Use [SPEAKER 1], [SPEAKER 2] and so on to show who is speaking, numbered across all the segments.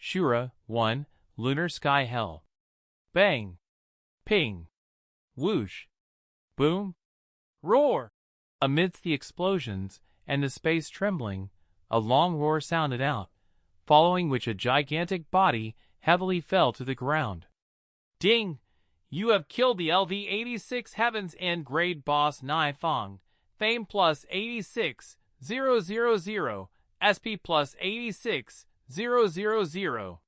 [SPEAKER 1] Shura, 1, Lunar Sky Hell. Bang! Ping! Whoosh! Boom! Roar! Amidst the explosions and the space trembling, a long roar sounded out, following which a gigantic body heavily fell to the ground. Ding! You have killed the LV-86 Heaven's End grade boss Nai Fong, Fame plus 86,000, SP plus 86,000.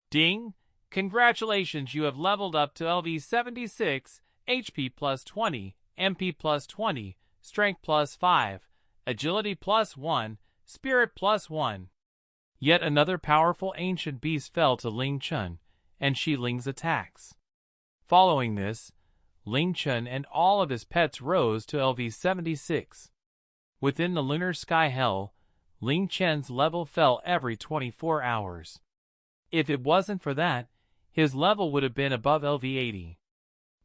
[SPEAKER 1] Ding! Congratulations, you have leveled up to LV-76, HP plus 20, MP plus 20, Strength plus 5, Agility plus 1, Spirit plus 1. Yet another powerful ancient beast fell to Ling Chen and Shi Ling's attacks. Following this, Ling Chen and all of his pets rose to LV-76. Within the Lunar Sky Hell, Ling Chen's level fell every 24 hours. If it wasn't for that, his level would have been above LV-80.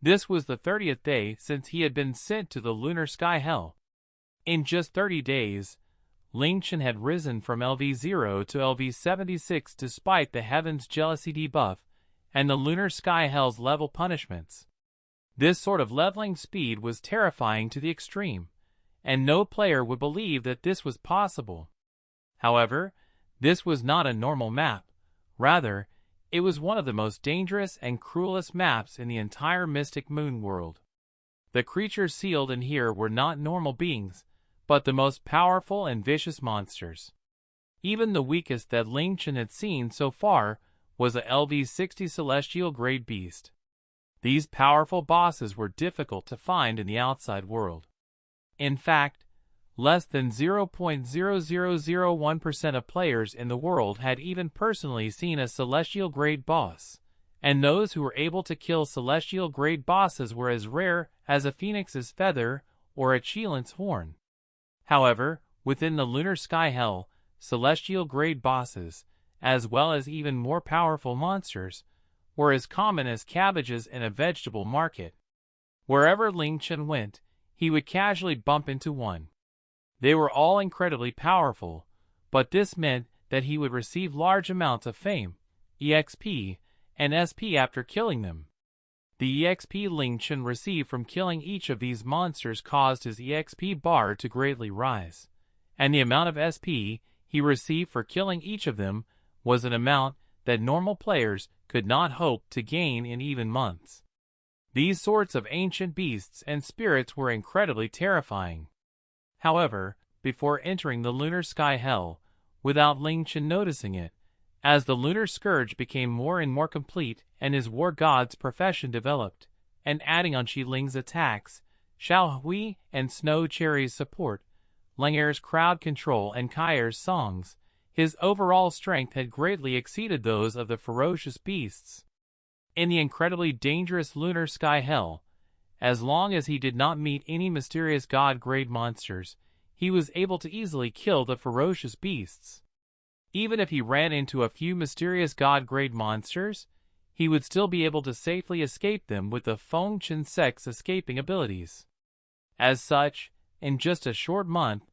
[SPEAKER 1] This was the 30th day since he had been sent to the Lunar Sky Hell. In just 30 days, Ling Chen had risen from LV-0 to LV-76 despite the Heaven's Jealousy debuff and the Lunar Sky Hell's level punishments. This sort of leveling speed was terrifying to the extreme, and no player would believe that this was possible. However, this was not a normal map. Rather, it was one of the most dangerous and cruelest maps in the entire Mystic Moon world. The creatures sealed in here were not normal beings, but the most powerful and vicious monsters. Even the weakest that Ling Chen had seen so far was a LV-60 Celestial Grade Beast. These powerful bosses were difficult to find in the outside world. In fact, less than 0.0001% of players in the world had even personally seen a Celestial Grade boss, and those who were able to kill Celestial Grade bosses were as rare as a phoenix's feather or a cheilant's horn. However, within the Lunar Sky Hell, Celestial Grade bosses, as well as even more powerful monsters, were as common as cabbages in a vegetable market. Wherever Ling Chen went, he would casually bump into one. They were all incredibly powerful, but this meant that he would receive large amounts of fame, EXP, and SP after killing them. The EXP Ling Chen received from killing each of these monsters caused his EXP bar to greatly rise, and the amount of SP he received for killing each of them was an amount that normal players could not hope to gain in even months. These sorts of ancient beasts and spirits were incredibly terrifying. However, before entering the Lunar Sky Hell, without Ling Chen noticing it, as the Lunar Scourge became more and more complete and his war god's profession developed, and adding on Shi Ling's attacks, Xiao Hui and Snow Cherry's support, Lang'er's crowd control and Kair's songs, his overall strength had greatly exceeded those of the ferocious beasts. In the incredibly dangerous Lunar Sky Hell, as long as he did not meet any mysterious god-grade monsters, he was able to easily kill the ferocious beasts. Even if he ran into a few mysterious god-grade monsters, he would still be able to safely escape them with the Feng Chen Sect's escaping abilities. As such, in just a short month,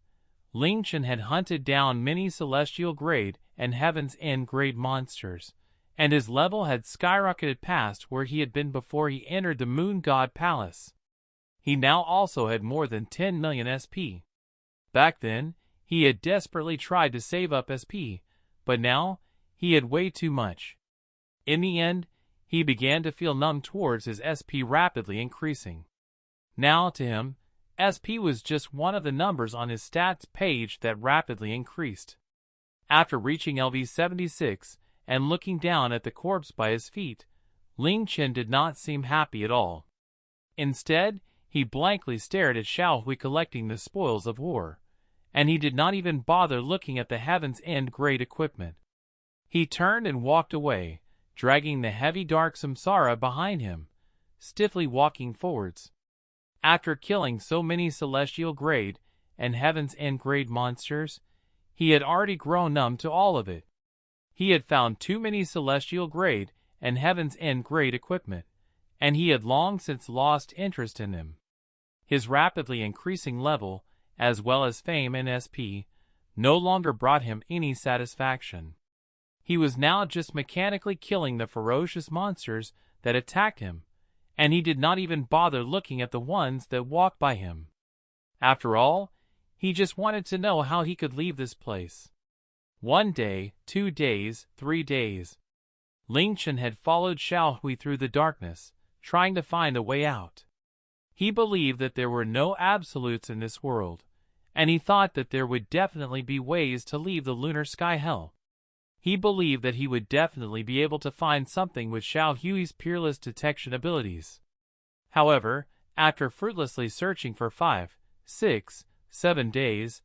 [SPEAKER 1] Ling Chen had hunted down many Celestial Grade and Heaven's End grade monsters, and his level had skyrocketed past where he had been before he entered the Moon God Palace. He now also had more than 10 million SP. Back then, he had desperately tried to save up SP, but now, he had way too much. In the end, he began to feel numb towards his SP rapidly increasing. Now, to him, SP was just one of the numbers on his stats page that rapidly increased. After reaching LV-76 and looking down at the corpse by his feet, Ling Chen did not seem happy at all. Instead, he blankly stared at Xiao Hui collecting the spoils of war, and he did not even bother looking at the Heaven's End grade equipment. He turned and walked away, dragging the heavy dark samsara behind him, stiffly walking forwards. After killing so many Celestial Grade and Heaven's End grade monsters, he had already grown numb to all of it. He had found too many Celestial Grade and Heaven's End grade equipment, and he had long since lost interest in them. His rapidly increasing level, as well as fame and SP, no longer brought him any satisfaction. He was now just mechanically killing the ferocious monsters that attacked him, and he did not even bother looking at the ones that walked by him. After all, he just wanted to know how he could leave this place. 1 day, 2 days, 3 days. Ling Chen had followed Xiao Hui through the darkness, trying to find a way out. He believed that there were no absolutes in this world, and he thought that there would definitely be ways to leave the lunar sky hell. He believed that he would definitely be able to find something with Xiao Hui's peerless detection abilities. However, after fruitlessly searching for 5, 6, 7 days,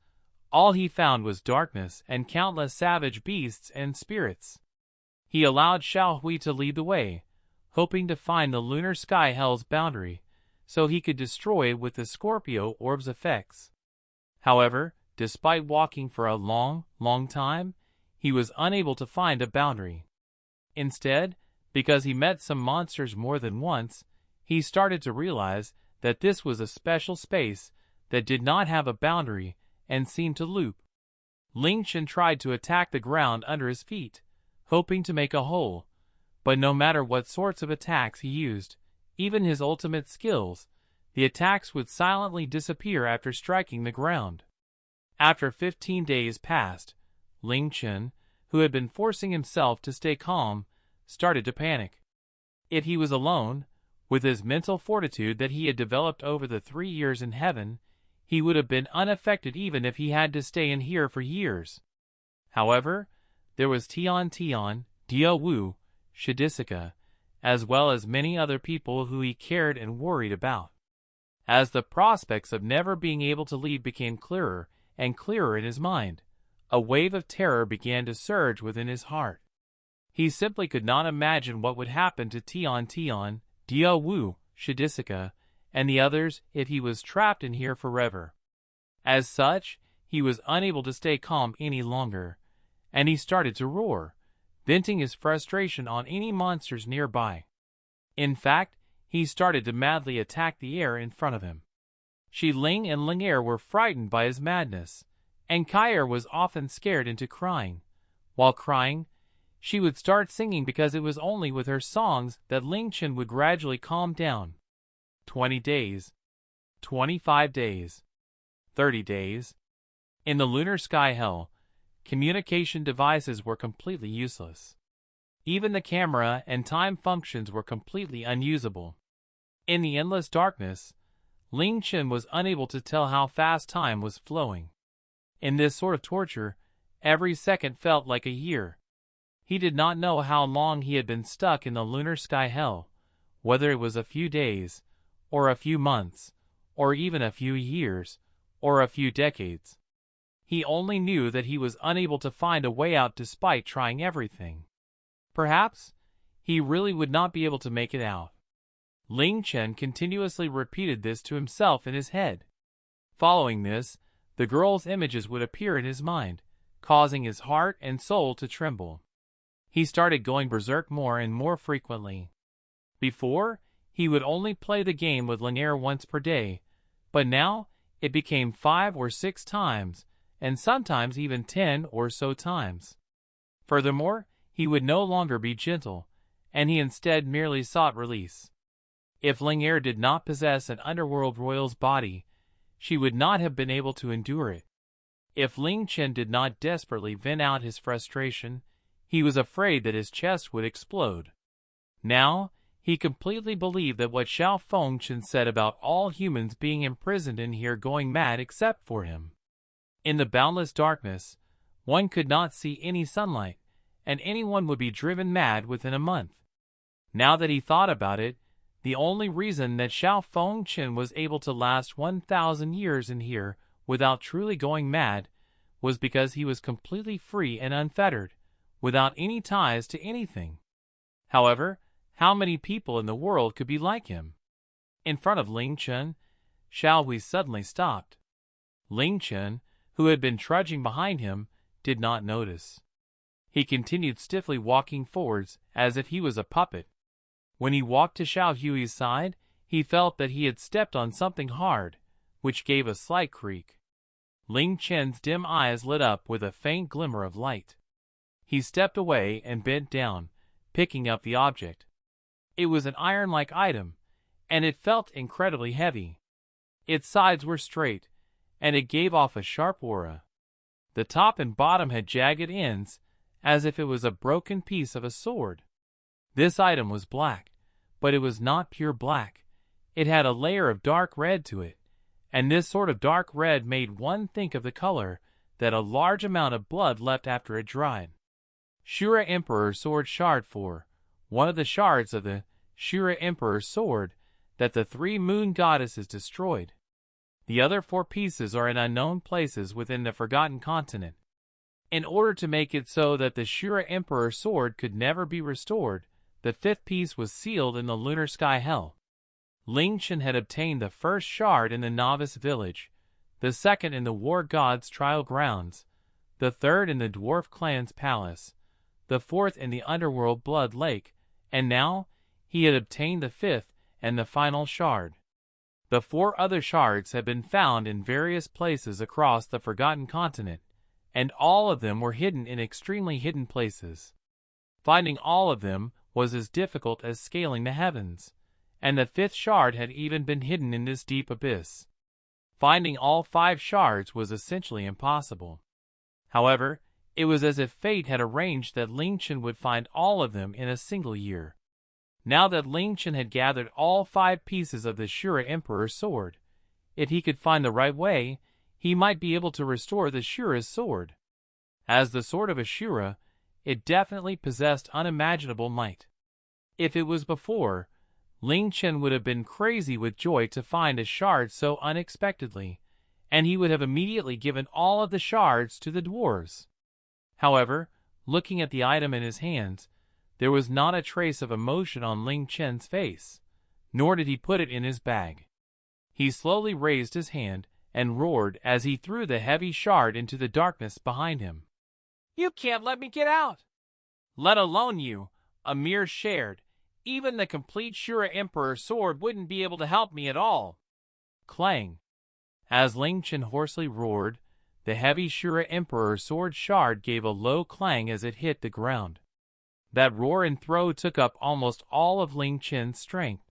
[SPEAKER 1] all he found was darkness and countless savage beasts and spirits. He allowed Xiao Hui to lead the way, hoping to find the lunar sky hell's boundary, so he could destroy it with the Scorpio orb's effects. However, despite walking for a long time, he was unable to find a boundary. Instead, because he met some monsters more than once, he started to realize that this was a special space that did not have a boundary and seemed to loop. Ling Chen tried to attack the ground under his feet, hoping to make a hole, but no matter what sorts of attacks he used, even his ultimate skills, the attacks would silently disappear after striking the ground. After 15 days passed, Ling Chen, who had been forcing himself to stay calm, started to panic. If he was alone, with his mental fortitude that he had developed over the 3 years in heaven, he would have been unaffected even if he had to stay in here for years. However, there was Tian, Dio Wu, Shidisika, as well as many other people who he cared and worried about. As the prospects of never being able to leave became clearer and clearer in his mind, a wave of terror began to surge within his heart. He simply could not imagine what would happen to Tian, Dio Wu, Shidisika, and the others if he was trapped in here forever. As such, he was unable to stay calm any longer, and he started to roar, venting his frustration on any monsters nearby. In fact, he started to madly attack the air in front of him. Shi Ling and Ling Er were frightened by his madness, and Kai was often scared into crying. While crying, she would start singing because it was only with her songs that Ling Chen would gradually calm down. 20 days. 25 days. 30 days. In the lunar sky hell, communication devices were completely useless. Even the camera and time functions were completely unusable. In the endless darkness, Ling Chen was unable to tell how fast time was flowing. In this sort of torture, every second felt like a year. He did not know how long he had been stuck in the lunar sky hell, whether it was a few days, or a few months, or even a few years, or a few decades. He only knew that he was unable to find a way out despite trying everything. Perhaps, he really would not be able to make it out. Ling Chen continuously repeated this to himself in his head. Following this, the girl's images would appear in his mind, causing his heart and soul to tremble. He started going berserk more and more frequently. Before, he would only play the game with Ling Er once per day, but now it became 5 or 6 times, and sometimes even 10 or so times. Furthermore, he would no longer be gentle, and he instead merely sought release. If Ling Er did not possess an underworld royal's body, she would not have been able to endure it. If Ling Chen did not desperately vent out his frustration, he was afraid that his chest would explode. Now, he completely believed that what Xiao Fengchen said about all humans being imprisoned in here going mad except for him. In the boundless darkness, one could not see any sunlight, and anyone would be driven mad within a month. Now that he thought about it, the only reason that Xiao Fengchen was able to last 1,000 years in here without truly going mad was because he was completely free and unfettered, without any ties to anything. However, how many people in the world could be like him? In front of Ling Chen, Xiao Hui suddenly stopped. Ling Chen, who had been trudging behind him, did not notice. He continued stiffly walking forwards as if he was a puppet. When he walked to Xiao Hui's side, he felt that he had stepped on something hard, which gave a slight creak. Ling Chen's dim eyes lit up with a faint glimmer of light. He stepped away and bent down, picking up the object. It was an iron-like item, and it felt incredibly heavy. Its sides were straight, and it gave off a sharp aura. The top and bottom had jagged ends, as if it was a broken piece of a sword. This item was black, but it was not pure black. It had a layer of dark red to it, and this sort of dark red made one think of the color that a large amount of blood left after it dried. Shura Emperor Sword Shard 4, one of the shards of the Shura Emperor Sword that the 3 moon goddesses destroyed. The other 4 pieces are in unknown places within the Forgotten Continent. In order to make it so that the Shura Emperor Sword could never be restored, the 5th piece was sealed in the Lunar Sky Hell. Ling Chen had obtained the 1st shard in the Novice Village, the 2nd in the War God's Trial Grounds, the 3rd in the Dwarf Clan's Palace, the 4th in the Underworld Blood Lake, and now he had obtained the 5th and the final shard. The 4 other shards had been found in various places across the Forgotten Continent, and all of them were hidden in extremely hidden places. Finding all of them was as difficult as scaling the heavens, and the 5th shard had even been hidden in this deep abyss. Finding all 5 shards was essentially impossible. However, it was as if fate had arranged that Ling Chen would find all of them in a single year. Now that Ling Chen had gathered all 5 pieces of the Shura Emperor's sword, if he could find the right way, he might be able to restore the Shura's sword. As the sword of Shura, it definitely possessed unimaginable might. If it was before, Ling Chen would have been crazy with joy to find a shard so unexpectedly, and he would have immediately given all of the shards to the dwarves. However, looking at the item in his hands, there was not a trace of emotion on Ling Chen's face, nor did he put it in his bag. He slowly raised his hand and roared as he threw the heavy shard into the darkness behind him. "You can't let me get out! Let alone you, a mere shard. Even the complete Shura Emperor sword wouldn't be able to help me at all." Clang! As Ling Chen hoarsely roared, the heavy Shura Emperor sword shard gave a low clang as it hit the ground. That roar and throw took up almost all of Ling Chen's strength,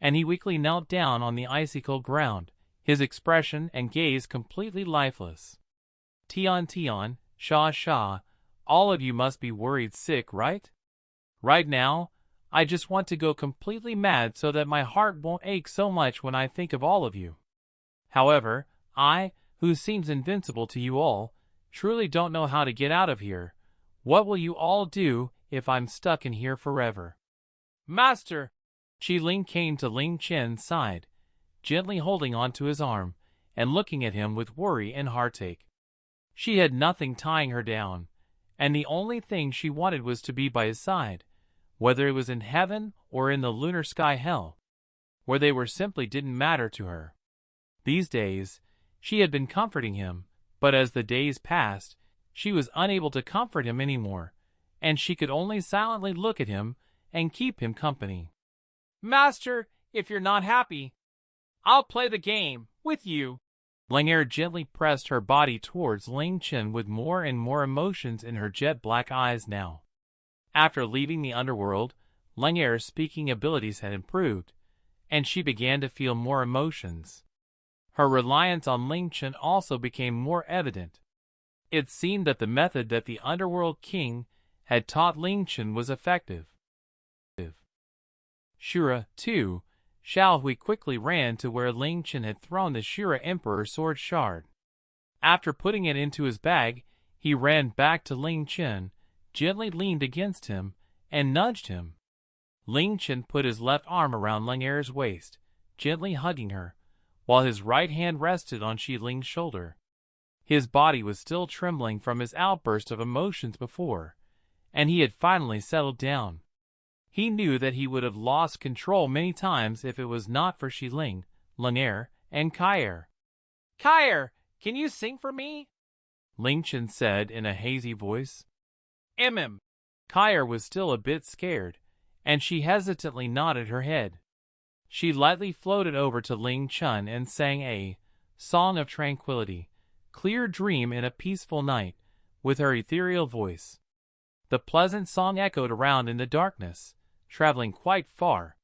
[SPEAKER 1] and he weakly knelt down on the icy-cold ground, his expression and gaze completely lifeless. Tian, Sha, all of you must be worried sick, right? Right now, I just want to go completely mad so that my heart won't ache so much when I think of all of you. However, I, who seems invincible to you all, truly don't know how to get out of here. What will you all do if I'm stuck in here forever? Master! Qi Ling came to Ling Chen's side, gently holding onto his arm and looking at him with worry and heartache. She had nothing tying her down, and the only thing she wanted was to be by his side, whether it was in heaven or in the lunar sky hell, where they were simply didn't matter to her. These days, she had been comforting him, but as the days passed, she was unable to comfort him anymore, and she could only silently look at him and keep him company. Master, if you're not happy, I'll play the game with you. Lang'er gently pressed her body towards Ling Chen with more and more emotions in her jet-black eyes now. After leaving the underworld, Lang'er's speaking abilities had improved, and she began to feel more emotions. Her reliance on Ling Chen also became more evident. It seemed that the method that the Underworld King had taught Ling Chen was effective. Shura, too, Xiao Hui quickly ran to where Ling Chen had thrown the Shura Emperor sword shard. After putting it into his bag, he ran back to Ling Chen, gently leaned against him, and nudged him. Ling Chen put his left arm around Lang'er's waist, gently hugging her, while his right hand rested on Qi Ling's shoulder. His body was still trembling from his outburst of emotions before, and he had finally settled down. He knew that he would have lost control many times if it was not for Qi Ling, Lang'er, and Kai'er. "Kai'er, can you sing for me?" Ling Chen said in a hazy voice. Kai'er was still a bit scared, and she hesitantly nodded her head. She lightly floated over to Ling Chen and sang a song of tranquility, clear dream in a peaceful night, with her ethereal voice. The pleasant song echoed around in the darkness, traveling quite far.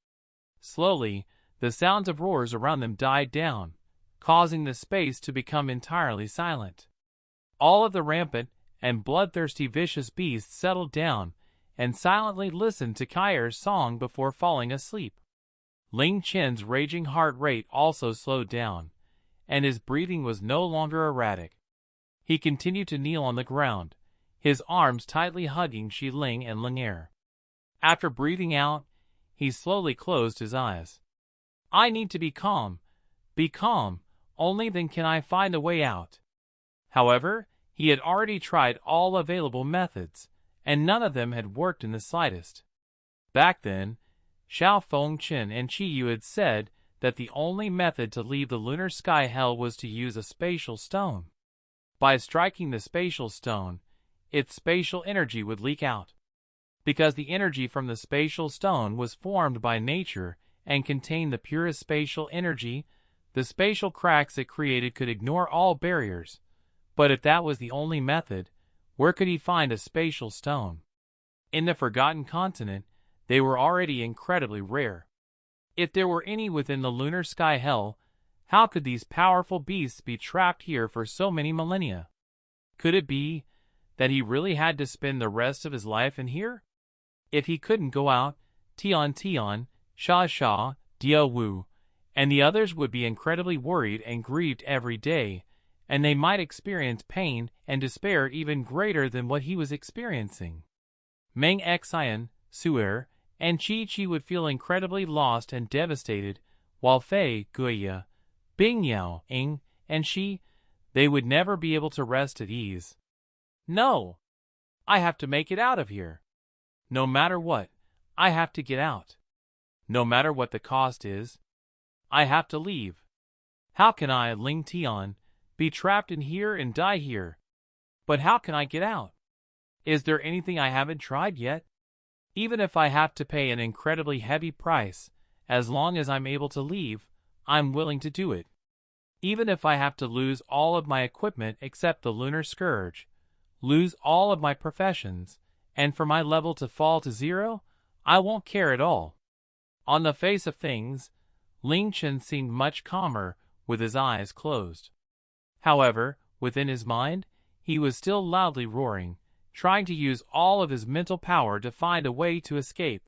[SPEAKER 1] Slowly, the sounds of roars around them died down, causing the space to become entirely silent. All of the rampant and bloodthirsty vicious beasts settled down and silently listened to Kyr's song before falling asleep. Ling Chen's raging heart rate also slowed down, and his breathing was no longer erratic. He continued to kneel on the ground, his arms tightly hugging Shi Ling and Ling Er. After breathing out, he slowly closed his eyes. I need to be calm, only then can I find a way out. However, he had already tried all available methods, and none of them had worked in the slightest. Back then, Xiao Fengchen and Qi Yu had said that the only method to leave the lunar sky hell was to use a spatial stone. By striking the spatial stone, its spatial energy would leak out. Because the energy from the spatial stone was formed by nature and contained the purest spatial energy, the spatial cracks it created could ignore all barriers. But if that was the only method, where could he find a spatial stone? In the Forgotten Continent, they were already incredibly rare. If there were any within the lunar sky hell, how could these powerful beasts be trapped here for so many millennia? Could it be that he really had to spend the rest of his life in here? If he couldn't go out, Tian, Sha Sha, Diao Wu, and the others would be incredibly worried and grieved every day, and they might experience pain and despair even greater than what he was experiencing. Meng Xian, Suer, and Qi would feel incredibly lost and devastated, while Fei, Guiya, Bing Yao, Ing, and Shi, they would never be able to rest at ease. No! I have to make it out of here. No matter what, I have to get out. No matter what the cost is, I have to leave. How can I, Ling Tian, be trapped in here and die here? But how can I get out? Is there anything I haven't tried yet? Even if I have to pay an incredibly heavy price, as long as I'm able to leave, I'm willing to do it. Even if I have to lose all of my equipment except the Lunar Scourge, lose all of my professions, and for my level to fall to 0, I won't care at all. On the face of things, Ling Chen seemed much calmer with his eyes closed. However, within his mind, he was still loudly roaring, trying to use all of his mental power to find a way to escape.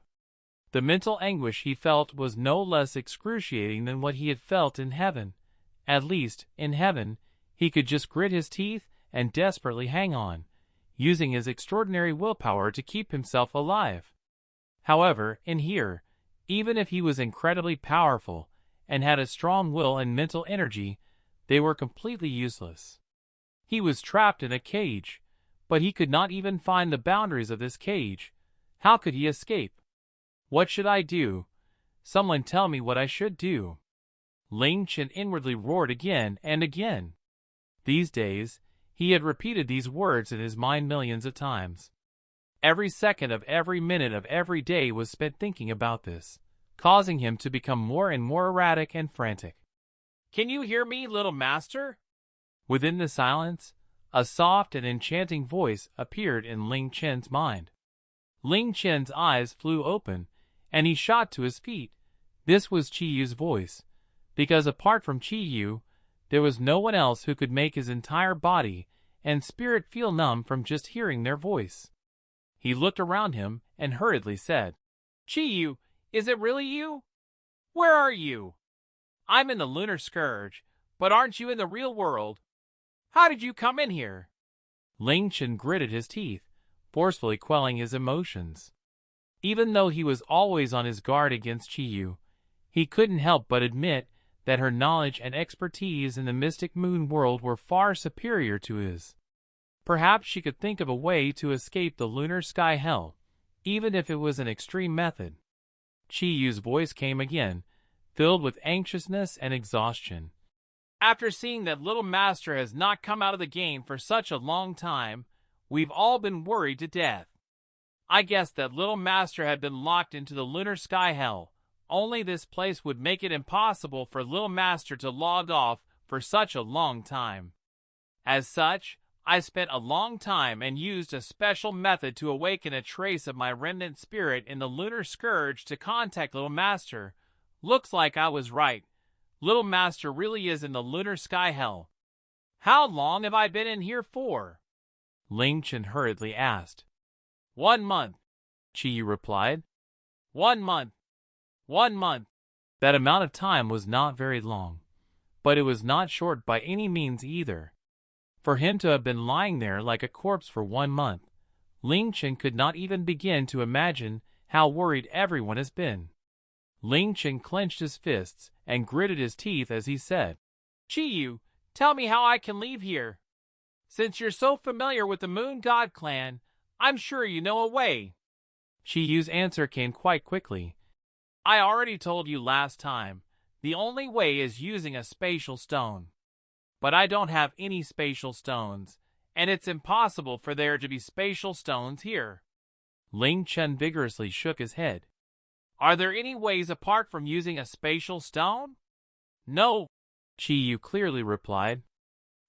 [SPEAKER 1] The mental anguish he felt was no less excruciating than what he had felt in heaven. At least, in heaven, he could just grit his teeth and desperately hang on, using his extraordinary willpower to keep himself alive. However, in here, even if he was incredibly powerful and had a strong will and mental energy, they were completely useless. He was trapped in a cage, but he could not even find the boundaries of this cage. How could he escape? What should I do? Someone tell me what I should do. Ling Chen inwardly roared again and again. These days, he had repeated these words in his mind millions of times. Every second of every minute of every day was spent thinking about this, causing him to become more and more erratic and frantic. Can you hear me, little master? Within the silence, a soft and enchanting voice appeared in Ling Chen's mind. Ling Chen's eyes flew open, and he shot to his feet. This was Qi Yu's voice, because apart from Qi Yu, there was no one else who could make his entire body and spirit feel numb from just hearing their voice. He looked around him and hurriedly said, Qi Yu, is it really you? Where are you? I'm in the Lunar Scourge, but aren't you in the real world? How did you come in here? Ling Chen gritted his teeth, forcefully quelling his emotions. Even though he was always on his guard against Qi Yu, he couldn't help but admit that her knowledge and expertise in the mystic moon world were far superior to his. Perhaps she could think of a way to escape the lunar sky hell, even if it was an extreme method. Qi Yu's voice came again, filled with anxiousness and exhaustion. After seeing that little master has not come out of the game for such a long time, we've all been worried to death. I guess that little master had been locked into the lunar sky hell. Only this place would make it impossible for little master to log off for such a long time. As such, I spent a long time and used a special method to awaken a trace of my remnant spirit in the Lunar Scourge to contact Little Master. Looks like I was right. Little Master really is in the Lunar Sky Hell. How long have I been in here for? Ling Chen hurriedly asked. 1 month, Chi replied. 1 month. 1 month. That amount of time was not very long, but it was not short by any means either. For him to have been lying there like a corpse for 1 month, Ling Chen could not even begin to imagine how worried everyone has been. Ling Chen clenched his fists and gritted his teeth as he said, Chi, tell me how I can leave here. Since you're so familiar with the Moon God clan, I'm sure you know a way. Chi's answer came quite quickly. I already told you last time, the only way is using a spatial stone. But I don't have any spatial stones, and it's impossible for there to be spatial stones here. Ling Chen vigorously shook his head. Are there any ways apart from using a spatial stone? No, Chi clearly replied.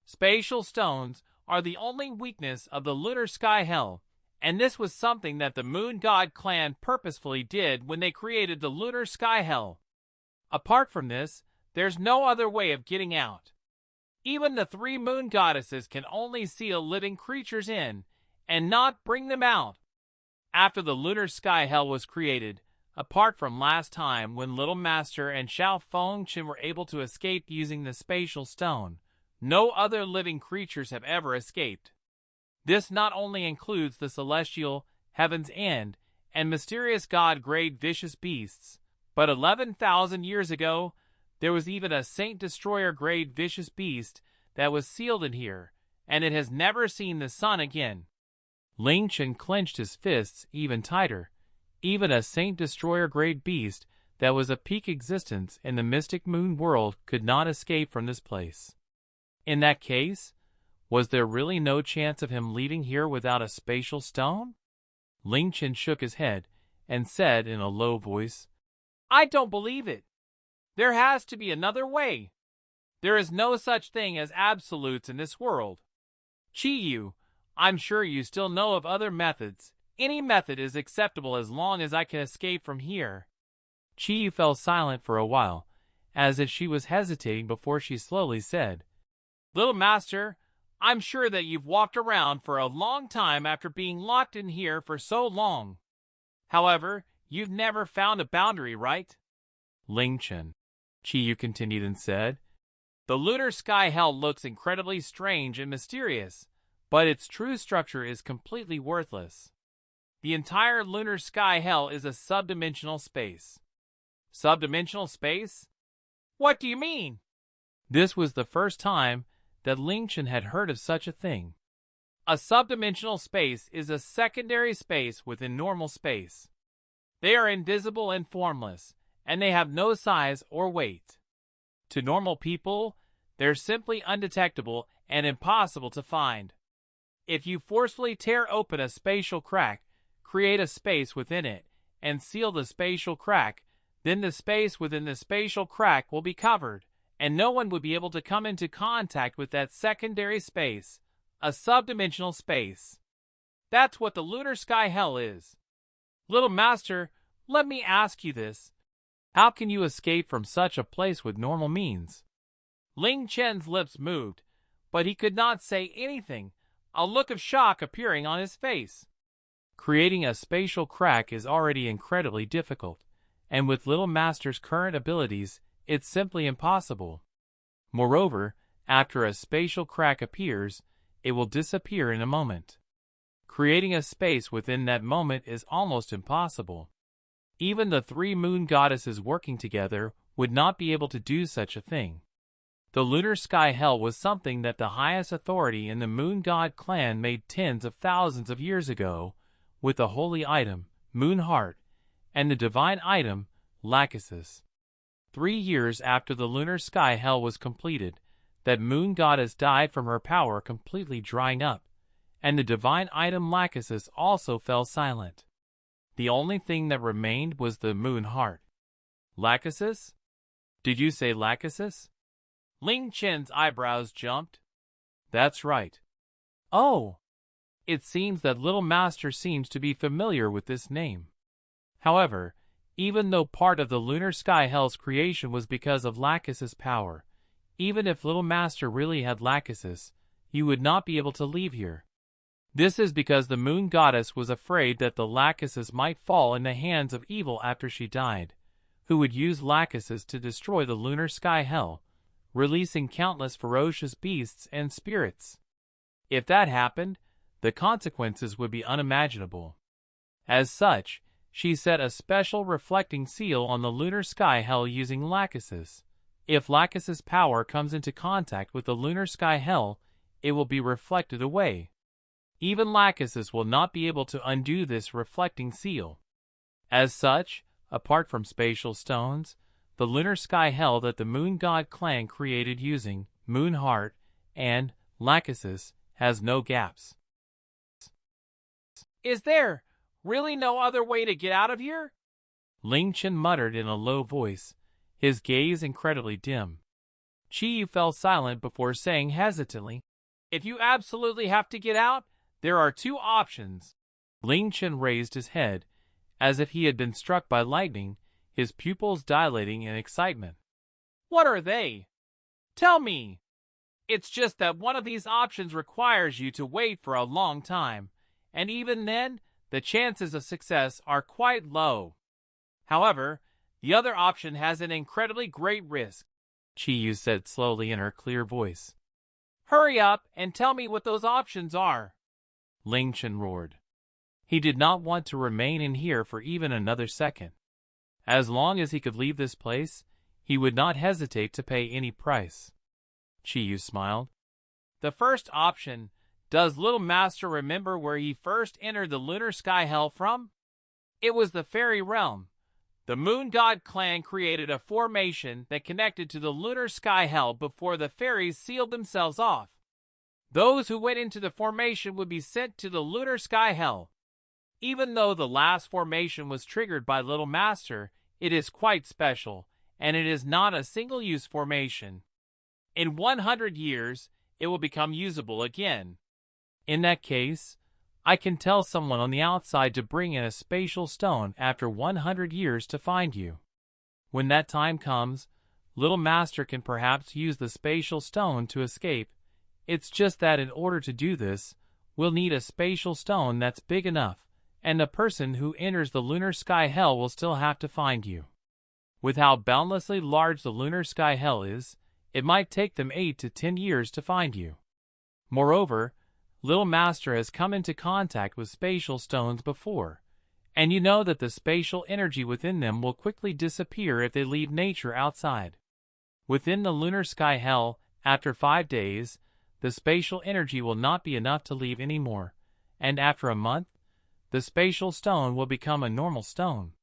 [SPEAKER 1] Spatial stones are the only weakness of the Lunar Sky Hell, and this was something that the Moon God clan purposefully did when they created the Lunar Sky Hell. Apart from this, there's no other way of getting out. Even the 3 moon goddesses can only seal living creatures in, and not bring them out. After the Lunar Sky Hell was created, apart from last time when Little Master and Xiao Fengchen were able to escape using the spatial stone, no other living creatures have ever escaped. This not only includes the celestial, Heaven's End, and mysterious god-grade vicious beasts, but 11,000 years ago, there was even a Saint Destroyer-grade vicious beast that was sealed in here, and it has never seen the sun again. Ling Chen clenched his fists even tighter. Even a Saint Destroyer-grade beast that was a peak existence in the mystic moon world could not escape from this place. In that case, was there really no chance of him leaving here without a spatial stone? Ling Chen shook his head and said in a low voice, I don't believe it. There has to be another way. There is no such thing as absolutes in this world. Chi, I'm sure you still know of other methods. Any method is acceptable as long as I can escape from here. Chi fell silent for a while, as if she was hesitating before she slowly said, Little Master, I'm sure that you've walked around for a long time after being locked in here for so long. However, you've never found a boundary, right? Ling Chen, Chi continued and said, The Lunar Sky Hell looks incredibly strange and mysterious, but its true structure is completely worthless. The entire Lunar Sky Hell is a subdimensional space. Subdimensional space? What do you mean? This was the first time that Ling Chen had heard of such a thing. A subdimensional space is a secondary space within normal space. They are invisible and formless, and they have no size or weight. To normal people, they're simply undetectable and impossible to find. If you forcefully tear open a spatial crack, create a space within it, and seal the spatial crack, then the space within the spatial crack will be covered, and no one would be able to come into contact with that secondary space, a subdimensional space. That's what the Lunar Sky Hell is. Little Master, let me ask you this. How can you escape from such a place with normal means? Ling Chen's lips moved, but he could not say anything, a look of shock appearing on his face. Creating a spatial crack is already incredibly difficult, and with Little Master's current abilities, it's simply impossible. Moreover, after a spatial crack appears, it will disappear in a moment. Creating a space within that moment is almost impossible. Even the 3 moon goddesses working together would not be able to do such a thing. The Lunar Sky Hell was something that the highest authority in the Moon God clan made tens of thousands of years ago, with the holy item, Moon Heart, and the divine item, Lachesis. 3 years after the Lunar Sky Hell was completed, that moon goddess died from her power completely drying up, and the divine item Lachesis also fell silent. The only thing that remained was the moon heart. Lachesis? Did you say Lachesis? Ling Chen's eyebrows jumped. That's right. Oh, it seems that Little Master seems to be familiar with this name. However, even though part of the Lunar Sky Hell's creation was because of Lacus's power, even if Little Master really had Lacus, you would not be able to leave here. This is because the Moon Goddess was afraid that the Lacuses might fall in the hands of evil after she died, who would use Lacuses to destroy the Lunar Sky Hell, releasing countless ferocious beasts and spirits. If that happened, the consequences would be unimaginable. As such, she set a special reflecting seal on the Lunar Sky Hell using Lacuses. If Lacus's power comes into contact with the Lunar Sky Hell, it will be reflected away. Even Lacus's will not be able to undo this reflecting seal. As such, apart from spatial stones, the Lunar Sky Hell that the Moon God clan created using Moon Heart and Lacus's has no gaps.
[SPEAKER 2] Is there really no other way to get out of here?
[SPEAKER 1] Ling Chen muttered in a low voice, his gaze incredibly dim. Chi fell silent before saying hesitantly,
[SPEAKER 2] If you absolutely have to get out, there are two options.
[SPEAKER 1] Ling Chen raised his head, as if he had been struck by lightning, his pupils dilating in excitement.
[SPEAKER 2] What are they? Tell me. It's just that one of these options requires you to wait for a long time, and even then, the chances of success are quite low. However, the other option has an incredibly great risk,
[SPEAKER 1] Chi said slowly in her clear voice.
[SPEAKER 2] Hurry up and tell me what those options are.
[SPEAKER 1] Ling Chen roared. He did not want to remain in here for even another second. As long as he could leave this place, he would not hesitate to pay any price. Chi smiled.
[SPEAKER 2] The first option, does Little Master remember where he first entered the Lunar Sky Hell from? It was the Fairy Realm. The Moon God clan created a formation that connected to the Lunar Sky Hell before the fairies sealed themselves off. Those who went into the formation would be sent to the Lunar Sky Hell. Even though the last formation was triggered by Little Master, it is quite special, and it is not a single-use formation. In 100 years, it will become usable again.
[SPEAKER 1] In that case, I can tell someone on the outside to bring in a spatial stone after 100 years to find you. When that time comes, Little Master can perhaps use the spatial stone to escape. It's just that in order to do this, we'll need a spatial stone that's big enough, and the person who enters the Lunar Sky Hell will still have to find you. With how boundlessly large the Lunar Sky Hell is, it might take them 8 to 10 years to find you. Moreover, Little Master has come into contact with spatial stones before, and you know that the spatial energy within them will quickly disappear if they leave nature outside. Within the Lunar Sky Hell, after 5 days, the spatial energy will not be enough to leave anymore, and after a month, the spatial stone will become a normal stone.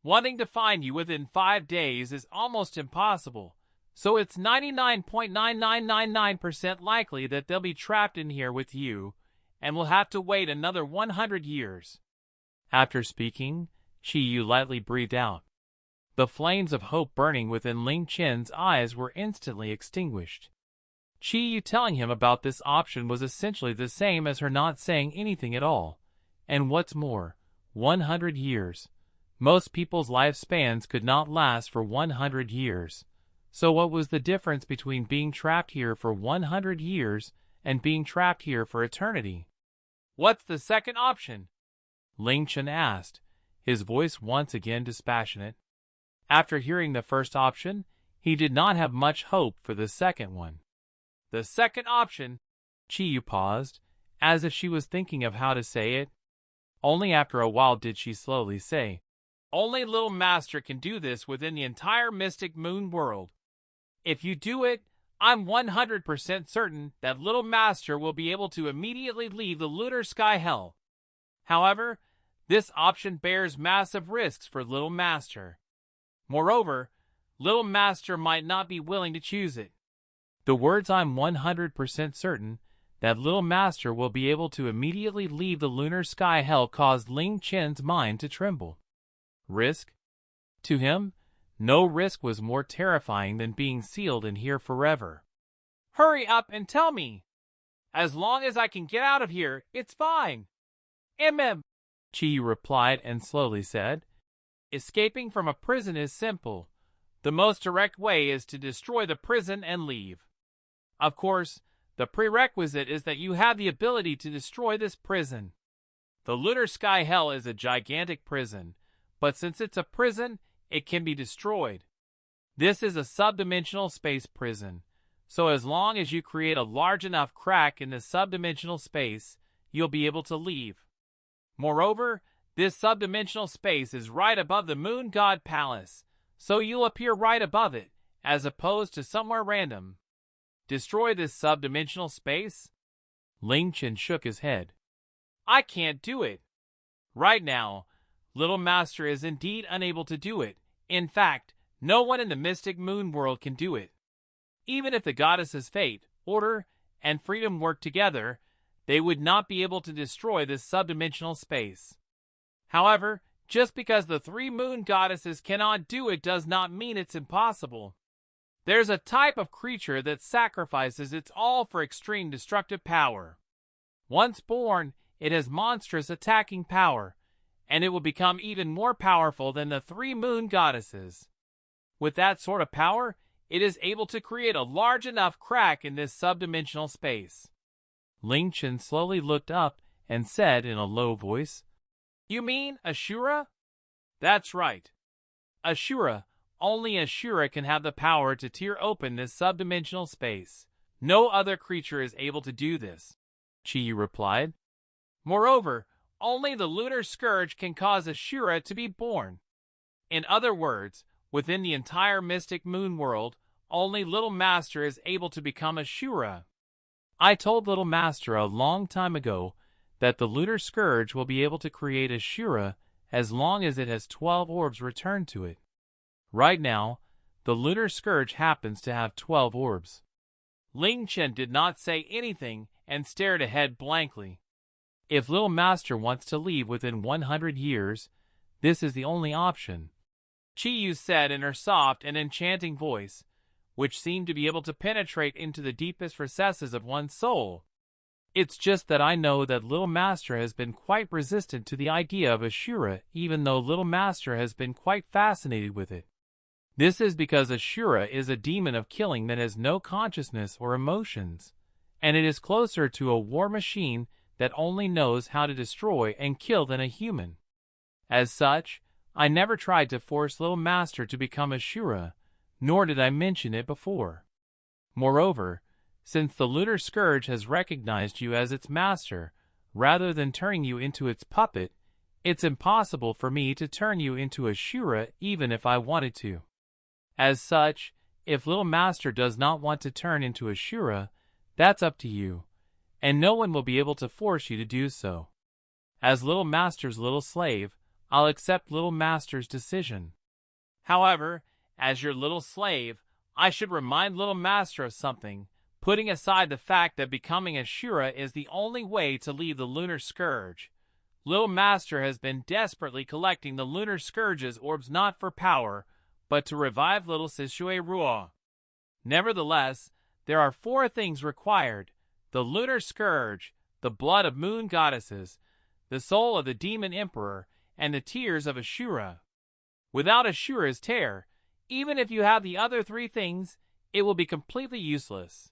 [SPEAKER 2] Wanting to find you within 5 days is almost impossible, so it's 99.9999% likely that they'll be trapped in here with you, and will have to wait another 100 years.
[SPEAKER 1] After speaking, Chi lightly breathed out. The flames of hope burning within Ling Chen's eyes were instantly extinguished. Chi telling him about this option was essentially the same as her not saying anything at all. And what's more, 100 years. Most people's lifespans could not last for 100 years. So what was the difference between being trapped here for 100 years and being trapped here for eternity?
[SPEAKER 2] What's the second option?
[SPEAKER 1] Ling Chen asked, his voice once again dispassionate. After hearing the first option, he did not have much hope for the second one.
[SPEAKER 2] The second option,
[SPEAKER 1] Chi paused, as if she was thinking of how to say it. Only after a while did she slowly say,
[SPEAKER 2] only Little Master can do this within the entire Mystic Moon world. If you do it, I'm 100% certain that Little Master will be able to immediately leave the Lunar Sky Hell. However, this option bears massive risks for Little Master. Moreover, Little Master might not be willing to choose it.
[SPEAKER 1] The words I'm 100% certain that Little Master will be able to immediately leave the Lunar Sky Hell caused Ling Chen's mind to tremble. Risk? To him, no risk was more terrifying than being sealed in here forever.
[SPEAKER 2] Hurry up and tell me! As long as I can get out of here, it's fine.
[SPEAKER 1] Chi replied and slowly said,
[SPEAKER 2] Escaping from a prison is simple. The most direct way is to destroy the prison and leave. Of course, the prerequisite is that you have the ability to destroy this prison. The Lunar Sky Hell is a gigantic prison, but since it's a prison, it can be destroyed. This is a subdimensional space prison, so as long as you create a large enough crack in the subdimensional space, you'll be able to leave. Moreover, this subdimensional space is right above the Moon God Palace, so you'll appear right above it, as opposed to somewhere random. Destroy this subdimensional space?
[SPEAKER 1] Ling Chen shook his head.
[SPEAKER 2] I can't do it. Right now, Little Master is indeed unable to do it. In fact, no one in the Mystic Moon world can do it. Even if the goddesses Fate, Order, and Freedom work together, they would not be able to destroy this subdimensional space. However, just because the three moon goddesses cannot do it does not mean it's impossible. There's a type of creature that sacrifices its all for extreme destructive power. Once born, it has monstrous attacking power, and it will become even more powerful than the three moon goddesses. With that sort of power, it is able to create a large enough crack in this subdimensional space.
[SPEAKER 1] Ling Chen slowly looked up and said in a low voice,
[SPEAKER 2] You mean a Shura? That's right. A Shura. Only a Shura can have the power to tear open this subdimensional space. No other creature is able to do this,
[SPEAKER 1] Chi replied.
[SPEAKER 2] Moreover, only the Lunar Scourge can cause a Shura to be born. In other words, within the entire Mystic Moon world, only Little Master is able to become a Shura.
[SPEAKER 1] I told Little Master a long time ago that the Lunar Scourge will be able to create a Shura as long as it has 12 orbs returned to it. Right now, the Lunar Scourge happens to have 12 orbs.
[SPEAKER 2] Ling Chen did not say anything and stared ahead blankly.
[SPEAKER 1] If Little Master wants to leave within 100 years, this is the only option,
[SPEAKER 2] Chi said in her soft and enchanting voice, which seemed to be able to penetrate into the deepest recesses of one's soul.
[SPEAKER 1] It's just that I know that Little Master has been quite resistant to the idea of a Shura, even though Little Master has been quite fascinated with it. This is because a Shura is a demon of killing that has no consciousness or emotions, and it is closer to a war machine that only knows how to destroy and kill than a human. As such, I never tried to force Little Master to become a Shura, nor did I mention it before. Moreover, since the Lunar Scourge has recognized you as its master, rather than turning you into its puppet, it's impossible for me to turn you into a Shura even if I wanted to. As such, if Little Master does not want to turn into a Shura, that's up to you, and no one will be able to force you to do so. As Little Master's little slave, I'll accept Little Master's decision.
[SPEAKER 2] However, as your little slave, I should remind Little Master of something, putting aside the fact that becoming a Shura is the only way to leave the Lunar Scourge. Little Master has been desperately collecting the Lunar Scourge's orbs not for power, but to revive little Sacrificial. Nevertheless, there are 4 things required: the Lunar Scourge, the blood of moon goddesses, the soul of the demon emperor, and the tears of a Shura. Without a Shura's tear, even if you have the other 3 things, it will be completely useless.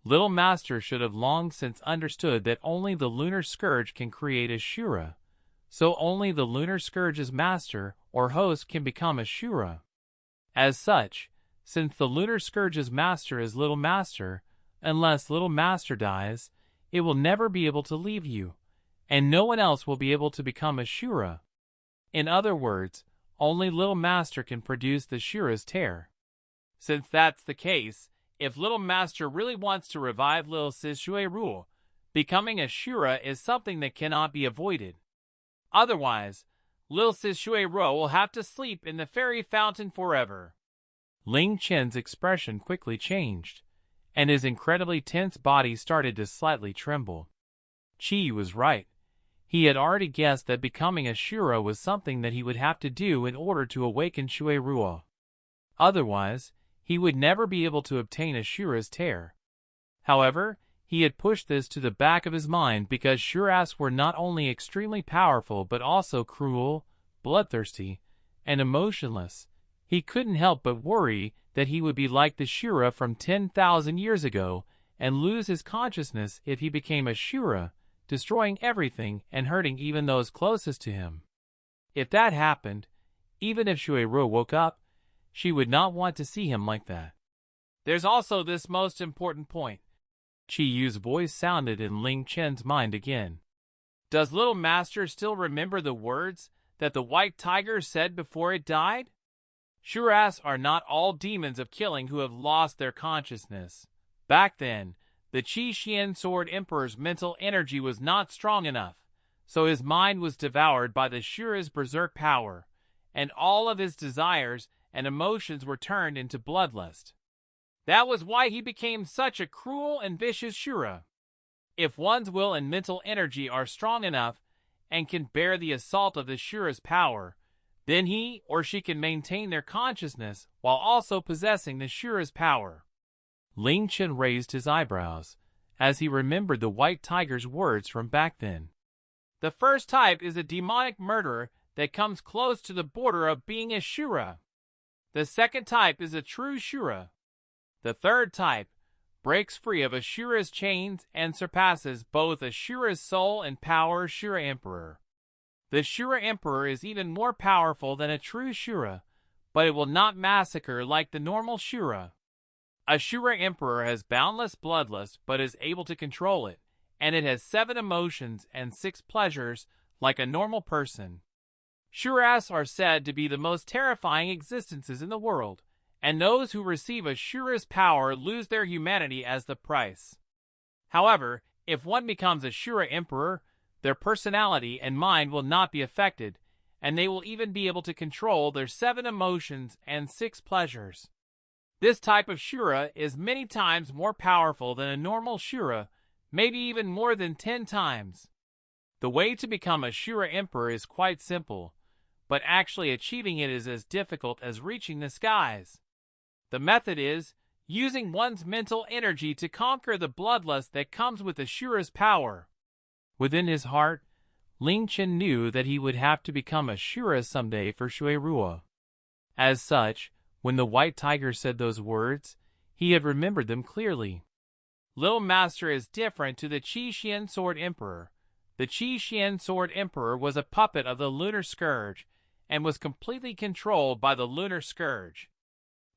[SPEAKER 1] Little Master should have long since understood that only the Lunar Scourge can create a Shura, so only the Lunar Scourge's master or host can become a Shura. As such, since the Lunar Scourge's master is Little Master, unless Little Master dies, it will never be able to leave you, and no one else will be able to become a Shura. In other words, only Little Master can produce the Shura's tear.
[SPEAKER 2] Since that's the case, if Little Master really wants to revive little Sacrificial, becoming a Shura is something that cannot be avoided. Otherwise, little Sacrificial will have to sleep in the fairy fountain forever.
[SPEAKER 1] Ling Chen's expression quickly changed, and his incredibly tense body started to slightly tremble. Chi was right. He had already guessed that becoming a Shura was something that he would have to do in order to awaken Shui. Otherwise, he would never be able to obtain a Shura's tear. However, he had pushed this to the back of his mind because Shuras were not only extremely powerful but also cruel, bloodthirsty, and emotionless. He couldn't help but worry that he would be like the Shura from 10,000 years ago and lose his consciousness if he became a Shura, destroying everything and hurting even those closest to him. If that happened, even if Shura woke up, she would not want to see him like that.
[SPEAKER 2] There's also this most important point.
[SPEAKER 1] Chi Yu's voice sounded in Ling Chen's mind again.
[SPEAKER 2] Does Little Master still remember the words that the white tiger said before it died? Shuras are not all demons of killing who have lost their consciousness. Back then, the Qi Xian Sword Emperor's mental energy was not strong enough, so his mind was devoured by the Shura's berserk power, and all of his desires and emotions were turned into bloodlust. That was why he became such a cruel and vicious Shura. If one's will and mental energy are strong enough and can bear the assault of the Shura's power, then he or she can maintain their consciousness while also possessing the Shura's power.
[SPEAKER 1] Ling Chen raised his eyebrows as he remembered the white tiger's words from back then.
[SPEAKER 2] The first type is a demonic murderer that comes close to the border of being a Shura. The second type is a true Shura. The third type breaks free of a Shura's chains and surpasses both a Shura's soul and power Shura Emperor. The Shura Emperor is even more powerful than a true Shura, but it will not massacre like the normal Shura. A Shura Emperor has boundless bloodlust but is able to control it, and it has 7 emotions and 6 pleasures like a normal person. Shuras are said to be the most terrifying existences in the world, and those who receive a Shura's power lose their humanity as the price. However, if one becomes a Shura Emperor, their personality and mind will not be affected, and they will even be able to control their 7 emotions and 6 pleasures. This type of Shura is many times more powerful than a normal Shura, maybe even more than 10 times. The way to become a Shura Emperor is quite simple, but actually achieving it is as difficult as reaching the skies. The method is using one's mental energy to conquer the bloodlust that comes with the Shura's power.
[SPEAKER 1] Within his heart, Ling Chen knew that he would have to become a Shura someday for Shuirua. As such, when the white tiger said those words, he had remembered them clearly.
[SPEAKER 2] Little Master is different to the Qi Xian Sword Emperor. The Qi Xian Sword Emperor was a puppet of the Lunar Scourge and was completely controlled by the Lunar Scourge.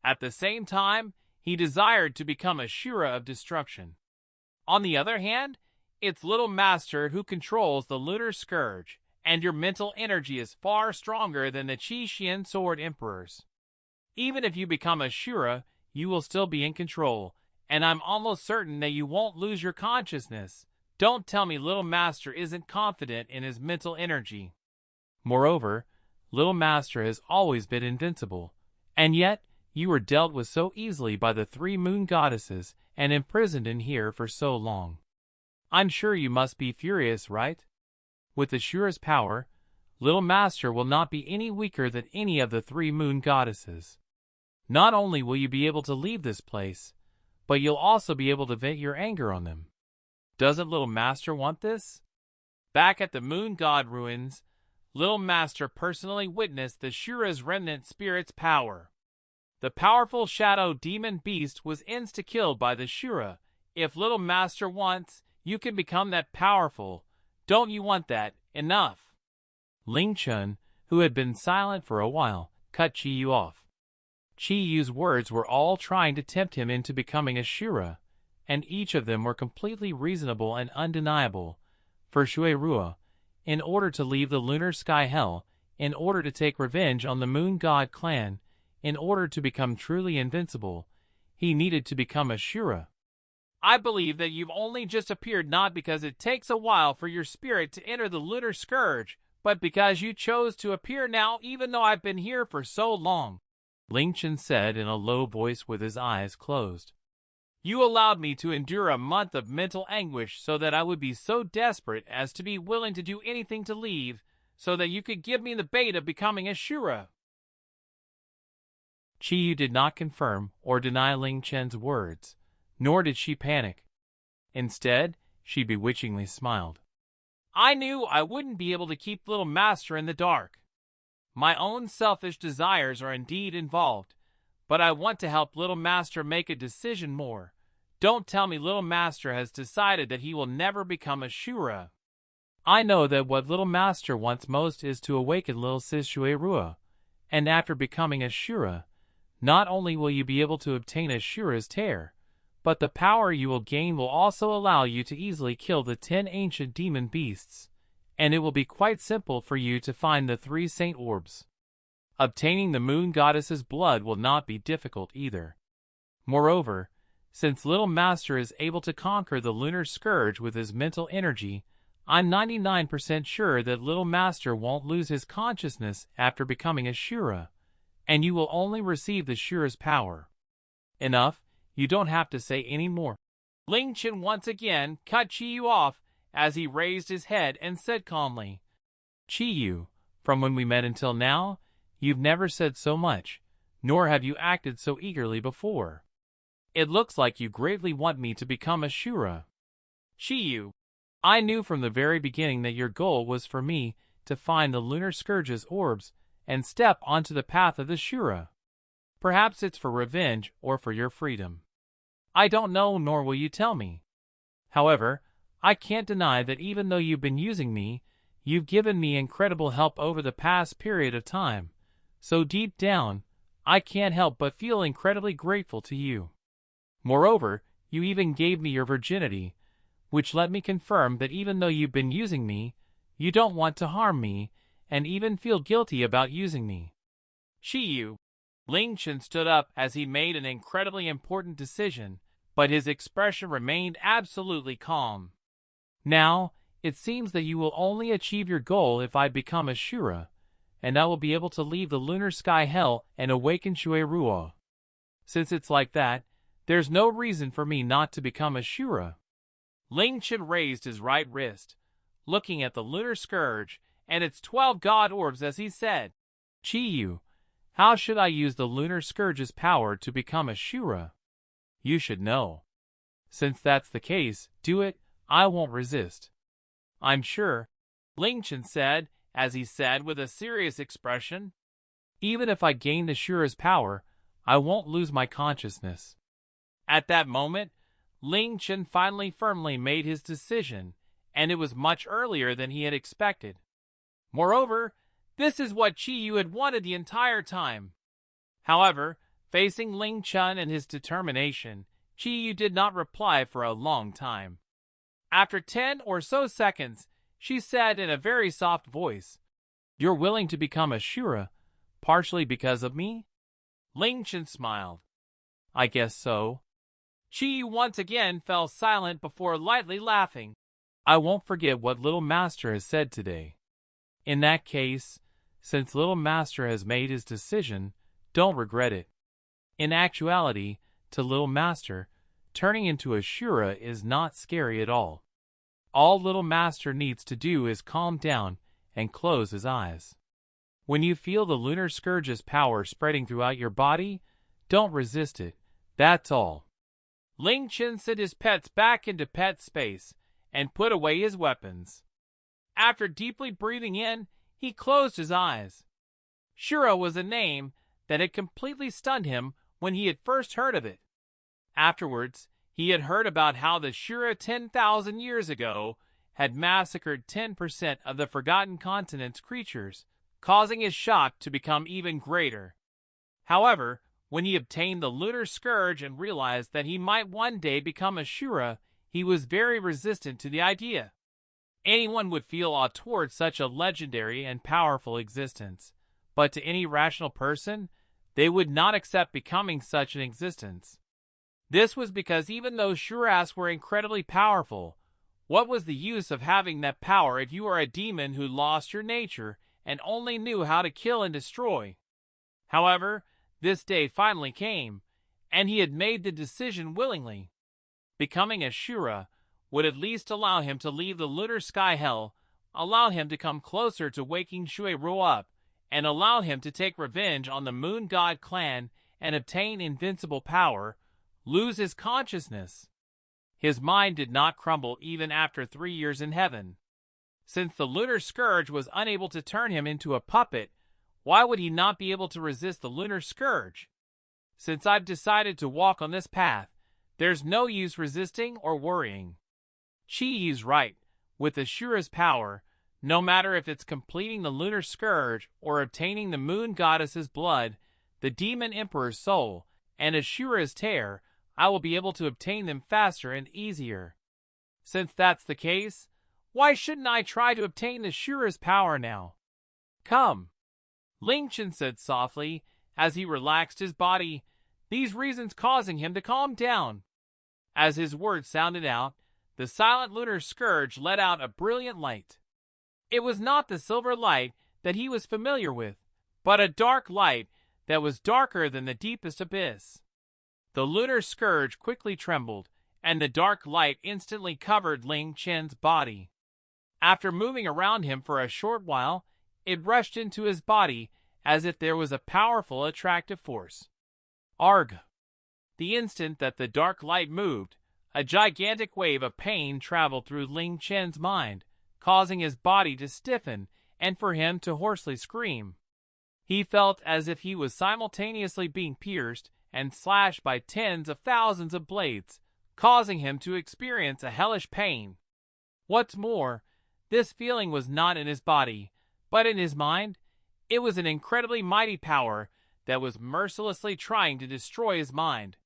[SPEAKER 2] At the same time, he desired to become a Shura of destruction. On the other hand, it's Little Master who controls the Lunar Scourge, and your mental energy is far stronger than the Qi Xian Sword Emperor's. Even if you become a Shura, you will still be in control, and I'm almost certain that you won't lose your consciousness. Don't tell me Little Master isn't confident in his mental energy.
[SPEAKER 1] Moreover, Little Master has always been invincible, and yet you were dealt with so easily by the 3 moon goddesses and imprisoned in here for so long. I'm sure you must be furious, right? With the Shura's power, Little Master will not be any weaker than any of the 3 moon goddesses. Not only will you be able to leave this place, but you'll also be able to vent your anger on them. Doesn't Little Master want this?
[SPEAKER 2] Back at the Moon God ruins, Little Master personally witnessed the Shura's remnant spirit's power. The powerful shadow demon beast was insta-killed by the Shura. If Little Master wants, you can become that powerful. Don't you want that? Enough.
[SPEAKER 1] Ling Chen, who had been silent for a while, cut Chi Yu off. Chi Yu's words were all trying to tempt him into becoming a Shura, and each of them were completely reasonable and undeniable. For Shuirua, in order to leave the lunar sky hell, in order to take revenge on the Moon God clan, in order to become truly invincible, he needed to become a Shura.
[SPEAKER 2] I believe that you've only just appeared not because it takes a while for your spirit to enter the Lunar Scourge, but because you chose to appear now even though I've been here for so long,
[SPEAKER 1] Ling Chen said in a low voice with his eyes closed.
[SPEAKER 2] You allowed me to endure a month of mental anguish so that I would be so desperate as to be willing to do anything to leave, so that you could give me the bait of becoming a Shura.
[SPEAKER 1] Chi Yu did not confirm or deny Ling Chen's words, nor did she panic. Instead, she bewitchingly smiled.
[SPEAKER 2] I knew I wouldn't be able to keep little master in the dark. My own selfish desires are indeed involved, but I want to help little master make a decision more. Don't tell me little master has decided that he will never become a Shura.
[SPEAKER 1] I know that what little master wants most is to awaken little sis Shuerua, and after becoming a Shura, not only will you be able to obtain a Shura's tear, but the power you will gain will also allow you to easily kill the 10 ancient demon beasts, and it will be quite simple for you to find the 3 saint orbs. Obtaining the moon goddess's blood will not be difficult either. Moreover, since little master is able to conquer the lunar scourge with his mental energy, I'm 99% sure that little master won't lose his consciousness after becoming a Shura, and you will only receive the Shura's power. Enough, you don't have to say any more.
[SPEAKER 2] Ling Chen once again cut Qiyu off as he raised his head and said calmly,
[SPEAKER 1] Qiyu, from when we met until now, you've never said so much, nor have you acted so eagerly before. It looks like you greatly want me to become a Shura.
[SPEAKER 2] Qiyu,
[SPEAKER 1] I knew from the very beginning that your goal was for me to find the lunar scourge's orbs and step onto the path of the Shura. Perhaps it's for revenge or for your freedom. I don't know, nor will you tell me. However, I can't deny that even though you've been using me, you've given me incredible help over the past period of time. So deep down, I can't help but feel incredibly grateful to you. Moreover, you even gave me your virginity, which let me confirm that even though you've been using me, you don't want to harm me, and even feel guilty about using me.
[SPEAKER 2] Qiyu. Ling Chen stood up as he made an incredibly important decision, but his expression remained absolutely calm.
[SPEAKER 1] Now, it seems that you will only achieve your goal if I become a Shura, and I will be able to leave the lunar sky hell and awaken Shuerua. Since it's like that, there's no reason for me not to become a Shura.
[SPEAKER 2] Ling Chen raised his right wrist, looking at the lunar scourge and its 12 god orbs as he said,
[SPEAKER 1] Qiyu, how should I use the lunar scourge's power to become a Shura? You should know. Since that's the case, do it, I won't resist.
[SPEAKER 2] I'm sure, Ling Chen said, as he said with a serious expression.
[SPEAKER 1] Even if I gain the Shura's power, I won't lose my consciousness.
[SPEAKER 2] At that moment, Ling Chen finally firmly made his decision, and it was much earlier than he had expected. Moreover, this is what Qiyu had wanted the entire time. However, facing Ling Chen and his determination, Qiyu did not reply for a long time. After 10 or so seconds, she said in a very soft voice,
[SPEAKER 1] You're willing to become a Shura, partially because of me?
[SPEAKER 2] Ling Chen smiled.
[SPEAKER 1] I guess so.
[SPEAKER 2] Qiyu once again fell silent before lightly laughing.
[SPEAKER 1] I won't forget what little master has said today. In that case, since little master has made his decision, don't regret it. In actuality, to little master, turning into a Shura is not scary at all. All little master needs to do is calm down and close his eyes. When you feel the lunar scourge's power spreading throughout your body, don't resist it. That's all.
[SPEAKER 2] Ling Chen sent his pets back into pet space and put away his weapons. After deeply breathing in, he closed his eyes. Shura was a name that had completely stunned him when he had first heard of it. Afterwards, he had heard about how the Shura 10,000 years ago had massacred 10% of the Forgotten Continent's creatures, causing his shock to become even greater. However, when he obtained the lunar scourge and realized that he might one day become a Shura, he was very resistant to the idea. Anyone would feel awe towards such a legendary and powerful existence, but to any rational person, they would not accept becoming such an existence. This was because even though Shuras were incredibly powerful, what was the use of having that power if you are a demon who lost your nature and only knew how to kill and destroy? However, this day finally came, and he had made the decision willingly. Becoming a Shura would at least allow him to leave the lunar sky hell, allow him to come closer to waking Shuerua up, and allow him to take revenge on the Moon God clan and obtain invincible power, lose his consciousness. his mind did not crumble even after 3 years in heaven. Since the Lunar Scourge was unable to turn him into a puppet, why would he not be able to resist the Lunar Scourge? Since I've decided to walk on this path, there's no use resisting or worrying. Chi's right. With the Shura's power, no matter if it's completing the Lunar Scourge or obtaining the Moon Goddess's blood, the Demon Emperor's soul, and Ashura's tear, I will be able to obtain them faster and easier. Since that's the case, why shouldn't I try to obtain the Shura's power now? Come, Ling Chen said softly as he relaxed his body, these reasons causing him to calm down. As his words sounded out, the silent Lunar Scourge let out a brilliant light. It was not the silver light that he was familiar with, but a dark light that was darker than the deepest abyss. The Lunar Scourge quickly trembled, and the dark light instantly covered Ling Chen's body. After moving around him for a short while, it rushed into his body as if there was a powerful attractive force. Arg! The instant that the dark light moved, a gigantic wave of pain traveled through Ling Chen's mind, causing his body to stiffen and for him to hoarsely scream. He felt as if he was simultaneously being pierced and slashed by tens of thousands of blades, causing him to experience a hellish pain. What's more, this feeling was not in his body, but in his mind. It was an incredibly mighty power that was mercilessly trying to destroy his mind.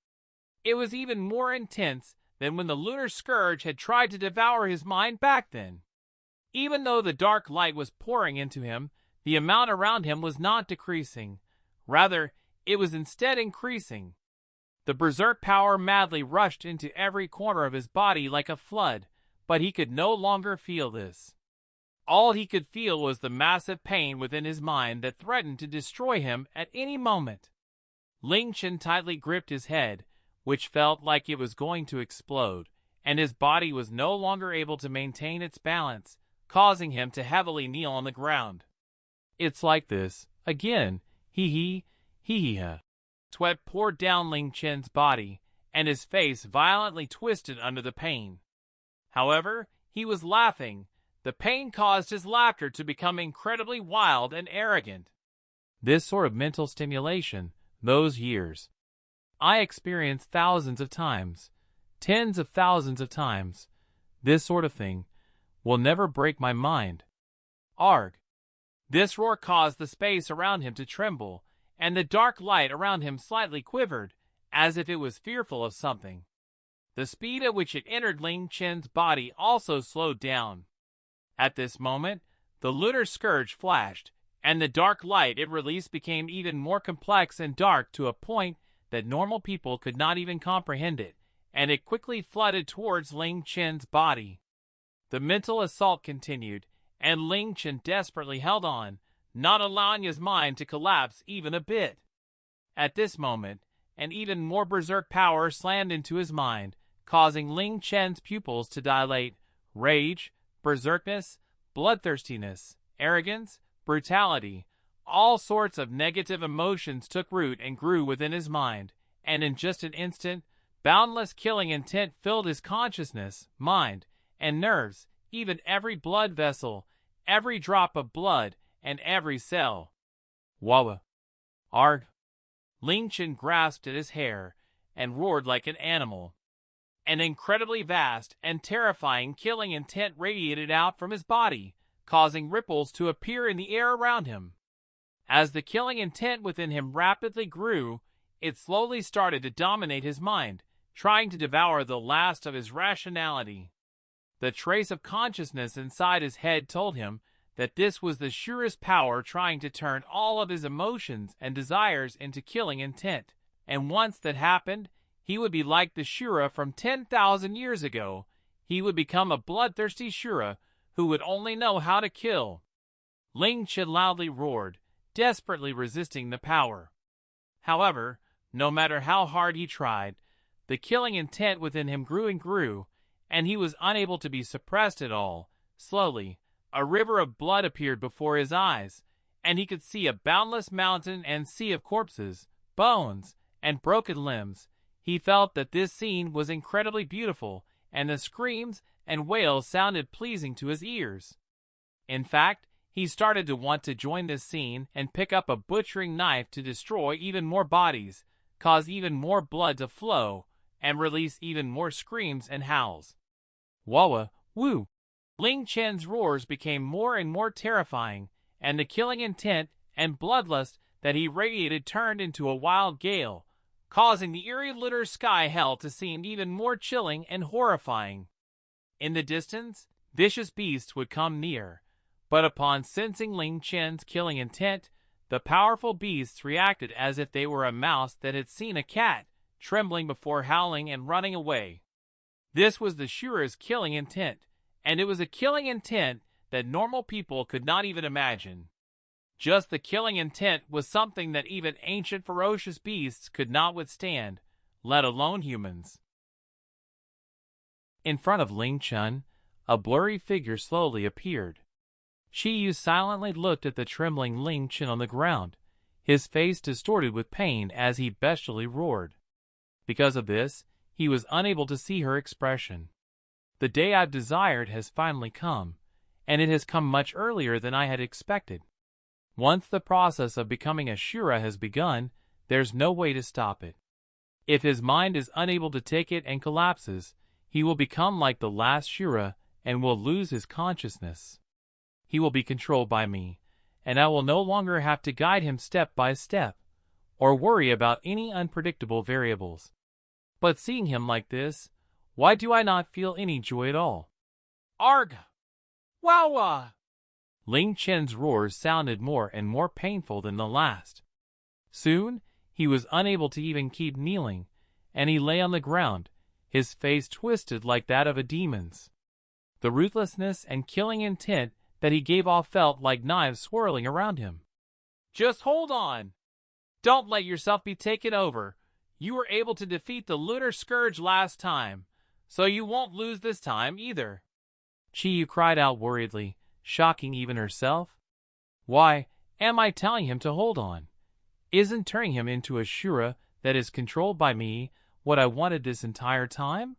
[SPEAKER 2] It was even more intense than when the Lunar Scourge had tried to devour his mind back then. Even though the dark light was pouring into him, the amount around him was not decreasing. Rather, it was instead increasing. The berserk power madly rushed into every corner of his body like a flood, but he could no longer feel this. All he could feel was the massive pain within his mind that threatened to destroy him at any moment. Ling Chen tightly gripped his head, which felt like it was going to explode, and his body was no longer able to maintain its balance, causing him to heavily kneel on the ground.
[SPEAKER 1] It's like this, again, hee-hee-ha.
[SPEAKER 2] Sweat poured down Ling Chen's body, and his face violently twisted under the pain. However, he was laughing. The pain caused his laughter to become incredibly wild and arrogant.
[SPEAKER 1] This sort of mental stimulation, those years, I experienced thousands of times, tens of thousands of times. This sort of thing will never break my mind.
[SPEAKER 2] Arg! This roar caused the space around him to tremble, and the dark light around him slightly quivered, as if it was fearful of something. The speed at which it entered Ling Chen's body also slowed down. At this moment, the Lunar Scourge flashed, and the dark light it released became even more complex and dark to a point that normal people could not even comprehend it, and it quickly flooded towards Ling Chen's body. The mental assault continued, and Ling Chen desperately held on, not allowing his mind to collapse even a bit. At this moment, an even more berserk power slammed into his mind, causing Ling Chen's pupils to dilate. Rage, berserkness, bloodthirstiness, arrogance, brutality, all sorts of negative emotions took root and grew within his mind, and in just an instant, boundless killing intent filled his consciousness, mind, and nerves, even every blood vessel, every drop of blood, and every cell.
[SPEAKER 1] Wawa.
[SPEAKER 2] Arg! Ling Chen grasped at his hair and roared like an animal. An incredibly vast and terrifying killing intent radiated out from his body, causing ripples to appear in the air around him. As the killing intent within him rapidly grew, it slowly started to dominate his mind, trying to devour the last of his rationality. The trace of consciousness inside his head told him that this was the Shura's power trying to turn all of his emotions and desires into killing intent, and once that happened, he would be like the Shura from 10,000 years ago. He would become a bloodthirsty Shura who would only know how to kill. Ling Chen loudly roared, desperately resisting the power. However, no matter how hard he tried, the killing intent within him grew and grew, and he was unable to be suppressed at all. Slowly, a river of blood appeared before his eyes, and he could see a boundless mountain and sea of corpses, bones, and broken limbs. He felt that this scene was incredibly beautiful, and the screams and wails sounded pleasing to his ears. In fact, he started to want to join this scene and pick up a butchering knife to destroy even more bodies, cause even more blood to flow, and release even more screams and howls. Wawa, woo! Ling Chen's roars became more and more terrifying, and the killing intent and bloodlust that he radiated turned into a wild gale, causing the eerie lunar sky hell to seem even more chilling and horrifying. In the distance, vicious beasts would come near, but upon sensing Ling Chen's killing intent, the powerful beasts reacted as if they were a mouse that had seen a cat, trembling before howling and running away. This was the Shura's killing intent, and it was a killing intent that normal people could not even imagine. Just the killing intent was something that even ancient ferocious beasts could not withstand, let alone humans. In front of Ling Chen, a blurry figure slowly appeared. Shiyu silently looked at the trembling Ling Chen on the ground, his face distorted with pain as he bestially roared. Because of this, he was unable to see her expression. The day I've desired has finally come, and it has come much earlier than I had expected. Once the process of becoming a Shura has begun, there's no way to stop it. If his mind is unable to take it and collapses, he will become like the last Shura and will lose his consciousness. He will be controlled by me, and I will no longer have to guide him step by step, or worry about any unpredictable variables. But seeing him like this, why do I not feel any joy at all? Arg! Wawa! Ling Chen's roars sounded more and more painful than the last. Soon, he was unable to even keep kneeling, and he lay on the ground, his face twisted like that of a demon's. The ruthlessness and killing intent that he gave off felt like knives swirling around him. Just hold on. Don't let yourself be taken over. You were able to defeat the Lunar Scourge last time, so you won't lose this time either. Chiyu cried out worriedly, shocking even herself. Why am I telling him to hold on? Isn't turning him into a Shura that is controlled by me what I wanted this entire time?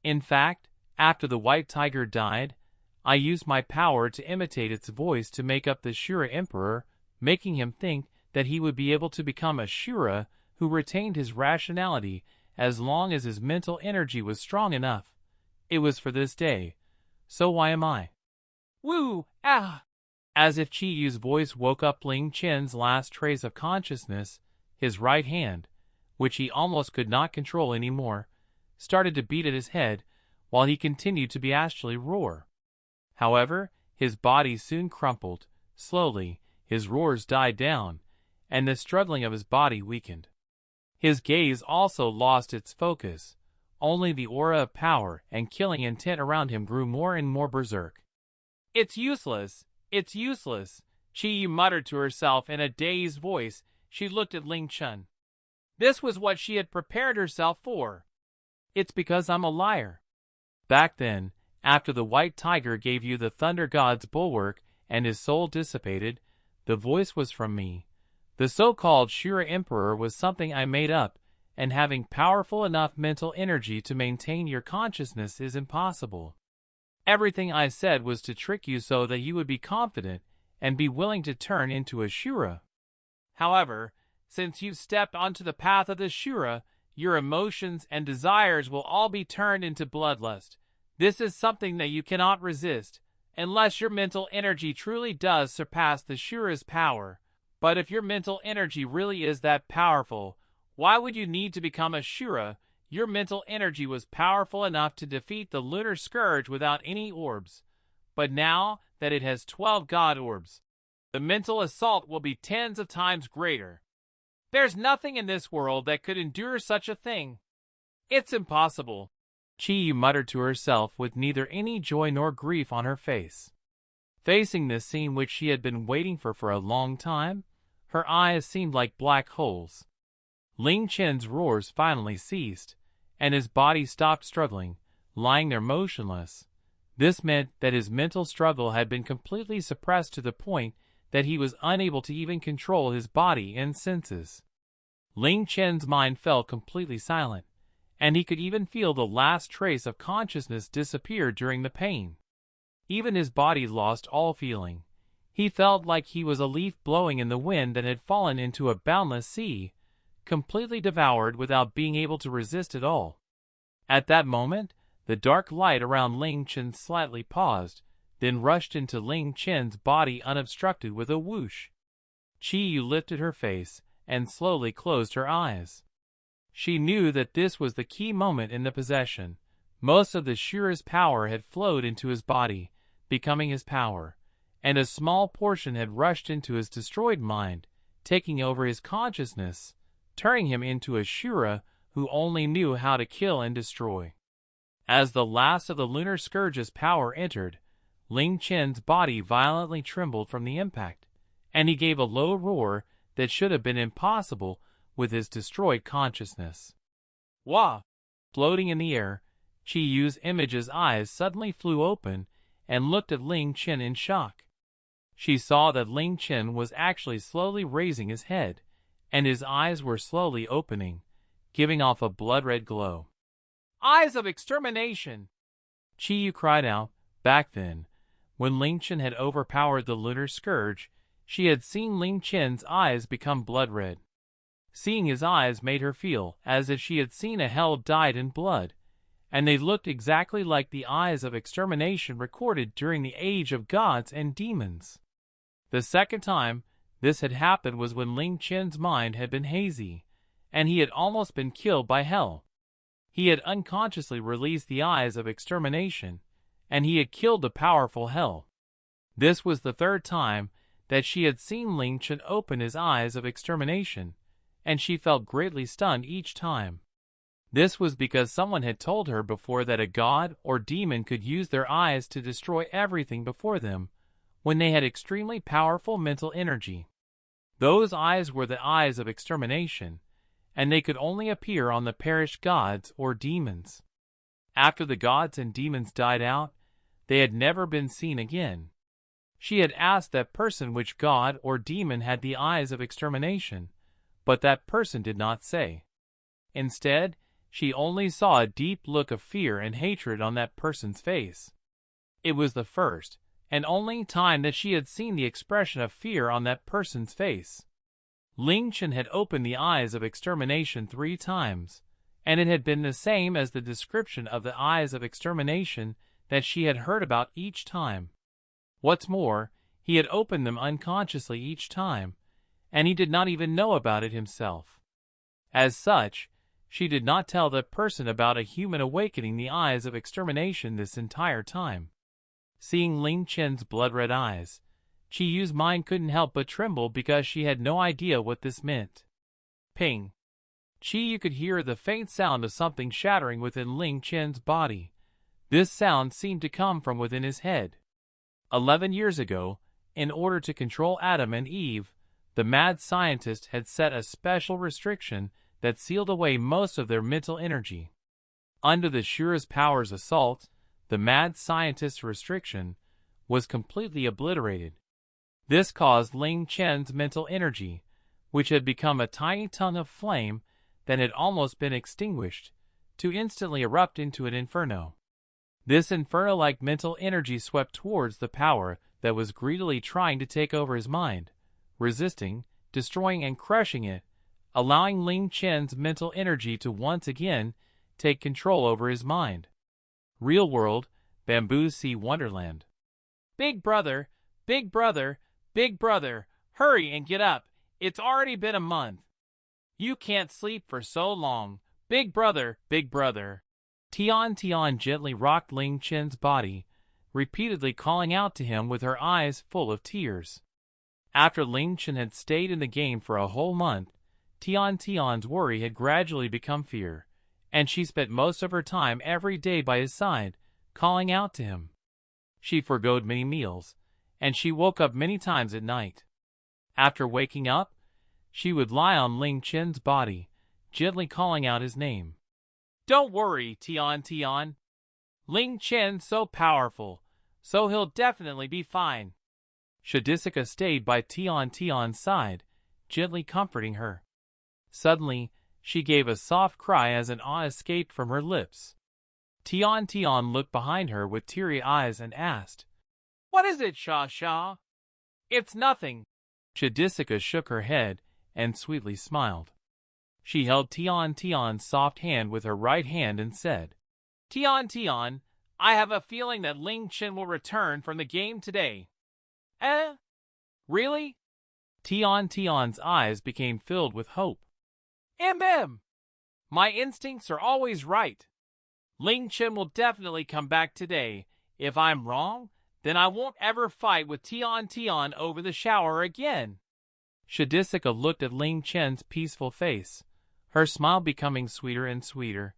[SPEAKER 2] In fact, after the white tiger died, I used my power to imitate its voice to make up the Shura Emperor, making him think that he would be able to become a Shura who retained his rationality as long as his mental energy was strong enough. It was for this day. So why am I? Woo! Ah! As if Chiyu's voice woke up Ling Chen's last trace of consciousness, his right hand, which he almost could not control anymore, started to beat at his head while he continued to bestially roar. However, his body soon crumpled. Slowly, his roars died down, and the struggling of his body weakened. His gaze also lost its focus. Only the aura of power and killing intent around him grew more and more berserk. It's useless. It's useless, Chiyu muttered to herself in a dazed voice. She looked at Ling Chen. This was what she had prepared herself for. It's because I'm a liar. Back then, after the white tiger gave you the thunder god's bulwark and his soul dissipated, the voice was from me. The so-called Shura Emperor was something I made up, and having powerful enough mental energy to maintain your consciousness is impossible. Everything I said was to trick you so that you would be confident and be willing to turn into a Shura. However, since you've stepped onto the path of the Shura, your emotions and desires will all be turned into bloodlust. This is something that you cannot resist, unless your mental energy truly does surpass the Shura's power. But if your mental energy really is that powerful, why would you need to become a Shura? Your mental energy was powerful enough to defeat the Lunar Scourge without any orbs. But now that it has 12 god orbs, the mental assault will be tens of times greater. There's nothing in this world that could endure such a thing. It's impossible, Chiyu muttered to herself with neither any joy nor grief on her face. Facing this scene which she had been waiting for a long time, her eyes seemed like black holes. Ling Chen's roars finally ceased, and his body stopped struggling, lying there motionless. This meant that his mental struggle had been completely suppressed to the point that he was unable to even control his body and senses. Ling Chen's mind fell completely silent,
[SPEAKER 1] and he could even feel the last trace of consciousness disappear during the pain. Even his body lost all feeling. He felt like he was a leaf blowing in the wind that had fallen into a boundless sea, completely devoured without being able to resist at all. At that moment, the dark light around Ling Chen slightly paused, then rushed into Ling Chen's body unobstructed with a whoosh. Qiyu lifted her face and slowly closed her eyes. She knew that this was the key moment in the possession. Most of the Shura's power had flowed into his body, becoming his power, and a small portion had rushed into his destroyed mind, taking over his consciousness, turning him into a Shura who only knew how to kill and destroy. As the last of the Lunar Scourge's power entered, Ling Chen's body violently trembled from the impact, and he gave a low roar that should have been impossible with his destroyed consciousness. Wah! Floating in the air, Qiyu's image's eyes suddenly flew open and looked at Ling Chen in shock. She saw that Ling Chen was actually slowly raising his head, and his eyes were slowly opening, giving off a blood-red glow. Eyes of extermination! Qiyu cried out. Back then, when Ling Chen had overpowered the Lunar Scourge, she had seen Ling Chen's eyes become blood-red. Seeing his eyes made her feel as if she had seen a hell dyed in blood, and they looked exactly like the eyes of extermination recorded during the age of gods and demons. The second time this had happened was when Ling Chen's mind had been hazy, and he had almost been killed by hell. He had unconsciously released the eyes of extermination, and he had killed the powerful hell. This was the third time that she had seen Ling Chen open his eyes of extermination, and she felt greatly stunned each time. This was because someone had told her before that a god or demon could use their eyes to destroy everything before them when they had extremely powerful mental energy. Those eyes were the eyes of extermination, and they could only appear on the perished gods or demons. After the gods and demons died out, they had never been seen again. She had asked that person which god or demon had the eyes of extermination, but that person did not say. Instead, she only saw a deep look of fear and hatred on that person's face. It was the first and only time that she had seen the expression of fear on that person's face. Ling Chen had opened the eyes of extermination 3 times, and it had been the same as the description of the eyes of extermination that she had heard about each time. What's more, he had opened them unconsciously each time, and he did not even know about it himself. As such, she did not tell that person about a human awakening the eyes of extermination this entire time. Seeing Ling Chen's blood-red eyes, Qiyu's mind couldn't help but tremble because she had no idea what this meant. Ping! Qiyu could hear the faint sound of something shattering within Ling Chen's body. This sound seemed to come from within his head. 11 years ago, in order to control Adam and Eve, the mad scientist had set a special restriction that sealed away most of their mental energy. Under the Shura's power's assault, the mad scientist's restriction was completely obliterated. This caused Ling Chen's mental energy, which had become a tiny tongue of flame that had almost been extinguished, to instantly erupt into an inferno. This inferno-like mental energy swept towards the power that was greedily trying to take over his mind, resisting, destroying and crushing it, allowing Ling Chen's mental energy to once again take control over his mind. Real world, Bamboo Sea Wonderland. Big brother, big brother, big brother, hurry and get up. It's already been a month. You can't sleep for so long. Big brother, big brother. Tian gently rocked Ling Chen's body, repeatedly calling out to him with her eyes full of tears. After Ling Chen had stayed in the game for a whole month, Tian's worry had gradually become fear, and she spent most of her time every day by his side, calling out to him. She forgoed many meals, and she woke up many times at night. After waking up, she would lie on Ling Chen's body, gently calling out his name. Don't worry, Tian. Ling Chen's so powerful, so he'll definitely be fine. Shadisika stayed by Tian's side, gently comforting her. Suddenly, she gave a soft cry as an awe escaped from her lips. Tian looked behind her with teary eyes and asked,
[SPEAKER 2] "What is it, Sha? It's nothing."
[SPEAKER 1] Shadisika shook her head and sweetly smiled. She held Tian's soft hand with her right hand and said,
[SPEAKER 2] Tian, I have a feeling that Ling Chen will return from the game today. Eh? Really?
[SPEAKER 1] Tian's eyes became filled with hope.
[SPEAKER 2] My instincts are always right. Ling Chen will definitely come back today. If I'm wrong, then I won't ever fight with Tian over the shower again.
[SPEAKER 1] Shadisika looked at Ling Chen's peaceful face, her smile becoming sweeter and sweeter.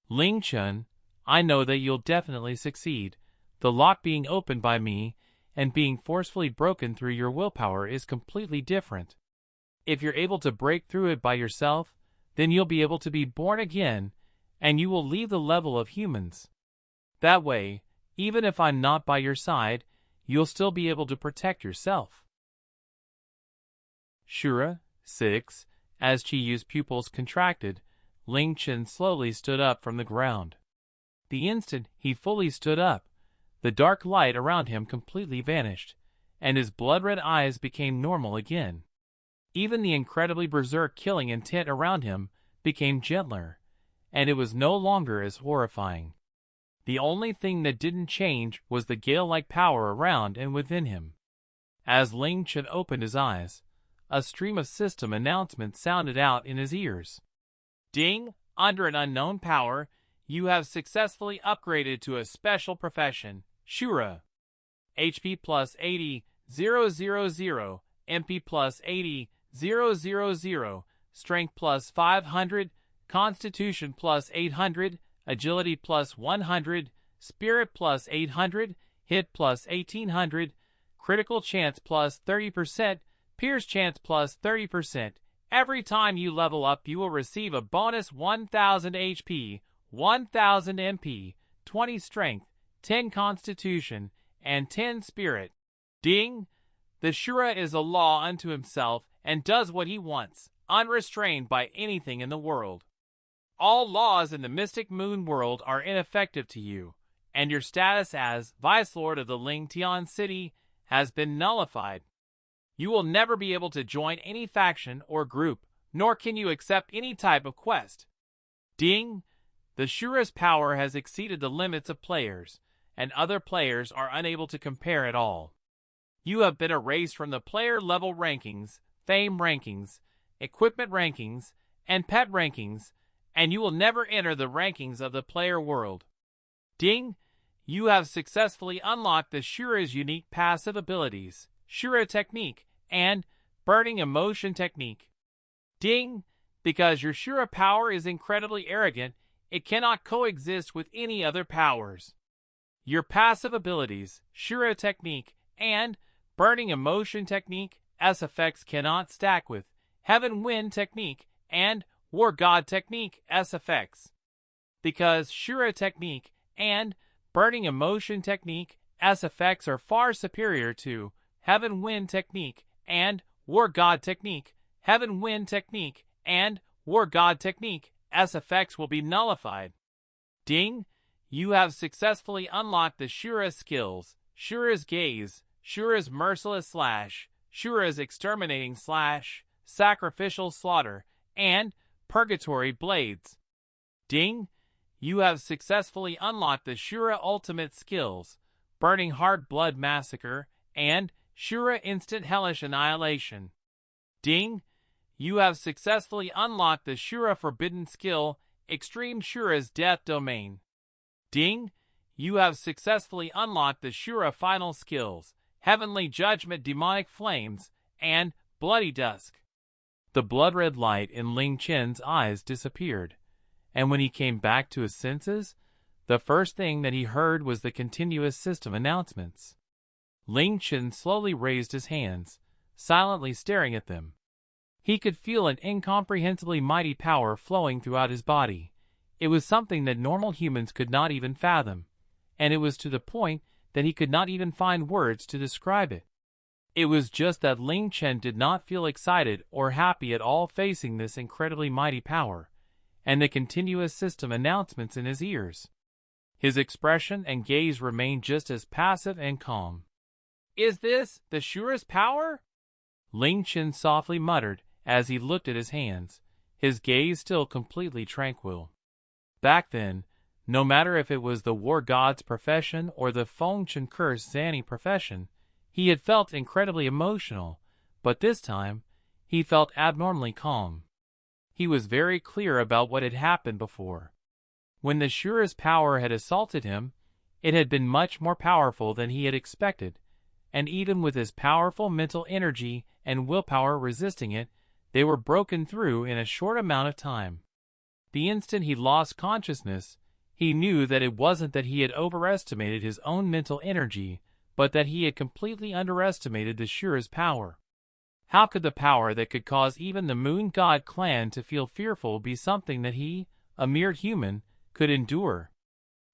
[SPEAKER 1] Ling Chen, I know that you'll definitely succeed. The lock being opened by me and being forcefully broken through your willpower is completely different. If you're able to break through it by yourself, then you'll be able to be born again, and you will leave the level of humans. That way, even if I'm not by your side, you'll still be able to protect yourself. Shura, 6. As Chiyu's pupils contracted, Ling Chen slowly stood up from the ground. The instant he fully stood up, the dark light around him completely vanished, and his blood-red eyes became normal again. Even the incredibly berserk killing intent around him became gentler, and it was no longer as horrifying. The only thing that didn't change was the gale-like power around and within him. As Ling Chen opened his eyes, a stream of system announcements sounded out in his ears.
[SPEAKER 2] Ding! Under an unknown power, you have successfully upgraded to a special profession, Shura. HP plus 80,000, MP plus 80,000, Strength plus 500, Constitution plus 800, Agility plus 100, Spirit plus 800, Hit plus 1800, Critical Chance plus 30%, Pierce Chance plus 30%. Every time you level up, you will receive a bonus 1000 HP, 1000 MP, 20 Strength, 10 Constitution, and 10 Spirit. Ding! The Shura is a law unto himself and does what he wants, unrestrained by anything in the world. All laws in the Mystic Moon world are ineffective to you, and your status as Vicelord of the Ling Tian City has been nullified. You will never be able to join any faction or group, nor can you accept any type of quest. Ding! The Shura's power has exceeded the limits of players, and other players are unable to compare at all. You have been erased from the player level rankings, fame rankings, equipment rankings, and pet rankings, and you will never enter the rankings of the player world. Ding! You have successfully unlocked the Shura's unique passive abilities, Shura Technique, and Burning Emotion Technique. Ding! Because your Shura power is incredibly arrogant, it cannot coexist with any other powers. Your passive abilities, Shura Technique, and Burning Emotion Technique, S effects cannot stack with Heaven Wind Technique and War God Technique, S effects. Because Shura Technique and Burning Emotion Technique, S effects are far superior to Heaven Wind Technique and War God Technique, Heaven Wind Technique and War God Technique, S effects will be nullified. Ding! You have successfully unlocked the Shura skills, Shura's Gaze, Shura's Merciless Slash, Shura's Exterminating Slash, Sacrificial Slaughter, and Purgatory Blades. Ding! You have successfully unlocked the Shura Ultimate Skills, Burning Heart Blood Massacre, and Shura Instant Hellish Annihilation. Ding! You have successfully unlocked the Shura Forbidden Skill, Extreme Shura's Death Domain. Ding! You have successfully unlocked the Shura Final Skills, Heavenly Judgment Demonic Flames, and Bloody Dusk. The blood-red light in Ling Chen's eyes disappeared, and when he came back to his senses, the first thing that he heard was the continuous system announcements. Ling Chen slowly raised his hands, silently staring at them. He could feel an incomprehensibly mighty power flowing throughout his body. It was something that normal humans could not even fathom, and it was to the point that he could not even find words to describe it.
[SPEAKER 1] It was just that Ling Chen did not feel excited or happy at all facing this incredibly mighty power, and the continuous system announcements in his ears. His expression and gaze remained just as passive and calm.
[SPEAKER 2] Is this the Shura's power?
[SPEAKER 1] Ling Chen softly muttered as he looked at his hands, his gaze still completely tranquil. Back then, no matter if it was the war god's profession or the Feng Chen curse Zanny profession, he had felt incredibly emotional, but this time, he felt abnormally calm. He was very clear about what had happened before. When the Shura's power had assaulted him, it had been much more powerful than he had expected, and even with his powerful mental energy and willpower resisting it, they were broken through in a short amount of time. The instant he lost consciousness, he knew that it wasn't that he had overestimated his own mental energy, but that he had completely underestimated the Shura's power. How could the power that could cause even the Moon God clan to feel fearful be something that he, a mere human, could endure?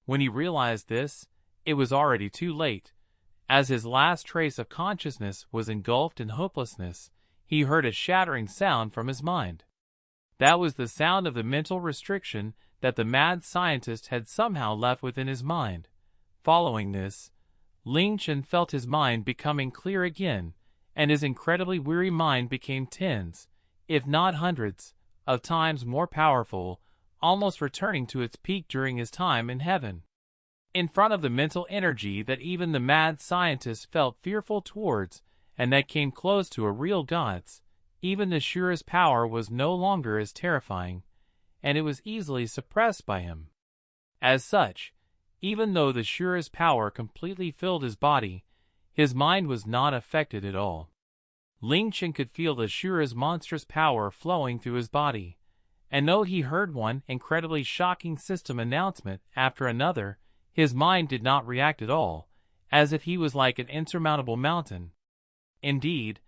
[SPEAKER 1] When he realized this, it was already too late. As his last trace of consciousness was engulfed in hopelessness, he heard a shattering sound from his mind. That was the sound of the mental restriction that the mad scientist had somehow left within his mind. Following this, Ling Chen felt his mind becoming clear again, and his incredibly weary mind became tens, if not hundreds, of times more powerful, almost returning to its peak during his time in heaven. In front of the mental energy that even the mad scientist felt fearful towards, and that came close to a real god's, even the Shura's power was no longer as terrifying, and it was easily suppressed by him. As such, even though the Shura's power completely filled his body, his mind was not affected at all. Ling Chen could feel the Shura's monstrous power flowing through his body, and though he heard one incredibly shocking system announcement after another, his mind did not react at all, as if he was like an insurmountable mountain. Indeed,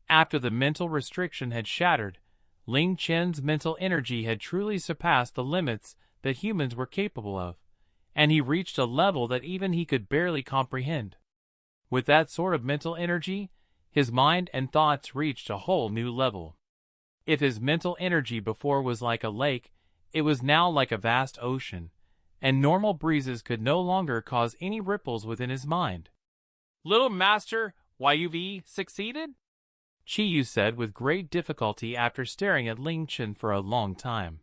[SPEAKER 1] after the mental restriction had shattered, Ling Chen's mental energy had truly surpassed the limits that humans were capable of, and he reached a level that even he could barely comprehend. With that sort of mental energy, his mind and thoughts reached a whole new level. If his mental energy before was like a lake, it was now like a vast ocean, and normal breezes could no longer cause any ripples within his mind.
[SPEAKER 2] Little Master, why you've succeeded?
[SPEAKER 1] Qiyu said with great difficulty after staring at Ling Chen for a long time.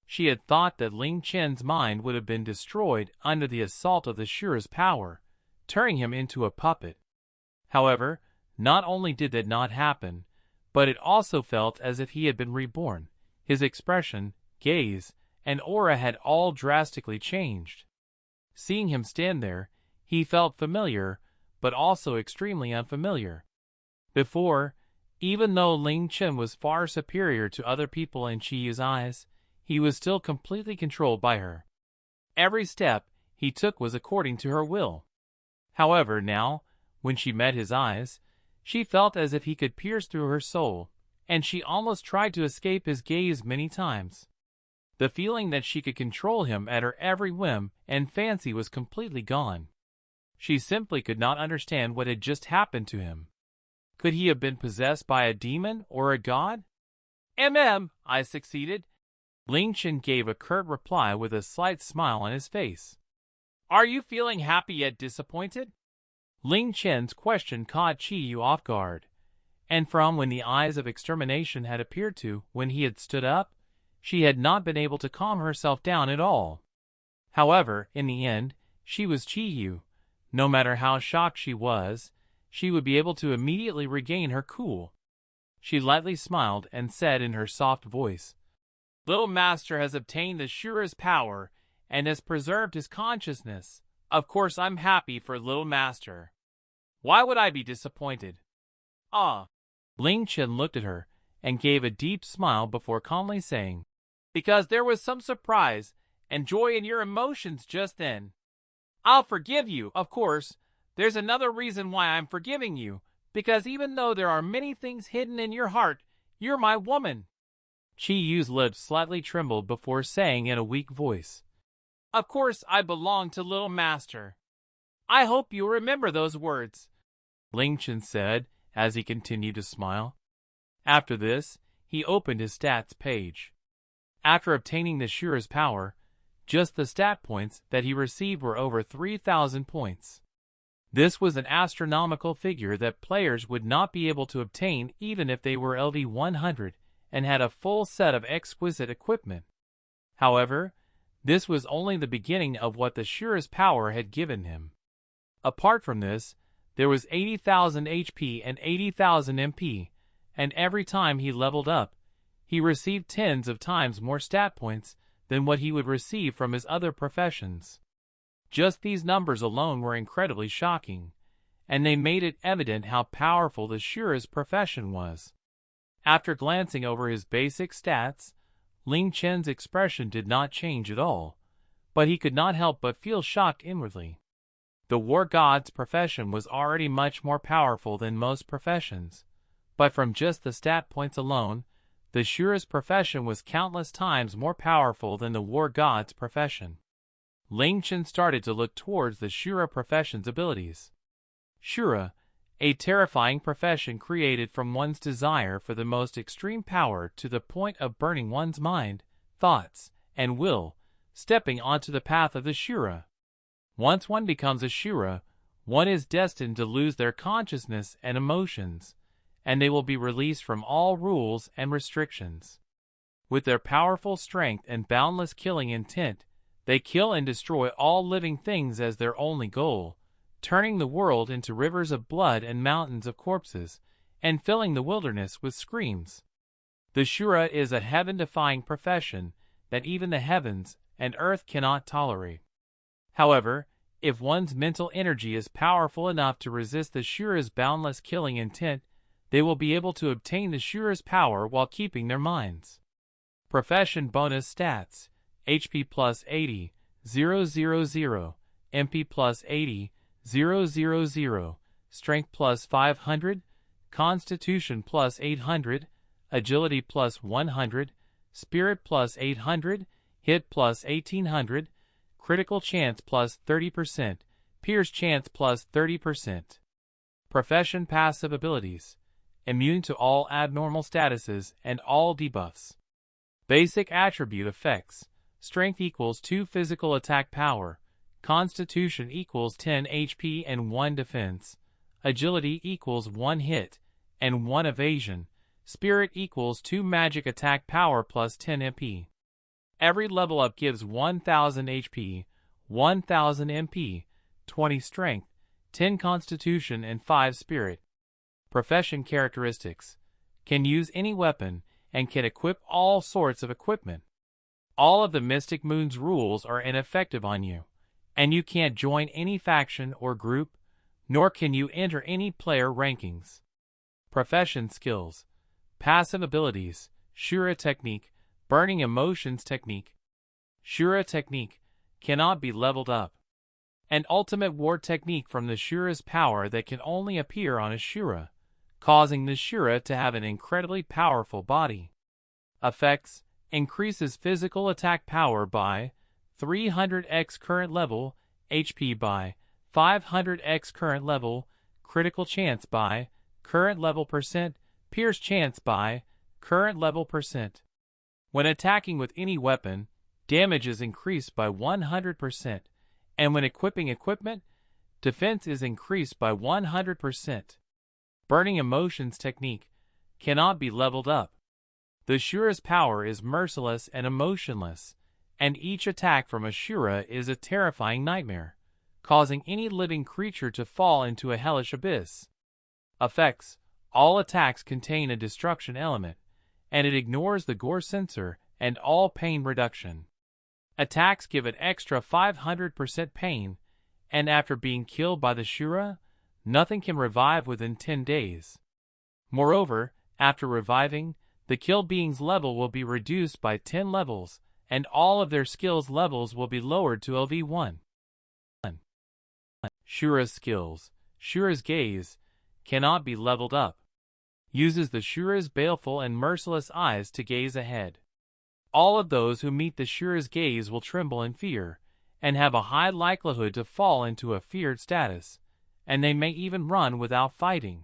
[SPEAKER 1] She had thought that Ling Chen's mind would have been destroyed under the assault of the Shura's power, turning him into a puppet. However, not only did that not happen, but it also felt as if he had been reborn. His expression, gaze, and aura had all drastically changed. Seeing him stand there, he felt familiar, but also extremely unfamiliar. Before, even though Ling Chen was far superior to other people in Qiyu's eyes, he was still completely controlled by her. Every step he took was according to her will. However, now, when she met his eyes, she felt as if he could pierce through her soul, and she almost tried to escape his gaze many times. The feeling that she could control him at her every whim and fancy was completely gone. She simply could not understand what had just happened to him. Could he have been possessed by a demon or a god?
[SPEAKER 2] I succeeded.
[SPEAKER 1] Ling Chen gave a curt reply with a slight smile on his face.
[SPEAKER 2] Are you feeling happy yet disappointed?
[SPEAKER 1] Ling Chen's question caught Qiyu off guard, and from when the eyes of extermination had appeared to when he had stood up, she had not been able to calm herself down at all. However, in the end, she was Qiyu. No matter how shocked she was, she would be able to immediately regain her cool. She lightly smiled and said in her soft voice,
[SPEAKER 2] Little Master has obtained the Shura's power and has preserved his consciousness. Of course I'm happy for Little Master. Why would I be disappointed?
[SPEAKER 1] Ling Chen looked at her and gave a deep smile before calmly saying,
[SPEAKER 2] Because there was some surprise and joy in your emotions just then. I'll forgive you, of course. There's another reason why I'm forgiving you, because even though there are many things hidden in your heart, you're my woman.
[SPEAKER 1] Qiyu's lips slightly trembled before saying in a weak voice,
[SPEAKER 2] Of course I belong to Little Master. I hope you'll remember those words.
[SPEAKER 1] Ling Chen said, as he continued to smile. After this, he opened his stats page. After obtaining the Shura's power, just the stat points that he received were over 3,000 points. This was an astronomical figure that players would not be able to obtain even if they were LV 100 and had a full set of exquisite equipment. However, this was only the beginning of what the Shura's power had given him. Apart from this, there was 80,000 HP and 80,000 MP, and every time he leveled up, he received tens of times more stat points than what he would receive from his other professions. Just these numbers alone were incredibly shocking, and they made it evident how powerful the Shura's profession was. After glancing over his basic stats, Ling Chen's expression did not change at all, but he could not help but feel shocked inwardly. The war god's profession was already much more powerful than most professions, but from just the stat points alone, the Shura's profession was countless times more powerful than the war god's profession. Ling Chen started to look towards the Shura profession's abilities. Shura, a terrifying profession created from one's desire for the most extreme power to the point of burning one's mind, thoughts, and will, stepping onto the path of the Shura. Once one becomes a Shura, one is destined to lose their consciousness and emotions, and they will be released from all rules and restrictions. With their powerful strength and boundless killing intent, they kill and destroy all living things as their only goal, turning the world into rivers of blood and mountains of corpses, and filling the wilderness with screams. The Shura is a heaven-defying profession that even the heavens and earth cannot tolerate. However, if one's mental energy is powerful enough to resist the Shura's boundless killing intent, they will be able to obtain the Shura's power while keeping their minds. Profession bonus stats: HP plus 80, 000, MP plus 80, 000, Strength plus 500, Constitution plus 800, Agility plus 100, Spirit plus 800, Hit plus 1800, Critical chance plus 30%, Pierce chance plus 30%. Profession passive abilities: Immune to all abnormal statuses and all debuffs. Basic attribute effects: Strength equals 2 physical attack power, Constitution equals 10 HP and 1 defense, Agility equals 1 hit and 1 evasion, Spirit equals 2 magic attack power plus 10 MP. Every level up gives 1000 HP, 1000 MP, 20 strength, 10 constitution and 5 spirit. Profession characteristics: Can use any weapon and can equip all sorts of equipment. All of the Mystic Moon's rules are ineffective on you, and you can't join any faction or group, nor can you enter any player rankings. Profession skills: Passive abilities: Shura technique, Burning emotions technique. Shura technique cannot be leveled up. An ultimate war technique from the Shura's power that can only appear on a Shura, causing the Shura to have an incredibly powerful body. Effects: Increases physical attack power by 300x current level, HP by 500x current level, critical chance by current level %, pierce chance by current level %. When attacking with any weapon, damage is increased by 100%, and when equipping equipment, defense is increased by 100%. Burning emotions technique cannot be leveled up. The Shura's power is merciless and emotionless, and each attack from a Shura is a terrifying nightmare, causing any living creature to fall into a hellish abyss. Effects: All attacks contain a destruction element, and it ignores the gore sensor and all pain reduction. Attacks give an extra 500% pain, and after being killed by the Shura, nothing can revive within 10 days. Moreover, after reviving, the killed being's level will be reduced by 10 levels, and all of their skills levels will be lowered to LV1. Shura's skills: Shura's gaze cannot be leveled up. Uses the Shura's baleful and merciless eyes to gaze ahead. All of those who meet the Shura's gaze will tremble in fear, and have a high likelihood to fall into a feared status, and they may even run without fighting.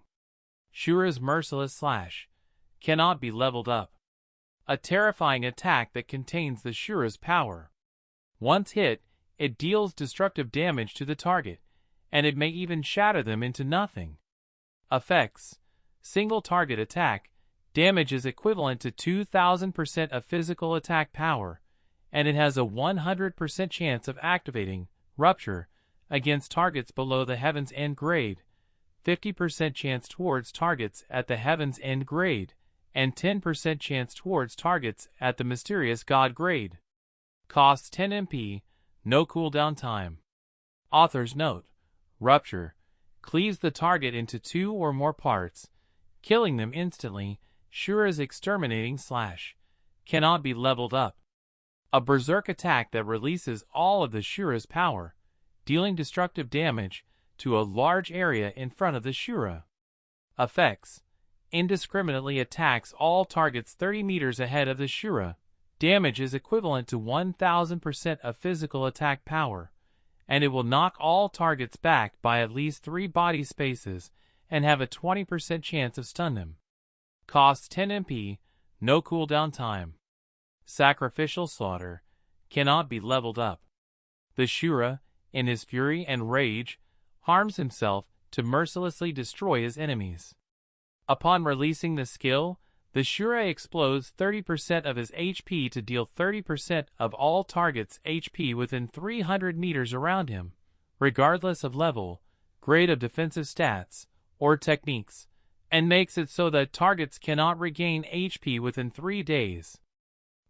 [SPEAKER 1] Shura's Merciless Slash cannot be leveled up. A terrifying attack that contains the Shura's power. Once hit, it deals destructive damage to the target, and it may even shatter them into nothing. Effects: single target attack, damage is equivalent to 2000% of physical attack power, and it has a 100% chance of activating Rupture against targets below the Heaven's End grade, 50% chance towards targets at the Heaven's End grade, and 10% chance towards targets at the Mysterious God grade. Costs 10 MP, no cooldown time. Author's note: Rupture cleaves the target into 2 or more parts, killing them instantly. Shura's Exterminating Slash cannot be leveled up. A berserk attack that releases all of the Shura's power, dealing destructive damage to a large area in front of the Shura. Effects: indiscriminately attacks all targets 30 meters ahead of the Shura. Damage is equivalent to 1000% of physical attack power, and it will knock all targets back by at least 3 body spaces and have a 20% chance of stun them. Costs 10 MP, no cooldown time. Sacrificial Slaughter cannot be leveled up. The Shura, in his fury and rage, harms himself to mercilessly destroy his enemies. Upon releasing the skill, the Shura explodes 30% of his HP to deal 30% of all targets' HP within 300 meters around him, regardless of level, grade of defensive stats, or techniques, and makes it so that targets cannot regain HP within 3 days.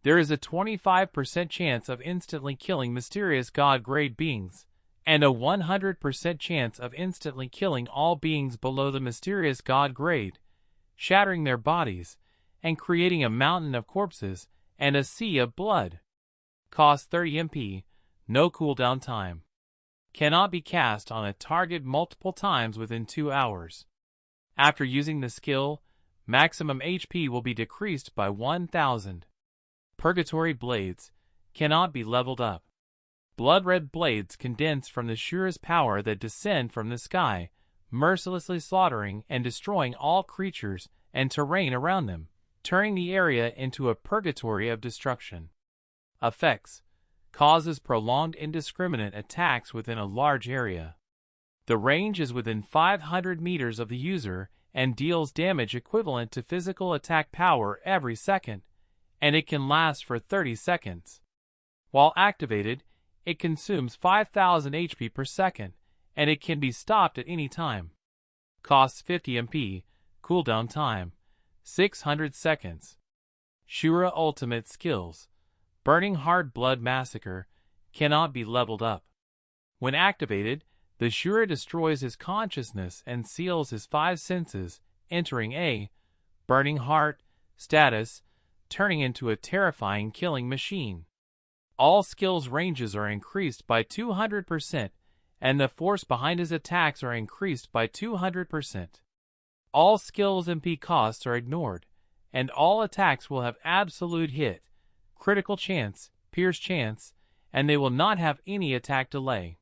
[SPEAKER 1] There is a 25% chance of instantly killing Mysterious God grade beings, and a 100% chance of instantly killing all beings below the Mysterious God grade, shattering their bodies, and creating a mountain of corpses and a sea of blood. Cost 30 MP, no cooldown time. Cannot be cast on a target multiple times within 2 hours. After using the skill, maximum HP will be decreased by 1000. Purgatory Blades cannot be leveled up. Blood-red blades condense from the Shura's power that descend from the sky, mercilessly slaughtering and destroying all creatures and terrain around them, turning the area into a purgatory of destruction. Effects: causes prolonged indiscriminate attacks within a large area. The range is within 500 meters of the user and deals damage equivalent to physical attack power every second, and it can last for 30 seconds. While activated, it consumes 5000 HP per second, and it can be stopped at any time. Costs 50 MP, cooldown time 600 seconds. Shura Ultimate Skills: Burning Heart Blood Massacre cannot be leveled up. When activated, the Shura destroys his consciousness and seals his 5 senses, entering a Burning Heart status, turning into a terrifying killing machine. All skills ranges are increased by 200%, and the force behind his attacks are increased by 200%. All skills MP costs are ignored, and all attacks will have absolute hit, critical chance, pierce chance, and they will not have any attack delay.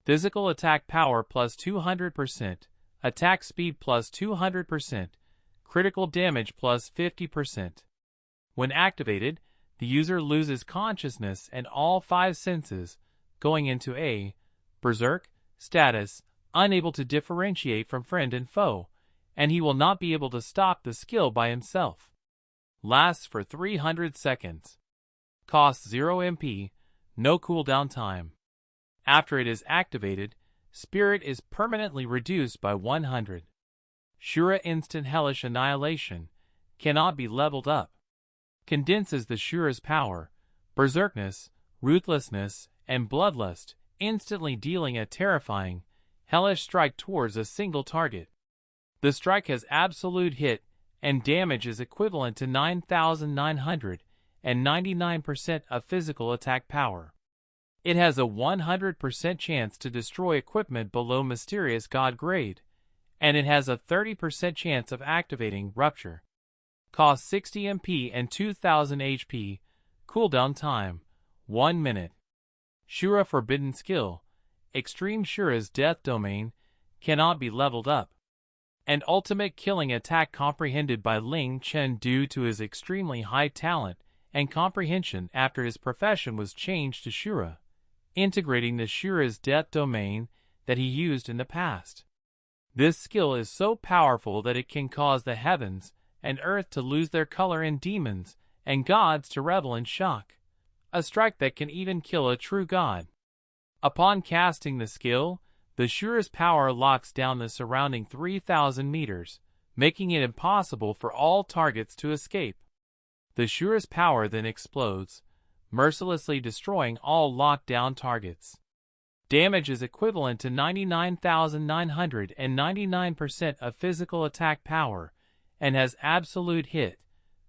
[SPEAKER 1] Physical attack power plus 200%, attack speed plus 200%, critical damage plus 50%. When activated, the user loses consciousness and all 5 senses, going into a Berserk status, unable to differentiate from friend and foe, and he will not be able to stop the skill by himself. Lasts for 300 seconds. Costs 0 MP, no cooldown time. After it is activated, Spirit is permanently reduced by 100. Shura Instant Hellish Annihilation cannot be leveled up. Condenses the Shura's power, berserkness, ruthlessness, and bloodlust, instantly dealing a terrifying, hellish strike towards a single target. The strike has absolute hit, and damage is equivalent to 9,999% of physical attack power. It has a 100% chance to destroy equipment below Mysterious God grade, and it has a 30% chance of activating Rupture. Costs 60 MP and 2000 HP, cooldown time 1 minute. Shura Forbidden Skill: Extreme Shura's Death Domain cannot be leveled up. An ultimate killing attack comprehended by Ling Chen due to his extremely high talent and comprehension after his profession was changed to Shura, integrating the Shura's death domain that he used in the past. This skill is so powerful that it can cause the heavens and earth to lose their color and demons and gods to revel in shock, a strike that can even kill a true god. Upon casting the skill, the Shura's power locks down the surrounding 3,000 meters, making it impossible for all targets to escape. The Shura's power then explodes, mercilessly destroying all locked-down targets. Damage is equivalent to 99,999% of physical attack power, and has absolute hit,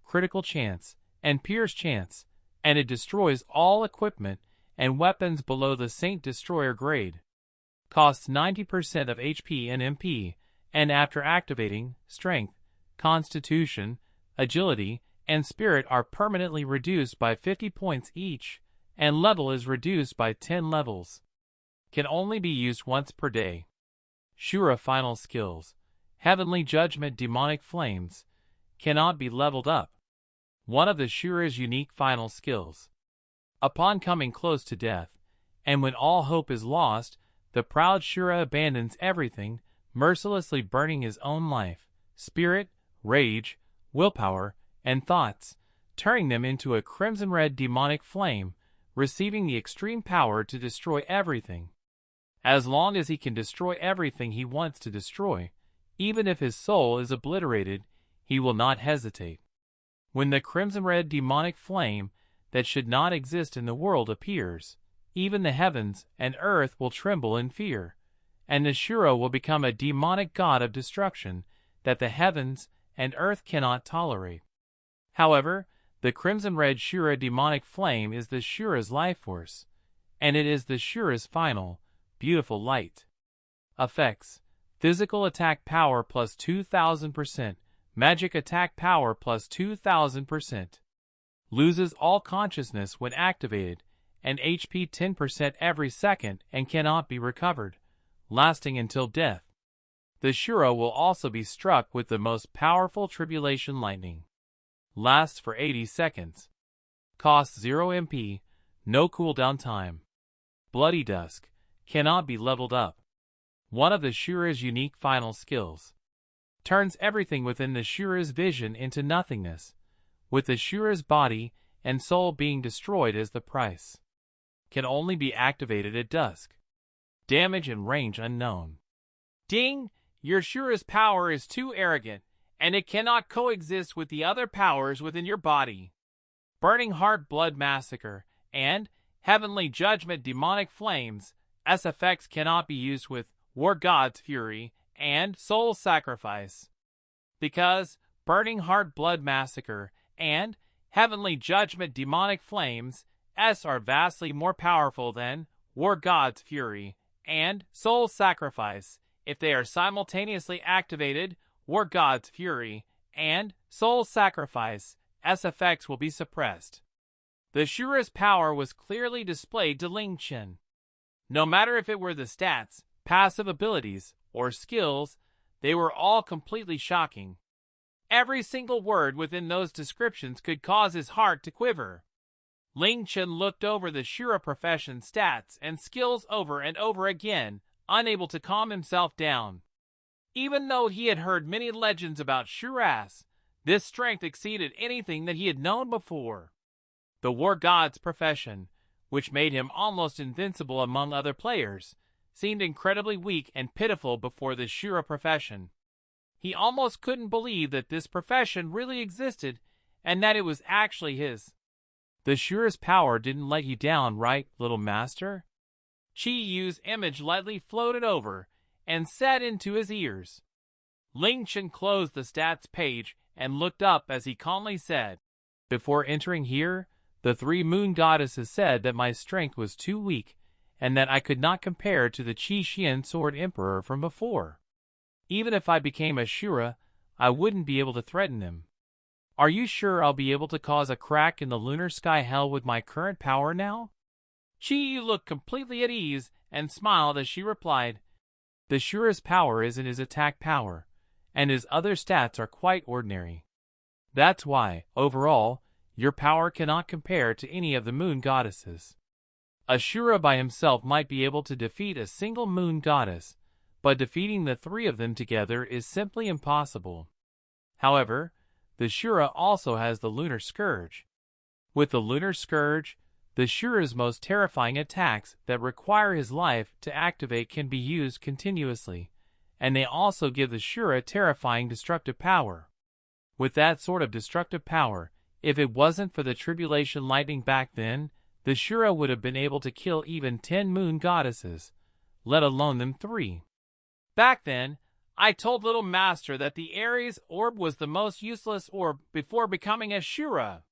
[SPEAKER 1] critical chance, and pierce chance, and it destroys all equipment and weapons below the Saint Destroyer grade. Costs 90% of HP and MP, and after activating, Strength, Constitution, Agility, and Spirit are permanently reduced by 50 points each, and level is reduced by 10 levels. Can only be used once per day. Shura Final Skills. Heavenly Judgment Demonic Flames. Cannot be leveled up. One of the Shura's unique final skills. Upon coming close to death, and when all hope is lost, the proud Shura abandons everything, mercilessly burning his own life, spirit, rage, willpower, and thoughts, turning them into a crimson-red demonic flame, receiving the extreme power to destroy everything. As long as he can destroy everything he wants to destroy, even if his soul is obliterated, he will not hesitate. When the crimson-red demonic flame that should not exist in the world appears, even the heavens and earth will tremble in fear, and the Shura will become a demonic god of destruction that the heavens and earth cannot tolerate. However, the crimson-red Shura demonic flame is the Shura's life force, and it is the Shura's final, beautiful light. Effects: Physical attack power plus 2,000%, magic attack power plus 2,000%. Loses all consciousness when activated, and HP 10% every second and cannot be recovered, lasting until death. The Shura will also be struck with the most powerful tribulation lightning. Lasts for 80 seconds. Costs 0 MP, no cooldown time. Bloody Dusk, cannot be leveled up. One of the Shura's unique final skills. Turns everything within the Shura's vision into nothingness, with the Shura's body and soul being destroyed as the price. Can only be activated at dusk. Damage and range unknown. Ding! Your Shura's power is too arrogant, and it cannot coexist with the other powers within your body. Burning Heart Blood Massacre and Heavenly Judgment Demonic Flames, SFX cannot be used with War God's Fury and Soul Sacrifice. Because Burning Heart Blood Massacre and Heavenly Judgment Demonic Flames S are vastly more powerful than War God's Fury and Soul Sacrifice. If they are simultaneously activated, War God's Fury and Soul Sacrifice, SFX will be suppressed. The Shura's power was clearly displayed to Ling Chen. No matter if it were the stats, passive abilities, or skills, they were all completely shocking. Every single word within those descriptions could cause his heart to quiver. Ling Chen looked over the Shura profession stats and skills over and over again, unable to calm himself down. Even though he had heard many legends about Shura's, this strength exceeded anything that he had known before. The War God's profession, which made him almost invincible among other players, seemed incredibly weak and pitiful before the Shura profession. He almost couldn't believe that this profession really existed and that it was actually his. The Shura's power didn't let you down, right, little master? Chi Yu's image lightly floated over and set into his ears. Ling Chen closed the stats page and looked up as he calmly said, "Before entering here, the 3 moon goddesses said that my strength was too weak and that I could not compare to the Qi Xian Sword Emperor from before. Even if I became a Shura, I wouldn't be able to threaten him. Are you sure I'll be able to cause a crack in the lunar sky hell with my current power now?" Chi Yu looked completely at ease and smiled as she replied, "The Shura's power isn't his attack power, and his other stats are quite ordinary. That's why, overall, your power cannot compare to any of the moon goddesses. A Shura by himself might be able to defeat a single moon goddess, but defeating the three of them together is simply impossible. However, the Shura also has the Lunar Scourge. With the Lunar Scourge, the Shura's most terrifying attacks that require his life to activate can be used continuously, and they also give the Shura terrifying destructive power. With that sort of destructive power, if it wasn't for the tribulation lightning back then, the Shura would have been able to kill even 10 moon goddesses, let alone them 3.
[SPEAKER 2] Back then, I told Little Master that the Ares orb was the most useless orb before becoming a Shura.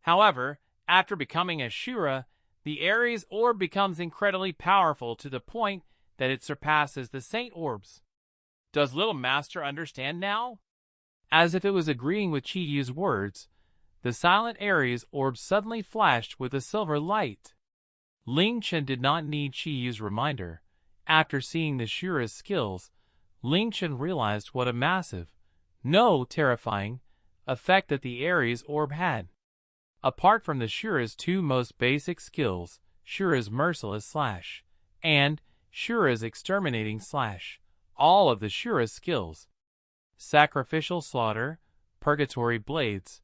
[SPEAKER 2] However, after becoming a Shura, the Ares orb becomes incredibly powerful to the point that it surpasses the Saint orbs. Does Little Master understand now?
[SPEAKER 1] As if it was agreeing with Chi-Yu's words, the silent Ares orb suddenly flashed with a silver light. Ling Chen did not need Chi-Yu's reminder. After seeing the Shura's skills, Ling Chen realized what a massive, terrifying, effect that the Ares orb had. Apart from the Shura's 2 most basic skills, Shura's Merciless Slash and Shura's Exterminating Slash, all of the Shura's skills, Sacrificial Slaughter, Purgatory Blades,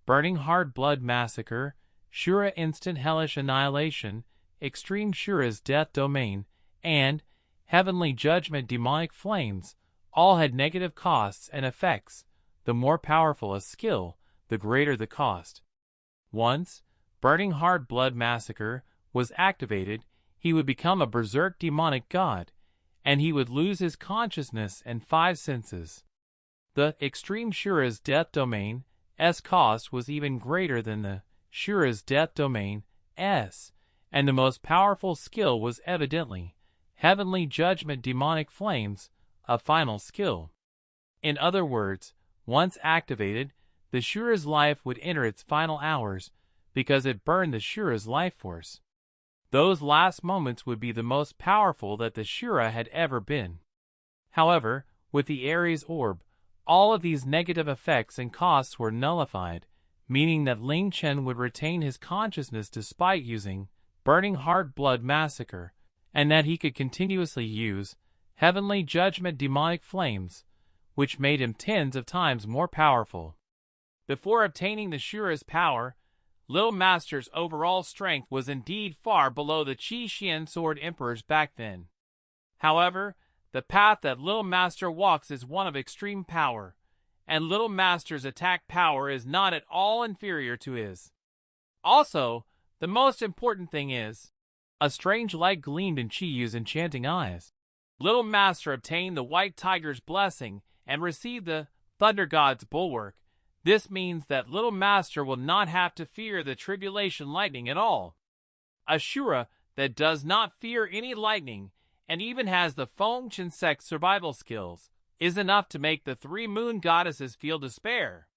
[SPEAKER 1] Burning Hard Blood Massacre, Shura Instant Hellish Annihilation, Extreme Shura's Death Domain, and Heavenly Judgment Demonic Flames, all had negative costs and effects. The more powerful a skill, the greater the cost. Once Burning Hard Blood Massacre was activated, he would become a berserk demonic god, and he would lose his consciousness and 5 senses. The Extreme Shura's Death Domain S cost was even greater than the Shura's Death Domain S, and the most powerful skill was evidently Heavenly Judgment Demonic Flames, a final skill. In other words, once activated, the Shura's life would enter its final hours because it burned the Shura's life force. Those last moments would be the most powerful that the Shura had ever been. However, with the Ares orb, all of these negative effects and costs were nullified, meaning that Ling Chen would retain his consciousness despite using Burning Hard Blood Massacre, and that he could continuously use Heavenly Judgment Demonic Flames, which made him tens of times more powerful.
[SPEAKER 2] Before obtaining the Shura's power, Little Master's overall strength was indeed far below the Qi Xian Sword Emperor's back then. However, the path that Little Master walks is one of extreme power, and Little Master's attack power is not at all inferior to his. Also, the most important thing is, a strange light gleamed in Chi-Yu's enchanting eyes. Little Master obtained the White Tiger's blessing and received the Thunder God's bulwark. This means that Little Master will not have to fear the tribulation lightning at all. A Shura that does not fear any lightning and even has the Feng Chinsect survival skills is enough to make the 3 moon goddesses feel despair.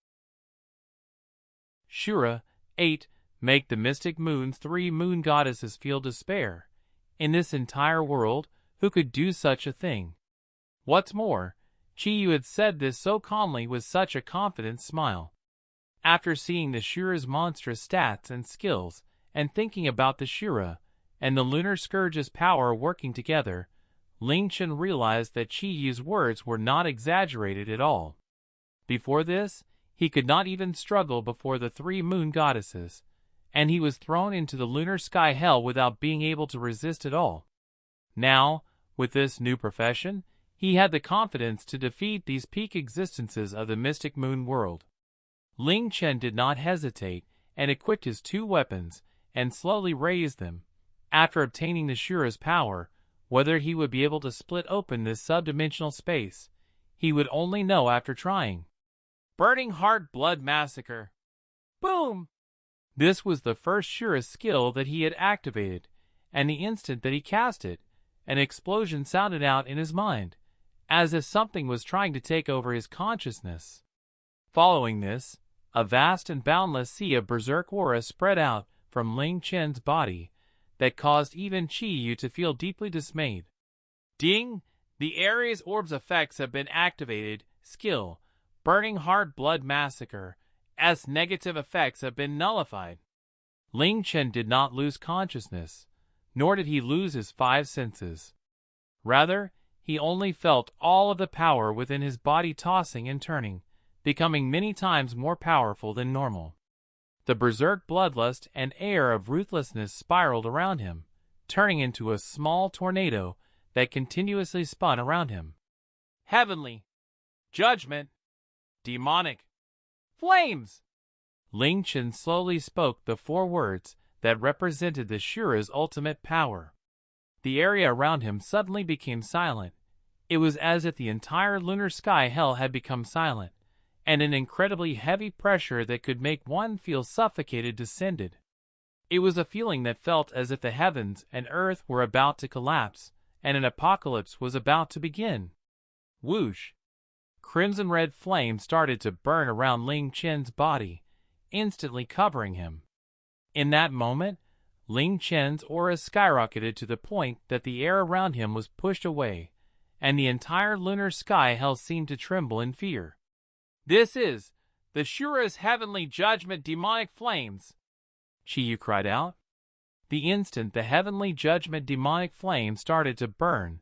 [SPEAKER 1] Shura 8 make the mystic moon's 3 moon goddesses feel despair. In this entire world, who could do such a thing? What's more, Chi-Yu had said this so calmly with such a confident smile. After seeing the Shura's monstrous stats and skills, and thinking about the Shura and the Lunar Scourge's power working together, Ling Chen realized that Chi-Yu's words were not exaggerated at all. Before this, he could not even struggle before the 3 moon goddesses, and he was thrown into the lunar sky hell without being able to resist at all. Now, with this new profession, he had the confidence to defeat these peak existences of the mystic moon world. Ling Chen did not hesitate and equipped his 2 weapons and slowly raised them. After obtaining the Shura's power, whether he would be able to split open this subdimensional space, he would only know after trying.
[SPEAKER 2] Burning Hard Blood Massacre. Boom!
[SPEAKER 1] This was the first Shura skill that he had activated, and the instant that he cast it, an explosion sounded out in his mind, as if something was trying to take over his consciousness. Following this, a vast and boundless sea of berserk aura spread out from Ling Chen's body that caused even Chi-Yu to feel deeply dismayed.
[SPEAKER 2] Ding! The Ares orb's effects have been activated, Skill, Burning Heart Blood Massacre, as negative effects have been nullified.
[SPEAKER 1] Ling Chen did not lose consciousness, nor did he lose his five senses. Rather, he only felt all of the power within his body tossing and turning, becoming many times more powerful than normal. The berserk bloodlust and air of ruthlessness spiraled around him, turning into a small tornado that continuously spun around him.
[SPEAKER 2] Heavenly judgment, demonic flames.
[SPEAKER 1] Ling Chen slowly spoke the four words that represented the Shura's ultimate power. The area around him suddenly became silent. It was as if the entire lunar sky hell had become silent, and an incredibly heavy pressure that could make one feel suffocated descended. It was a feeling that felt as if the heavens and earth were about to collapse, and an apocalypse was about to begin. Whoosh! Crimson-red flame started to burn around Ling Chen's body, instantly covering him. In that moment, Ling Chen's aura skyrocketed to the point that the air around him was pushed away, and the entire lunar sky hell seemed to tremble in fear.
[SPEAKER 2] This is the Shura's heavenly judgment demonic flames,
[SPEAKER 1] Chi cried out. The instant the heavenly judgment demonic flame started to burn,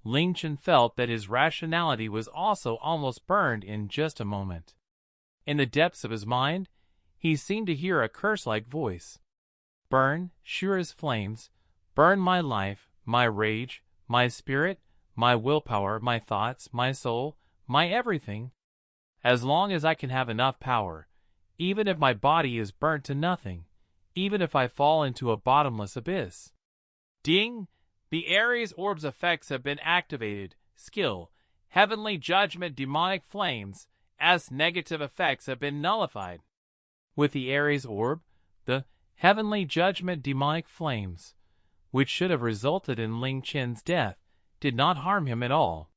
[SPEAKER 1] Ling Chen felt that his rationality was also almost burned in just a moment. In the depths of his mind, he seemed to hear a curse-like voice. Burn, Shura's flames, burn my life, my rage, my spirit, my willpower, my thoughts, my soul, my everything. As long as I can have enough power, even if my body is burnt to nothing, even if I fall into a bottomless abyss.
[SPEAKER 2] Ding! The Ares Orb's effects have been activated. Skill, Heavenly Judgment Demonic Flames, as negative effects have been nullified.
[SPEAKER 1] With the Ares Orb, the Heavenly Judgment Demonic Flames, which should have resulted in Ling Chen's death, did not harm him at all.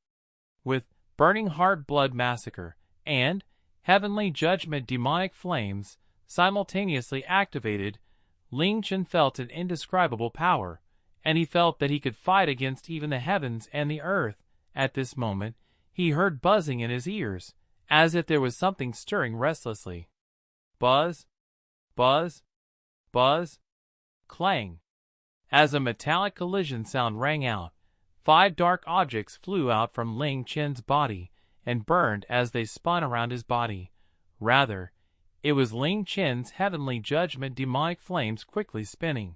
[SPEAKER 1] With Burning Heart Blood Massacre and Heavenly Judgment Demonic Flames simultaneously activated, Ling Chen felt an indescribable power, and he felt that he could fight against even the heavens and the earth. At this moment, he heard buzzing in his ears, as if there was something stirring restlessly. Buzz, buzz, buzz, clang. As a metallic collision sound rang out, 5 dark objects flew out from Ling Chen's body and burned as they spun around his body. Rather, it was Ling Chen's heavenly judgment demonic flames quickly spinning.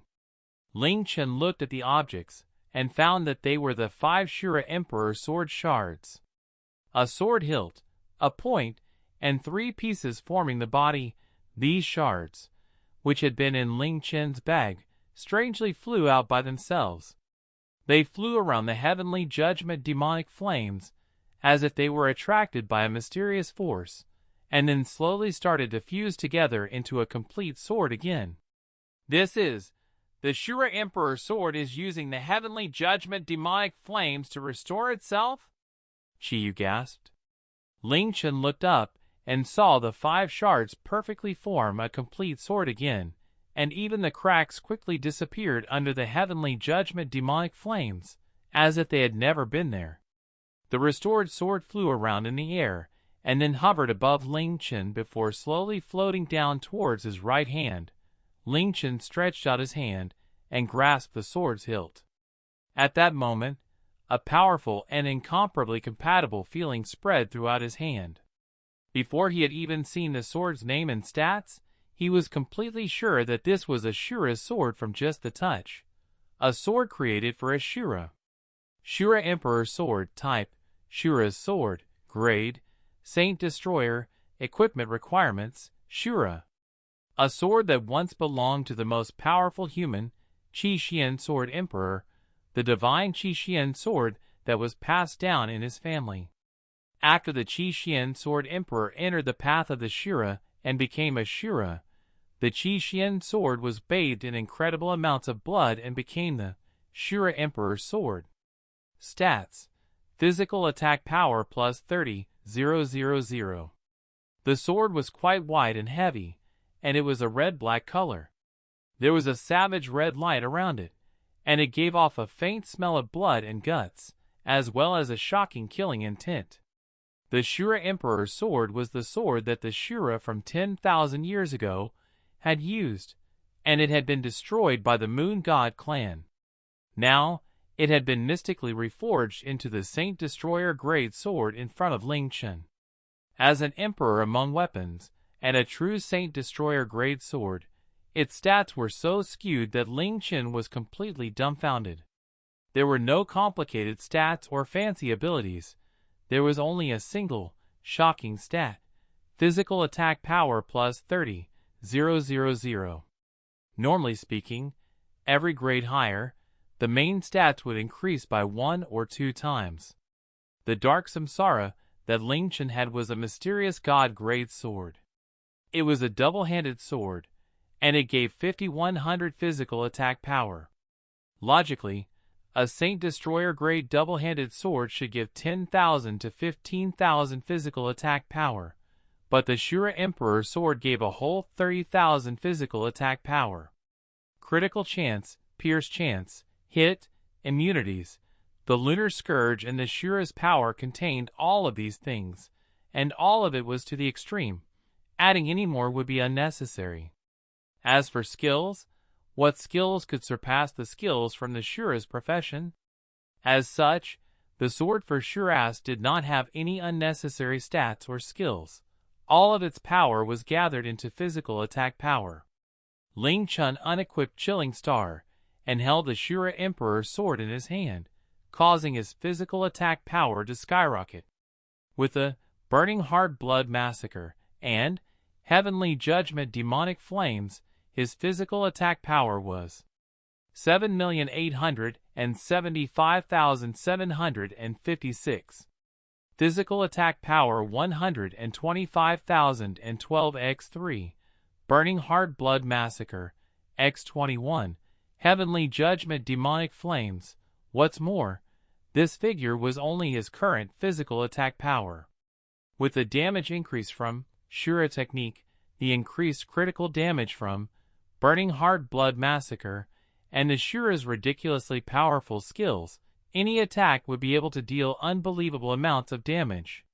[SPEAKER 1] Ling Chen looked at the objects and found that they were the 5 Shura Emperor sword shards. A sword hilt, a point, and 3 pieces forming the body. These shards, which had been in Ling Chen's bag, strangely flew out by themselves. They flew around the heavenly judgment demonic flames as if they were attracted by a mysterious force, and then slowly started to fuse together into a complete sword again.
[SPEAKER 2] This is the Shura Emperor sword is using the heavenly judgment demonic flames to restore itself?
[SPEAKER 1] Chi gasped. Ling Chen looked up and saw the 5 shards perfectly form a complete sword again, and even the cracks quickly disappeared under the heavenly judgment demonic flames, as if they had never been there. The restored sword flew around in the air, and then hovered above Ling Chen before slowly floating down towards his right hand. Ling Chen stretched out his hand and grasped the sword's hilt. At that moment, a powerful and incomparably compatible feeling spread throughout his hand. Before he had even seen the sword's name and stats, he was completely sure that this was a Shura's sword from just the touch. A sword created for a Shura. Shura Emperor Sword Type, Shura's Sword, Grade, Saint Destroyer, Equipment Requirements, Shura. A sword that once belonged to the most powerful human, Qi Xian Sword Emperor, the divine Qi Xian sword that was passed down in his family. After the Qi Xian Sword Emperor entered the path of the Shura and became a Shura, the Qi Xian sword was bathed in incredible amounts of blood and became the Shura Emperor Sword. Stats: Physical attack power plus 30,000. The sword was quite wide and heavy, and it was a red-black color. There was a savage red light around it, and it gave off a faint smell of blood and guts, as well as a shocking killing intent. The Shura Emperor's sword was the sword that the Shura from 10,000 years ago had used, and it had been destroyed by the Moon God clan. Now, it had been mystically reforged into the Saint Destroyer grade sword in front of Ling Chen. As an emperor among weapons, and a true Saint Destroyer grade sword, its stats were so skewed that Ling Chen was completely dumbfounded. There were no complicated stats or fancy abilities. There was only a single, shocking stat: physical attack power plus 30,000. Normally speaking, every grade higher, the main stats would increase by 1 or 2 times. The Dark Samsara that Ling Chen had was a mysterious god-grade sword. It was a double-handed sword, and it gave 5,100 physical attack power. Logically, a Saint Destroyer grade double-handed sword should give 10,000 to 15,000 physical attack power, but the Shura Emperor sword gave a whole 30,000 physical attack power. Critical chance, pierce chance, hit, immunities. The Lunar Scourge and the Shura's power contained all of these things, and all of it was to the extreme. Adding any more would be unnecessary. As for skills, what skills could surpass the skills from the Shura's profession? As such, the sword for Shuras did not have any unnecessary stats or skills. All of its power was gathered into physical attack power. Ling Chen unequipped Chilling Star, and held the Shura Emperor's sword in his hand, causing his physical attack power to skyrocket. With the Burning Heart Blood Massacre and Heavenly Judgment Demonic Flames, his physical attack power was 7,875,756. Physical attack power 125,012 x 3. Burning Heart Blood Massacre, x 21. Heavenly Judgment Demonic Flames. What's more, this figure was only his current physical attack power. With the damage increase from Shura Technique, the increased critical damage from Burning Heart Blood Massacre, and the Shura's ridiculously powerful skills, any attack would be able to deal unbelievable amounts of damage.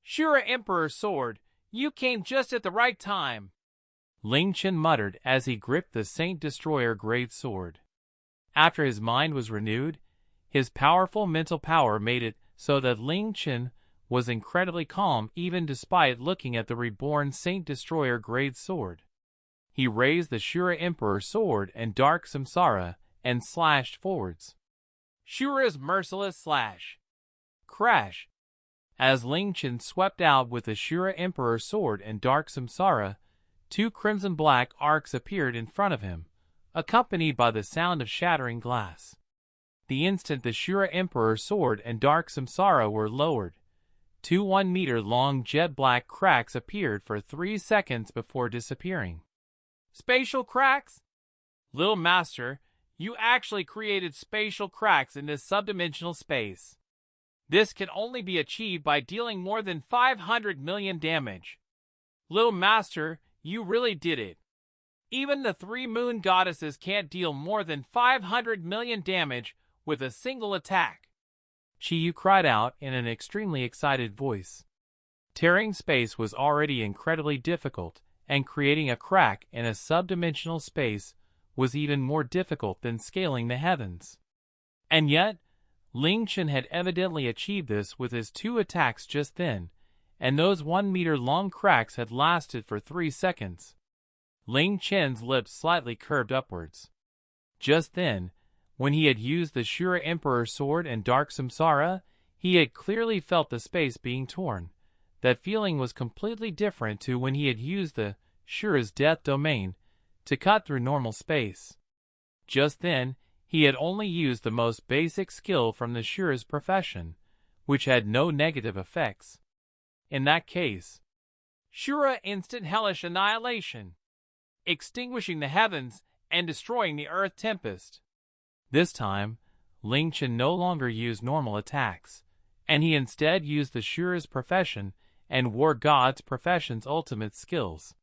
[SPEAKER 2] Shura Emperor's sword, you came just at the right time,
[SPEAKER 1] Ling Chen muttered as he gripped the Saint Destroyer grade sword. After his mind was renewed, his powerful mental power made it so that Ling Chen was incredibly calm even despite looking at the reborn Saint Destroyer grade sword. He raised the Shura Emperor sword and Dark Samsara and slashed forwards.
[SPEAKER 2] Shura's merciless slash.
[SPEAKER 1] Crash! As Ling Chen swept out with the Shura Emperor sword and Dark Samsara, 2 crimson-black arcs appeared in front of him, accompanied by the sound of shattering glass. The instant the Shura Emperor sword and Dark Samsara were lowered, 2 1-meter-long jet-black cracks appeared for 3 seconds before disappearing.
[SPEAKER 2] Spatial cracks? Little Master, you actually created spatial cracks in this subdimensional space. This can only be achieved by dealing more than 500 million damage. Little Master, you really did it. Even the 3 moon goddesses can't deal more than 500 million damage with a single attack.
[SPEAKER 1] Chiyu cried out in an extremely excited voice. Tearing space was already incredibly difficult, and creating a crack in a subdimensional space was even more difficult than scaling the heavens. And yet, Ling Chen had evidently achieved this with his 2 attacks just then, and those 1-meter-long cracks had lasted for 3 seconds. Ling Chen's lips slightly curved upwards. Just then, when he had used the Shura Emperor sword and Dark Samsara, he had clearly felt the space being torn. That feeling was completely different to when he had used the Shura's Death Domain to cut through normal space. Just then, he had only used the most basic skill from the Shura's profession, which had no negative effects. In that case,
[SPEAKER 2] Shura Instant Hellish Annihilation, extinguishing the heavens and destroying the earth tempest.
[SPEAKER 1] This time, Ling Chen no longer used normal attacks, and he instead used the Shura's profession and War God's profession's ultimate skills.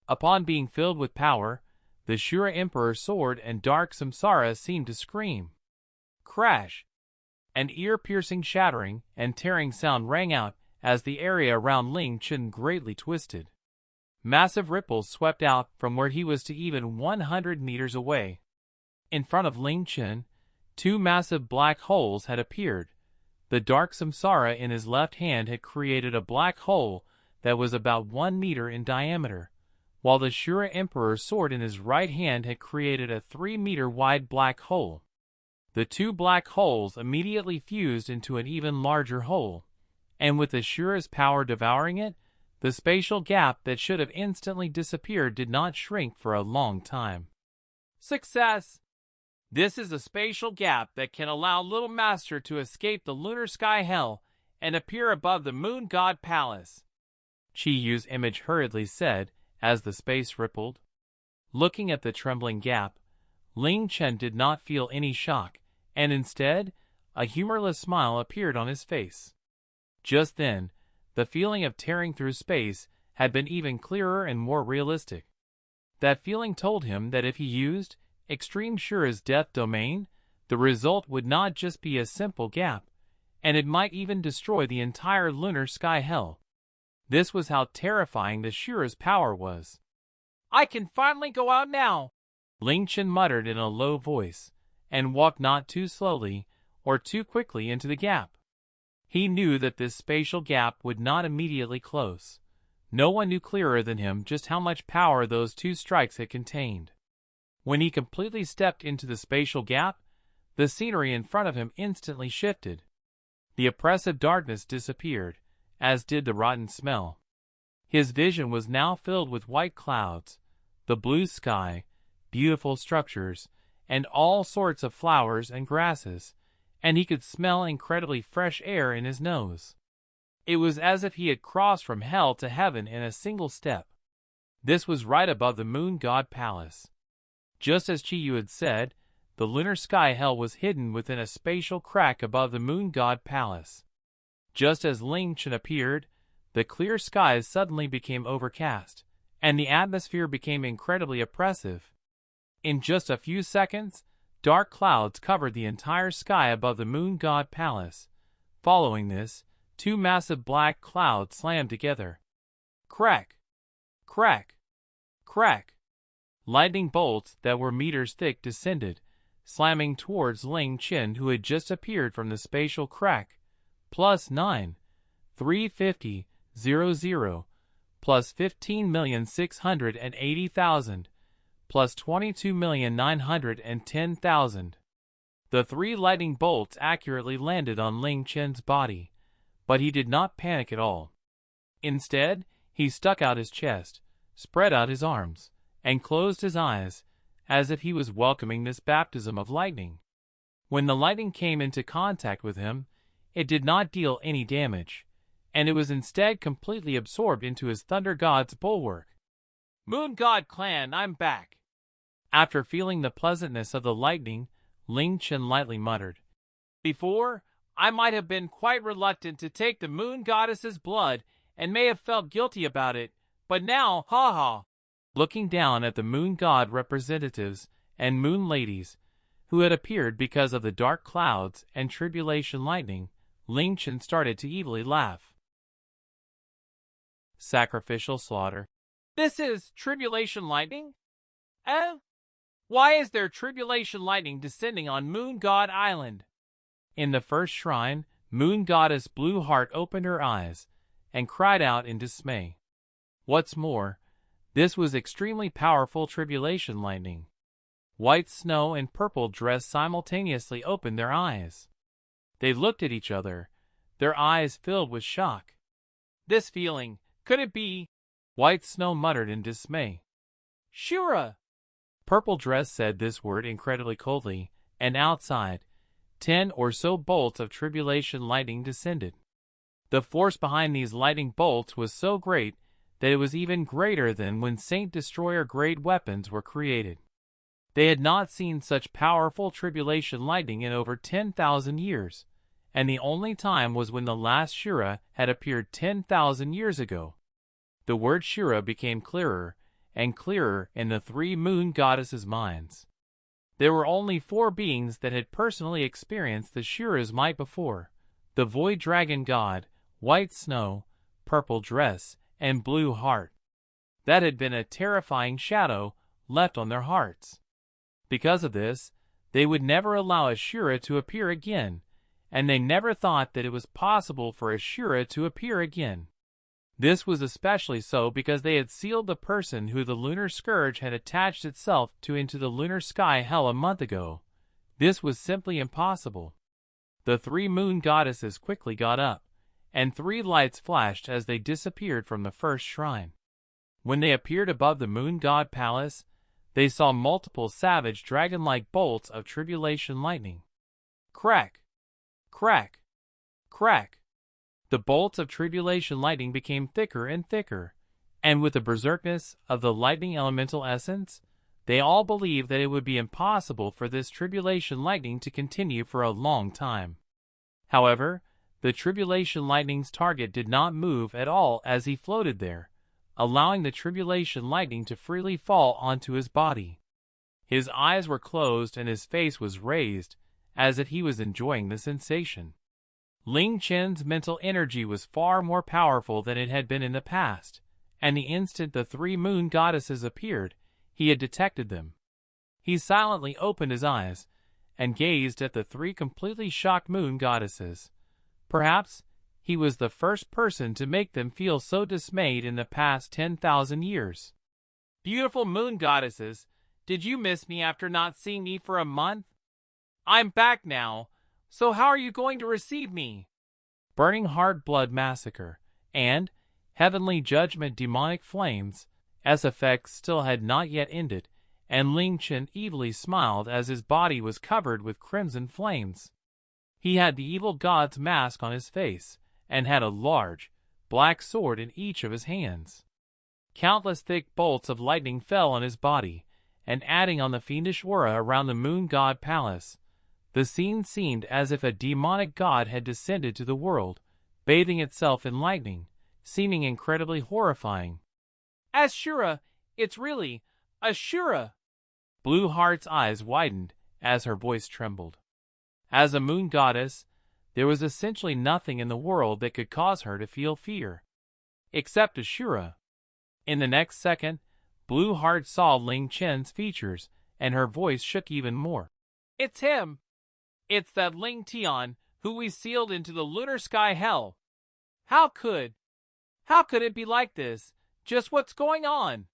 [SPEAKER 1] Upon being filled with power, the Shura Emperor's sword and Dark Samsara seemed to scream. Crash! An ear-piercing shattering and tearing sound rang out as the area around Ling Chen greatly twisted. Massive ripples swept out from where he was to even 100 meters away. In front of Ling Chen, two massive black holes had appeared. The dark samsara in his left hand had created a black hole that was about 1 meter in diameter, while the Shura Emperor's sword in his right hand had created a 3-meter wide black hole. The two black holes immediately fused into an even larger hole, and with the Shura's power devouring it, the spatial gap that should have instantly disappeared did not shrink for a long time.
[SPEAKER 2] Success! This is a spatial gap that can allow Little Master to escape the lunar sky hell and appear above the moon god palace,
[SPEAKER 1] Chi Yu's image hurriedly said as the space rippled. Looking at the trembling gap, Ling Chen did not feel any shock, and instead, a humorless smile appeared on his face. Just then, the feeling of tearing through space had been even clearer and more realistic. That feeling told him that if he used Extreme Shura's death domain, the result would not just be a simple gap, and it might even destroy the entire lunar sky hell. This was how terrifying the Shura's power was.
[SPEAKER 2] I can finally go out now,
[SPEAKER 1] Ling Chen muttered in a low voice, and walked not too slowly or too quickly into the gap. He knew that this spatial gap would not immediately close. No one knew clearer than him just how much power those two strikes had contained. When he completely stepped into the spatial gap, the scenery in front of him instantly shifted. The oppressive darkness disappeared, as did the rotten smell. His vision was now filled with white clouds, the blue sky, beautiful structures, and all sorts of flowers and grasses, and he could smell incredibly fresh air in his nose. It was as if he had crossed from hell to heaven in a single step. This was right above the moon god palace. Just as Chi Yu had said, the lunar sky hell was hidden within a spatial crack above the moon god palace. Just as Ling Chen appeared, the clear skies suddenly became overcast, and the atmosphere became incredibly oppressive. In just a few seconds, dark clouds covered the entire sky above the moon god palace. Following this, two massive black clouds slammed together. Crack! Crack! Crack! Lightning bolts that were meters thick descended, slamming towards Ling Chen, who had just appeared from the spatial crack. +9, 350, 00, +15,680,000, +22,910,000. The three lightning bolts accurately landed on Ling Chen's body, but he did not panic at all. Instead, he stuck out his chest, spread out his arms, and closed his eyes, as if he was welcoming this baptism of lightning. When the lightning came into contact with him, it did not deal any damage, and it was instead completely absorbed into his Thunder God's bulwark.
[SPEAKER 2] Moon God Clan, I'm back.
[SPEAKER 1] After feeling the pleasantness of the lightning, Ling Chen lightly muttered,
[SPEAKER 2] Before, I might have been quite reluctant to take the moon goddess's blood and may have felt guilty about it, but now, ha.
[SPEAKER 1] Looking down at the moon god representatives and moon ladies, who had appeared because of the dark clouds and tribulation lightning, Ling Chen started to evilly laugh. Sacrificial slaughter.
[SPEAKER 2] This is tribulation lightning? Why is there tribulation lightning descending on Moon God Island?
[SPEAKER 1] In the first shrine, Moon Goddess Blueheart opened her eyes and cried out in dismay. What's more, this was extremely powerful tribulation lightning. White Snow and Purple Dress simultaneously opened their eyes. They looked at each other, their eyes filled with shock.
[SPEAKER 2] This feeling, could it be?
[SPEAKER 1] White Snow muttered in dismay.
[SPEAKER 2] Shura!
[SPEAKER 1] Purple Dress said this word incredibly coldly, and outside, 10 or so bolts of tribulation lightning descended. The force behind these lightning bolts was so great that it was even greater than when Saint Destroyer-grade weapons were created. They had not seen such powerful tribulation lightning in over 10,000 years, and the only time was when the last Shura had appeared 10,000 years ago. The word Shura became clearer and clearer in the three moon goddesses' minds. There were only 4 beings that had personally experienced the Shura's might before: the Void Dragon God, white snow, purple dress, and blue heart. That had been a terrifying shadow left on their hearts. Because of this, they would never allow Shura to appear again, and they never thought that it was possible for Shura to appear again. This was especially so because they had sealed the person who the lunar scourge had attached itself to into the lunar sky hell a month ago. This was simply impossible. The three moon goddesses quickly got up, and three lights flashed as they disappeared from the first shrine. When they appeared above the moon god palace, they saw multiple savage dragon-like bolts of tribulation lightning. Crack! Crack! Crack! The bolts of tribulation lightning became thicker and thicker, and with the berserkness of the lightning elemental essence, they all believed that it would be impossible for this tribulation lightning to continue for a long time. However, the tribulation lightning's target did not move at all as he floated there, allowing the tribulation lightning to freely fall onto his body. His eyes were closed and his face was raised, as if he was enjoying the sensation. Ling Chen's mental energy was far more powerful than it had been in the past, and the instant the three moon goddesses appeared, he had detected them. He silently opened his eyes and gazed at the three completely shocked moon goddesses. Perhaps he was the first person to make them feel so dismayed in the past 10,000 years.
[SPEAKER 2] Beautiful moon goddesses, did you miss me after not seeing me for a month? I'm back now, so how are you going to receive me?
[SPEAKER 1] Burning Heart Blood Massacre and Heavenly Judgment Demonic Flames, S effects still had not yet ended, and Ling Chen evilly smiled as his body was covered with crimson flames. He had the evil god's mask on his face, and had a large, black sword in each of his hands. Countless thick bolts of lightning fell on his body, and adding on the fiendish aura around the moon god palace, the scene seemed as if a demonic god had descended to the world, bathing itself in lightning, seeming incredibly horrifying.
[SPEAKER 2] As Shura, it's really a Shura.
[SPEAKER 1] Blue Heart's eyes widened as her voice trembled. As a moon goddess, there was essentially nothing in the world that could cause her to feel fear, except Shura. In the next second, Blue Heart saw Ling Chen's features, and her voice shook even more.
[SPEAKER 2] It's him. It's that Ling Tian who we sealed into the lunar sky hell. How could it be like this? Just what's going on?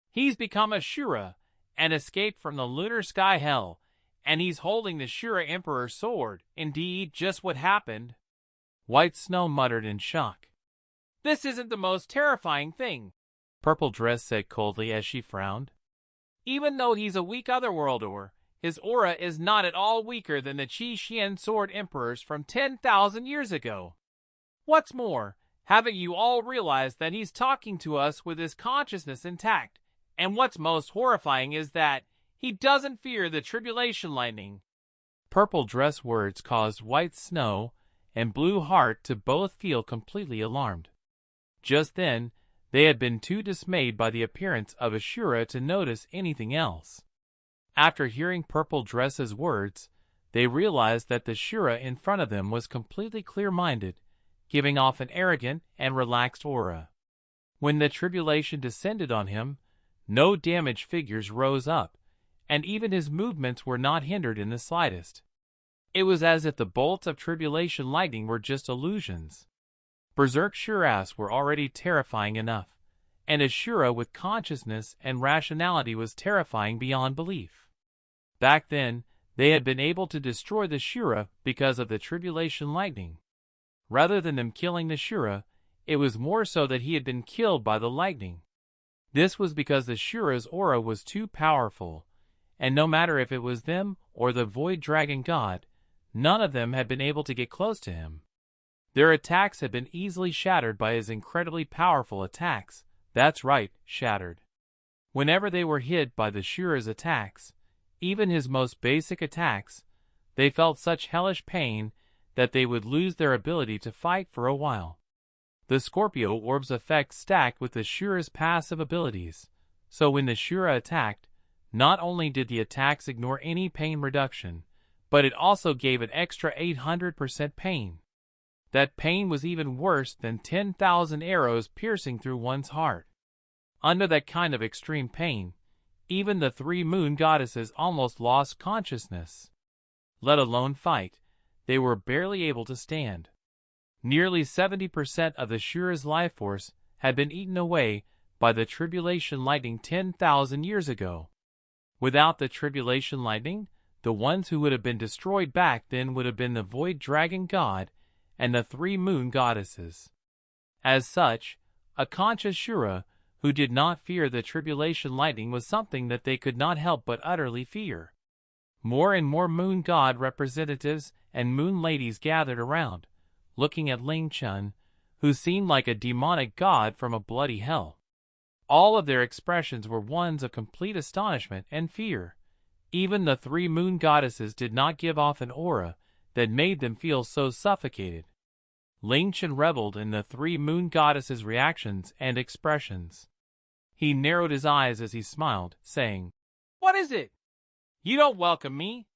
[SPEAKER 2] He's become a Shura and escaped from the lunar sky hell, and he's holding the Shura Emperor's sword. Indeed, just what happened.
[SPEAKER 1] White Snow muttered in shock.
[SPEAKER 2] This isn't the most terrifying thing,
[SPEAKER 1] Purple Dress said coldly as she frowned.
[SPEAKER 2] Even though he's a weak otherworlder, his aura is not at all weaker than the Qi Xian Sword Emperors from 10,000 years ago. What's more, haven't you all realized that he's talking to us with his consciousness intact? And what's most horrifying is that he doesn't fear the tribulation lightning.
[SPEAKER 1] Purple Dress words caused White Snow and Blue Heart to both feel completely alarmed. Just then, they had been too dismayed by the appearance of Shura to notice anything else. After hearing Purple Dress's words, they realized that the Shura in front of them was completely clear-minded, giving off an arrogant and relaxed aura. When the tribulation descended on him, no damaged figures rose up, and even his movements were not hindered in the slightest. It was as if the bolts of tribulation lightning were just illusions. Berserk Shuras were already terrifying enough, and a Shura with consciousness and rationality was terrifying beyond belief. Back then, they had been able to destroy the Shura because of the tribulation lightning. Rather than them killing the Shura, it was more so that he had been killed by the lightning. This was because the Shura's aura was too powerful, and no matter if it was them or the Void Dragon God, none of them had been able to get close to him. Their attacks had been easily shattered by his incredibly powerful attacks. That's right, shattered. Whenever they were hit by the Shura's attacks, even his most basic attacks, they felt such hellish pain that they would lose their ability to fight for a while. The Scorpio Orb's effect stacked with the Shura's passive abilities, so when the Shura attacked, not only did the attacks ignore any pain reduction, but it also gave an extra 800% pain. That pain was even worse than 10,000 arrows piercing through one's heart. Under that kind of extreme pain, even the 3 moon goddesses almost lost consciousness. Let alone fight, they were barely able to stand. Nearly 70% of the Shura's life force had been eaten away by the tribulation lightning 10,000 years ago. Without the tribulation lightning, the ones who would have been destroyed back then would have been the void dragon god and the 3 moon goddesses. As such, a conscious Shura who did not fear the tribulation lightning was something that they could not help but utterly fear. More and more moon god representatives and moon ladies gathered around, looking at Ling Chen, who seemed like a demonic god from a bloody hell. All of their expressions were ones of complete astonishment and fear. Even the 3 moon goddesses did not give off an aura that made them feel so suffocated. Ling Chen reveled in the 3 moon goddesses' reactions and expressions. He narrowed his eyes as he smiled, saying,
[SPEAKER 2] "What is it? You don't welcome me?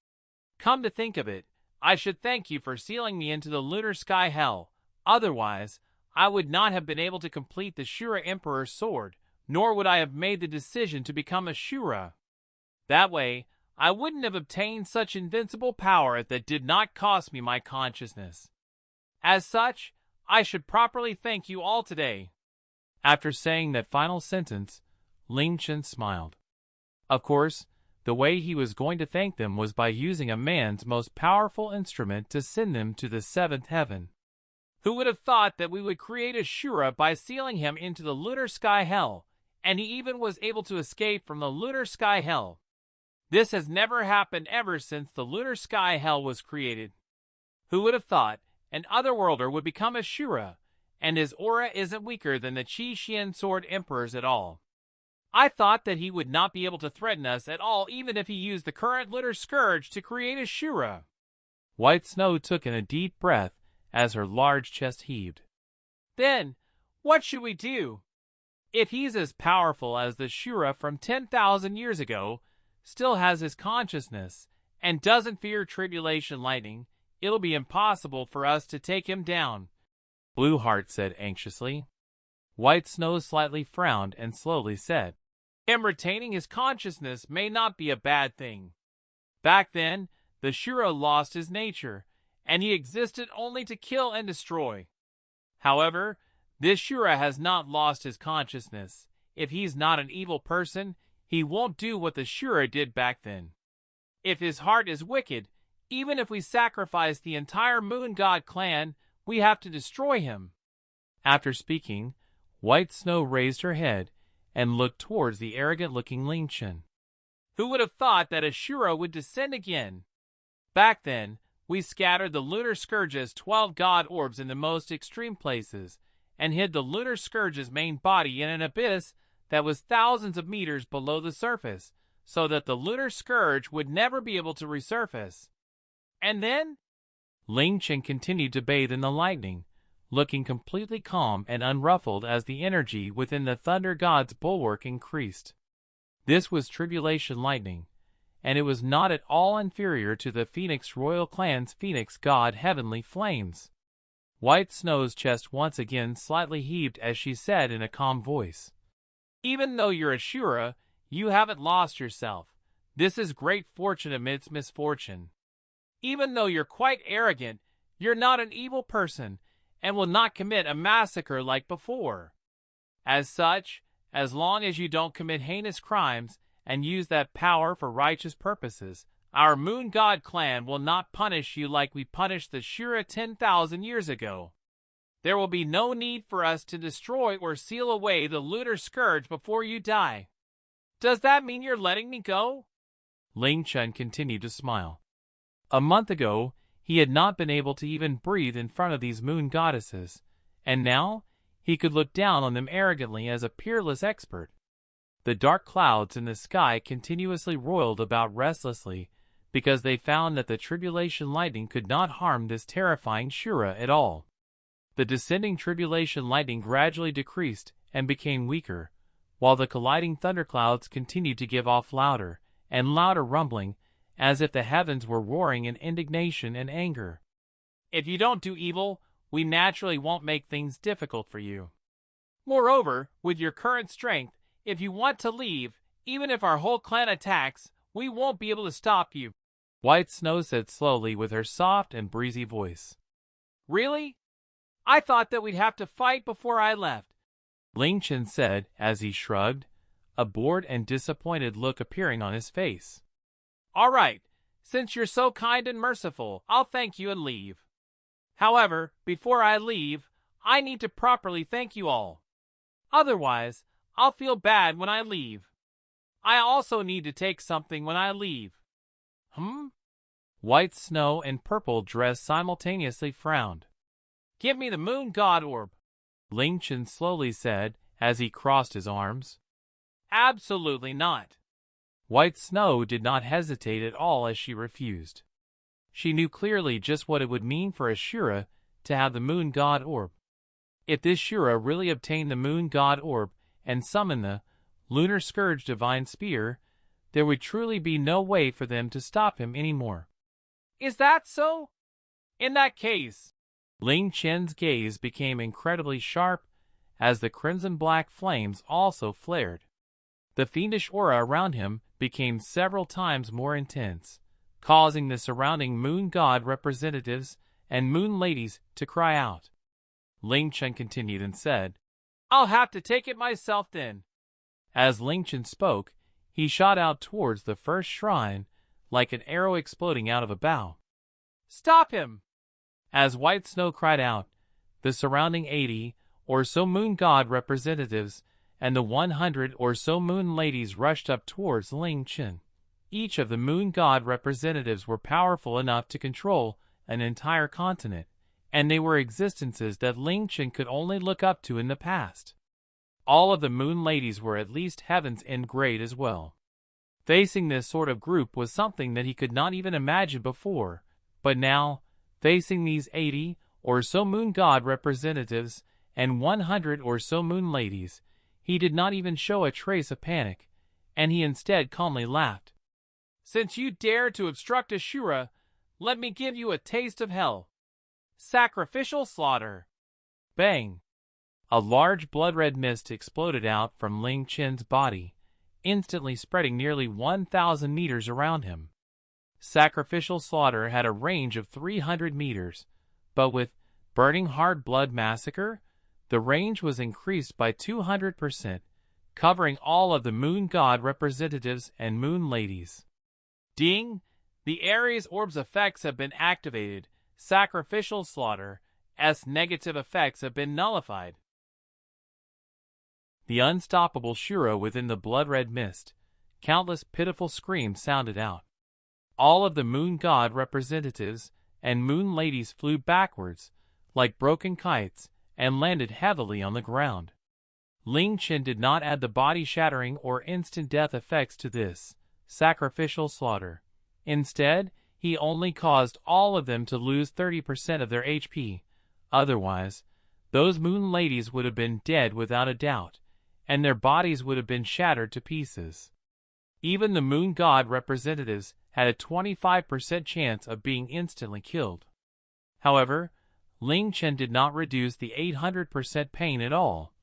[SPEAKER 2] Come to think of it, I should thank you for sealing me into the lunar sky hell. Otherwise, I would not have been able to complete the Shura Emperor's sword, nor would I have made the decision to become a Shura. That way, I wouldn't have obtained such invincible power that did not cost me my consciousness. As such, I should properly thank you all today."
[SPEAKER 1] After saying that final sentence, Ling Chen smiled. Of course, the way he was going to thank them was by using a man's most powerful instrument to send them to the 7th heaven.
[SPEAKER 2] Who would have thought that we would create a Shura by sealing him into the lunar sky hell, and he even was able to escape from the lunar sky hell? This has never happened ever since the lunar sky hell was created. Who would have thought an otherworlder would become a Shura, and his aura isn't weaker than the Qi Xian Sword Emperor's at all? I thought that he would not be able to threaten us at all even if he used the current Lunar Scourge to create a Shura.
[SPEAKER 1] White Snow took in a deep breath as her large chest heaved.
[SPEAKER 2] Then, what should we do? If he's as powerful as the Shura from 10,000 years ago, still has his consciousness, and doesn't fear tribulation lightning, it'll be impossible for us to take him down,
[SPEAKER 1] Blueheart said anxiously. White Snow slightly frowned and slowly said,
[SPEAKER 2] "Him retaining his consciousness may not be a bad thing. Back then, the Shura lost his nature, and he existed only to kill and destroy. However, this Shura has not lost his consciousness. If he's not an evil person, he won't do what the Shura did back then. If his heart is wicked, even if we sacrifice the entire Moon God clan, we have to destroy him."
[SPEAKER 1] After speaking, White Snow raised her head and looked towards the arrogant-looking Ling Chen.
[SPEAKER 2] Who would have thought that a Shura would descend again? Back then, we scattered the Lunar Scourge's 12 god orbs in the most extreme places, and hid the Lunar Scourge's main body in an abyss that was thousands of meters below the surface, so that the Lunar Scourge would never be able to resurface. And then?
[SPEAKER 1] Ling Chen continued to bathe in the lightning, looking completely calm and unruffled as the energy within the Thunder God's bulwark increased. This was tribulation lightning, and it was not at all inferior to the Phoenix Royal Clan's Phoenix God Heavenly Flames. White Snow's chest once again slightly heaved as she said in a calm voice,
[SPEAKER 2] "Even though you're a Shura, you haven't lost yourself. This is great fortune amidst misfortune. Even though you're quite arrogant, you're not an evil person, and will not commit a massacre like before. As such, as long as you don't commit heinous crimes and use that power for righteous purposes, our Moon God clan will not punish you like we punished the Shura 10,000 years ago. There will be no need for us to destroy or seal away the Lunar Scourge before you die. Does that mean you're letting me go?"
[SPEAKER 1] Ling Chen continued to smile. A month ago, he had not been able to even breathe in front of these moon goddesses, and now he could look down on them arrogantly as a peerless expert. The dark clouds in the sky continuously roiled about restlessly because they found that the tribulation lightning could not harm this terrifying Shura at all. The descending tribulation lightning gradually decreased and became weaker, while the colliding thunderclouds continued to give off louder and louder rumbling, as if the heavens were roaring in indignation and anger.
[SPEAKER 2] "If you don't do evil, we naturally won't make things difficult for you. Moreover, with your current strength, if you want to leave, even if our whole clan attacks, we won't be able to stop you,"
[SPEAKER 1] White Snow said slowly with her soft and breezy voice.
[SPEAKER 2] "Really? I thought that we'd have to fight before I left,"
[SPEAKER 1] Ling Chen said as he shrugged, a bored and disappointed look appearing on his face.
[SPEAKER 2] "All right, since you're so kind and merciful, I'll thank you and leave. However, before I leave, I need to properly thank you all. Otherwise, I'll feel bad when I leave. I also need to take something when I leave."
[SPEAKER 1] White Snow and Purple Dress simultaneously frowned.
[SPEAKER 2] "Give me the Moon God Orb,"
[SPEAKER 1] Ling Chen slowly said as he crossed his arms.
[SPEAKER 2] "Absolutely not."
[SPEAKER 1] White Snow did not hesitate at all as she refused. She knew clearly just what it would mean for a Shura to have the Moon God Orb. If this Shura really obtained the Moon God Orb and summoned the Lunar Scourge Divine Spear, there would truly be no way for them to stop him anymore.
[SPEAKER 2] "Is that so? In that case,"
[SPEAKER 1] Ling Chen's gaze became incredibly sharp as the crimson-black flames also flared. The fiendish aura around him became several times more intense, causing the surrounding moon god representatives and moon ladies to cry out. Ling Chen continued and said,
[SPEAKER 2] "I'll have to take it myself then."
[SPEAKER 1] As Ling Chen spoke, he shot out towards the first shrine like an arrow exploding out of a bow.
[SPEAKER 2] "Stop him!"
[SPEAKER 1] As White Snow cried out, the surrounding 80 or so moon god representatives and the 100 or so moon ladies rushed up towards Ling Chen. Each of the moon god representatives were powerful enough to control an entire continent, and they were existences that Ling Chen could only look up to in the past. All of the moon ladies were at least Heaven's End grade as well. Facing this sort of group was something that he could not even imagine before, but now, facing these 80 or so moon god representatives and 100 or so moon ladies, he did not even show a trace of panic, and he instead calmly laughed.
[SPEAKER 2] "Since you dare to obstruct a Shura, let me give you a taste of hell. Sacrificial slaughter."
[SPEAKER 1] Bang! A large blood-red mist exploded out from Ling Chen's body, instantly spreading nearly 1,000 meters around him. Sacrificial slaughter had a range of 300 meters, but with Burning Hard Blood Massacre, the range was increased by 200%, covering all of the moon god representatives and moon ladies.
[SPEAKER 2] Ding! The Ares Orb's effects have been activated. Sacrificial Slaughter's negative effects have been nullified.
[SPEAKER 1] The unstoppable Shura within the blood-red mist, countless pitiful screams sounded out. All of the moon god representatives and moon ladies flew backwards, like broken kites, and landed heavily on the ground. Ling Chen did not add the body-shattering or instant death effects to this sacrificial slaughter. Instead, he only caused all of them to lose 30% of their HP. Otherwise, those moon ladies would have been dead without a doubt, and their bodies would have been shattered to pieces. Even the moon god representatives had a 25% chance of being instantly killed. However, Ling Chen did not reduce the 800% pain at all,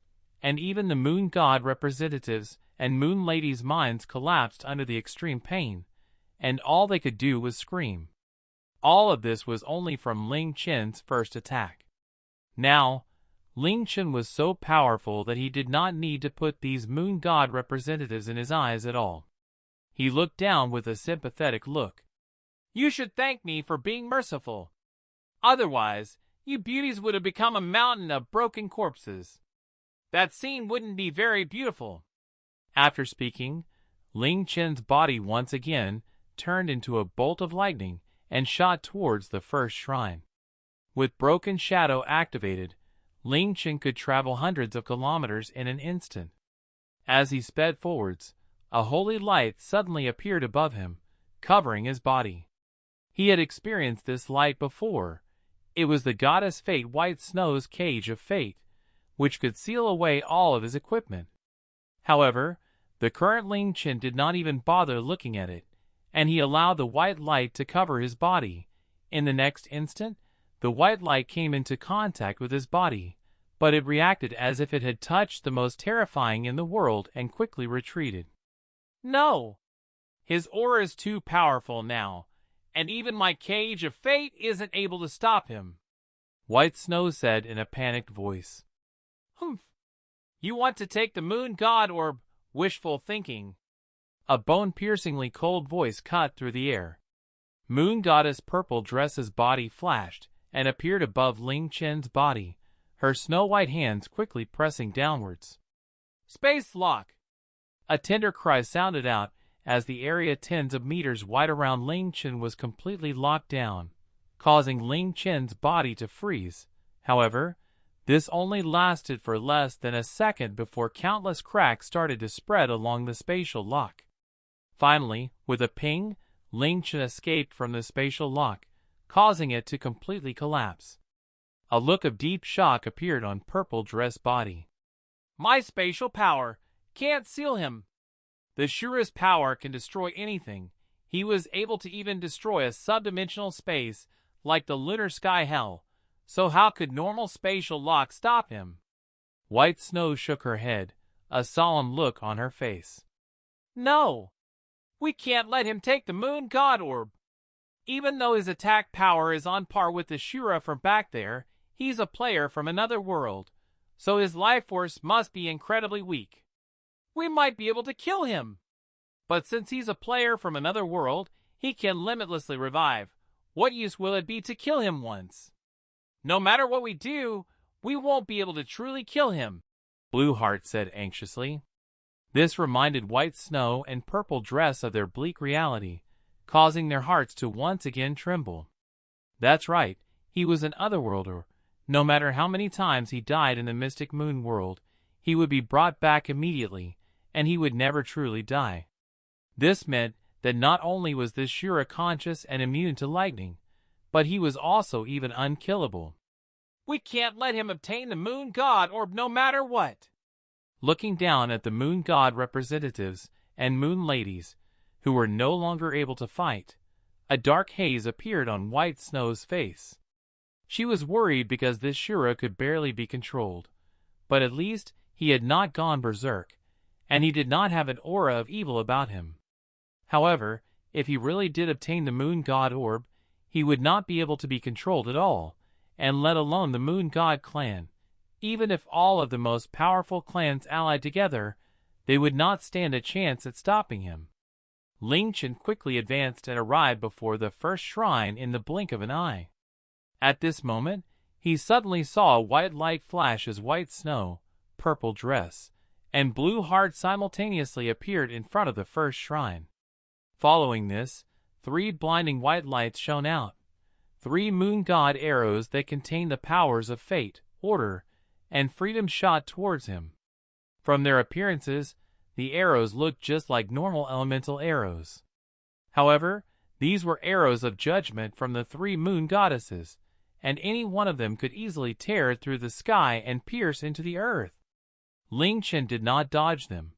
[SPEAKER 1] and even the moon god representatives and moon ladies' minds collapsed under the extreme pain, and all they could do was scream. All of this was only from Ling Chen's first attack. Now, Ling Chen was so powerful that he did not need to put these moon god representatives in his eyes at all. He looked down with a sympathetic look.
[SPEAKER 2] "You should thank me for being merciful. Otherwise, you beauties would have become a mountain of broken corpses. That scene wouldn't be very beautiful."
[SPEAKER 1] After speaking, Ling Chen's body once again turned into a bolt of lightning and shot towards the first shrine. With Broken Shadow activated, Ling Chen could travel hundreds of kilometers in an instant. As he sped forwards, a holy light suddenly appeared above him, covering his body. He had experienced this light before. It was the goddess Fate White Snow's Cage of Fate, which could seal away all of his equipment. However, the current Ling Chen did not even bother looking at it, and he allowed the white light to cover his body. In the next instant, The white light came into contact with his body, but it reacted as if it had touched the most terrifying in the world and quickly retreated.
[SPEAKER 2] No! His aura is too powerful now, and even my cage of fate isn't able to stop him,
[SPEAKER 1] White Snow said in a panicked voice.
[SPEAKER 2] Humph! You want to take the moon god orb? Wishful thinking.
[SPEAKER 1] A bone-piercingly cold voice cut through the air. Moon Goddess Purple Dress's body flashed and appeared above Ling Chen's body, her snow-white hands quickly pressing downwards.
[SPEAKER 2] Space lock!
[SPEAKER 1] A tender cry sounded out as the area tens of meters wide around Ling Chen was completely locked down, causing Ling Chen's body to freeze. However, this only lasted for less than a second before countless cracks started to spread along the spatial lock. Finally, with a ping, Ling Chen escaped from the spatial lock, causing it to completely collapse. A look of deep shock appeared on Purple Dress body.
[SPEAKER 2] My spatial power can't seal him. The Shura's power can destroy anything. He was able to even destroy a subdimensional space like the lunar sky hell. So how could normal spatial lock stop him?
[SPEAKER 1] White Snow shook her head, a solemn look on her face.
[SPEAKER 2] No! We can't let him take the moon god orb. Even though his attack power is on par with the Shura from back there, he's a player from another world, so his life force must be incredibly weak. We might be able to kill him. But since he's a player from another world, he can limitlessly revive. What use will it be to kill him once? No matter what we do, we won't be able to truly kill him,
[SPEAKER 1] Blueheart said anxiously. This reminded White Snow and Purple Dress of their bleak reality, causing their hearts to once again tremble. That's right, he was an otherworlder. No matter how many times he died in the Mystic Moon world, he would be brought back immediately, and he would never truly die. This meant that not only was this Shura conscious and immune to lightning, but he was also even unkillable.
[SPEAKER 2] We can't let him obtain the moon god orb no matter what.
[SPEAKER 1] Looking down at the moon god representatives and moon ladies, who were no longer able to fight, a dark haze appeared on White Snow's face. She was worried because this Shura could barely be controlled, but at least he had not gone berserk, and he did not have an aura of evil about him. However, if he really did obtain the moon god orb, he would not be able to be controlled at all, and let alone the moon god clan. Even if all of the most powerful clans allied together, they would not stand a chance at stopping him. Ling Chen quickly advanced and arrived before the first shrine in the blink of an eye. At this moment, he suddenly saw a white light flash as White Snow, Purple Dress, and Blueheart simultaneously appeared in front of the first shrine. Following this, 3 blinding white lights shone out, 3 moon god arrows that contained the powers of fate, order, and freedom shot towards him. From their appearances, the arrows looked just like normal elemental arrows. However, these were arrows of judgment from the 3 moon goddesses, and any one of them could easily tear through the sky and pierce into the earth. Ling Chen did not dodge them.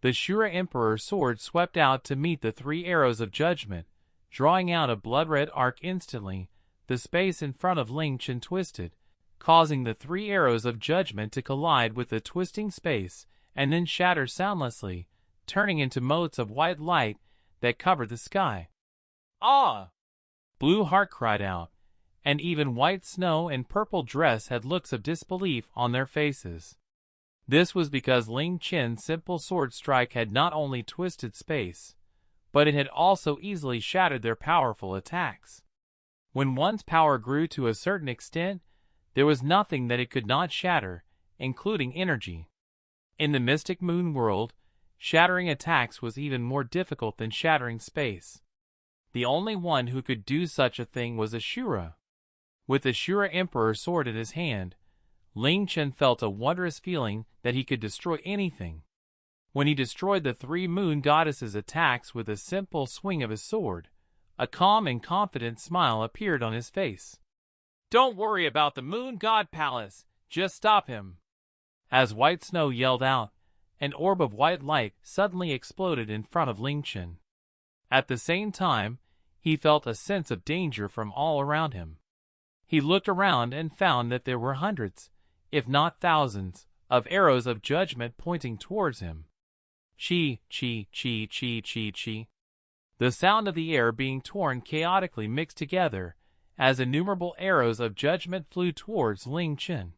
[SPEAKER 1] The Shura Emperor's sword swept out to meet the 3 arrows of judgment, drawing out a blood-red arc instantly. The space in front of Ling Chen twisted, causing the 3 arrows of judgment to collide with the twisting space and then shatter soundlessly, turning into motes of white light that covered the sky.
[SPEAKER 2] Ah!
[SPEAKER 1] Blueheart cried out, and even White Snow and Purple Dress had looks of disbelief on their faces. This was because Ling Chen's simple sword strike had not only twisted space, but it had also easily shattered their powerful attacks. When one's power grew to a certain extent, there was nothing that it could not shatter, including energy. In the Mystic Moon world, shattering attacks was even more difficult than shattering space. The only one who could do such a thing was a Shura. With the Shura Emperor's sword in his hand, Ling Chen felt a wondrous feeling that he could destroy anything. When he destroyed the 3 moon goddesses' attacks with a simple swing of his sword, a calm and confident smile appeared on his face.
[SPEAKER 2] Don't worry about the moon god palace, just stop him.
[SPEAKER 1] As White Snow yelled out, an orb of white light suddenly exploded in front of Ling Chen. At the same time, he felt a sense of danger from all around him. He looked around and found that there were hundreds, if not thousands, of arrows of judgment pointing towards him. Chi, chi, chi, chi, chi, chi. The sound of the air being torn chaotically mixed together as innumerable arrows of judgment flew towards Ling Chen.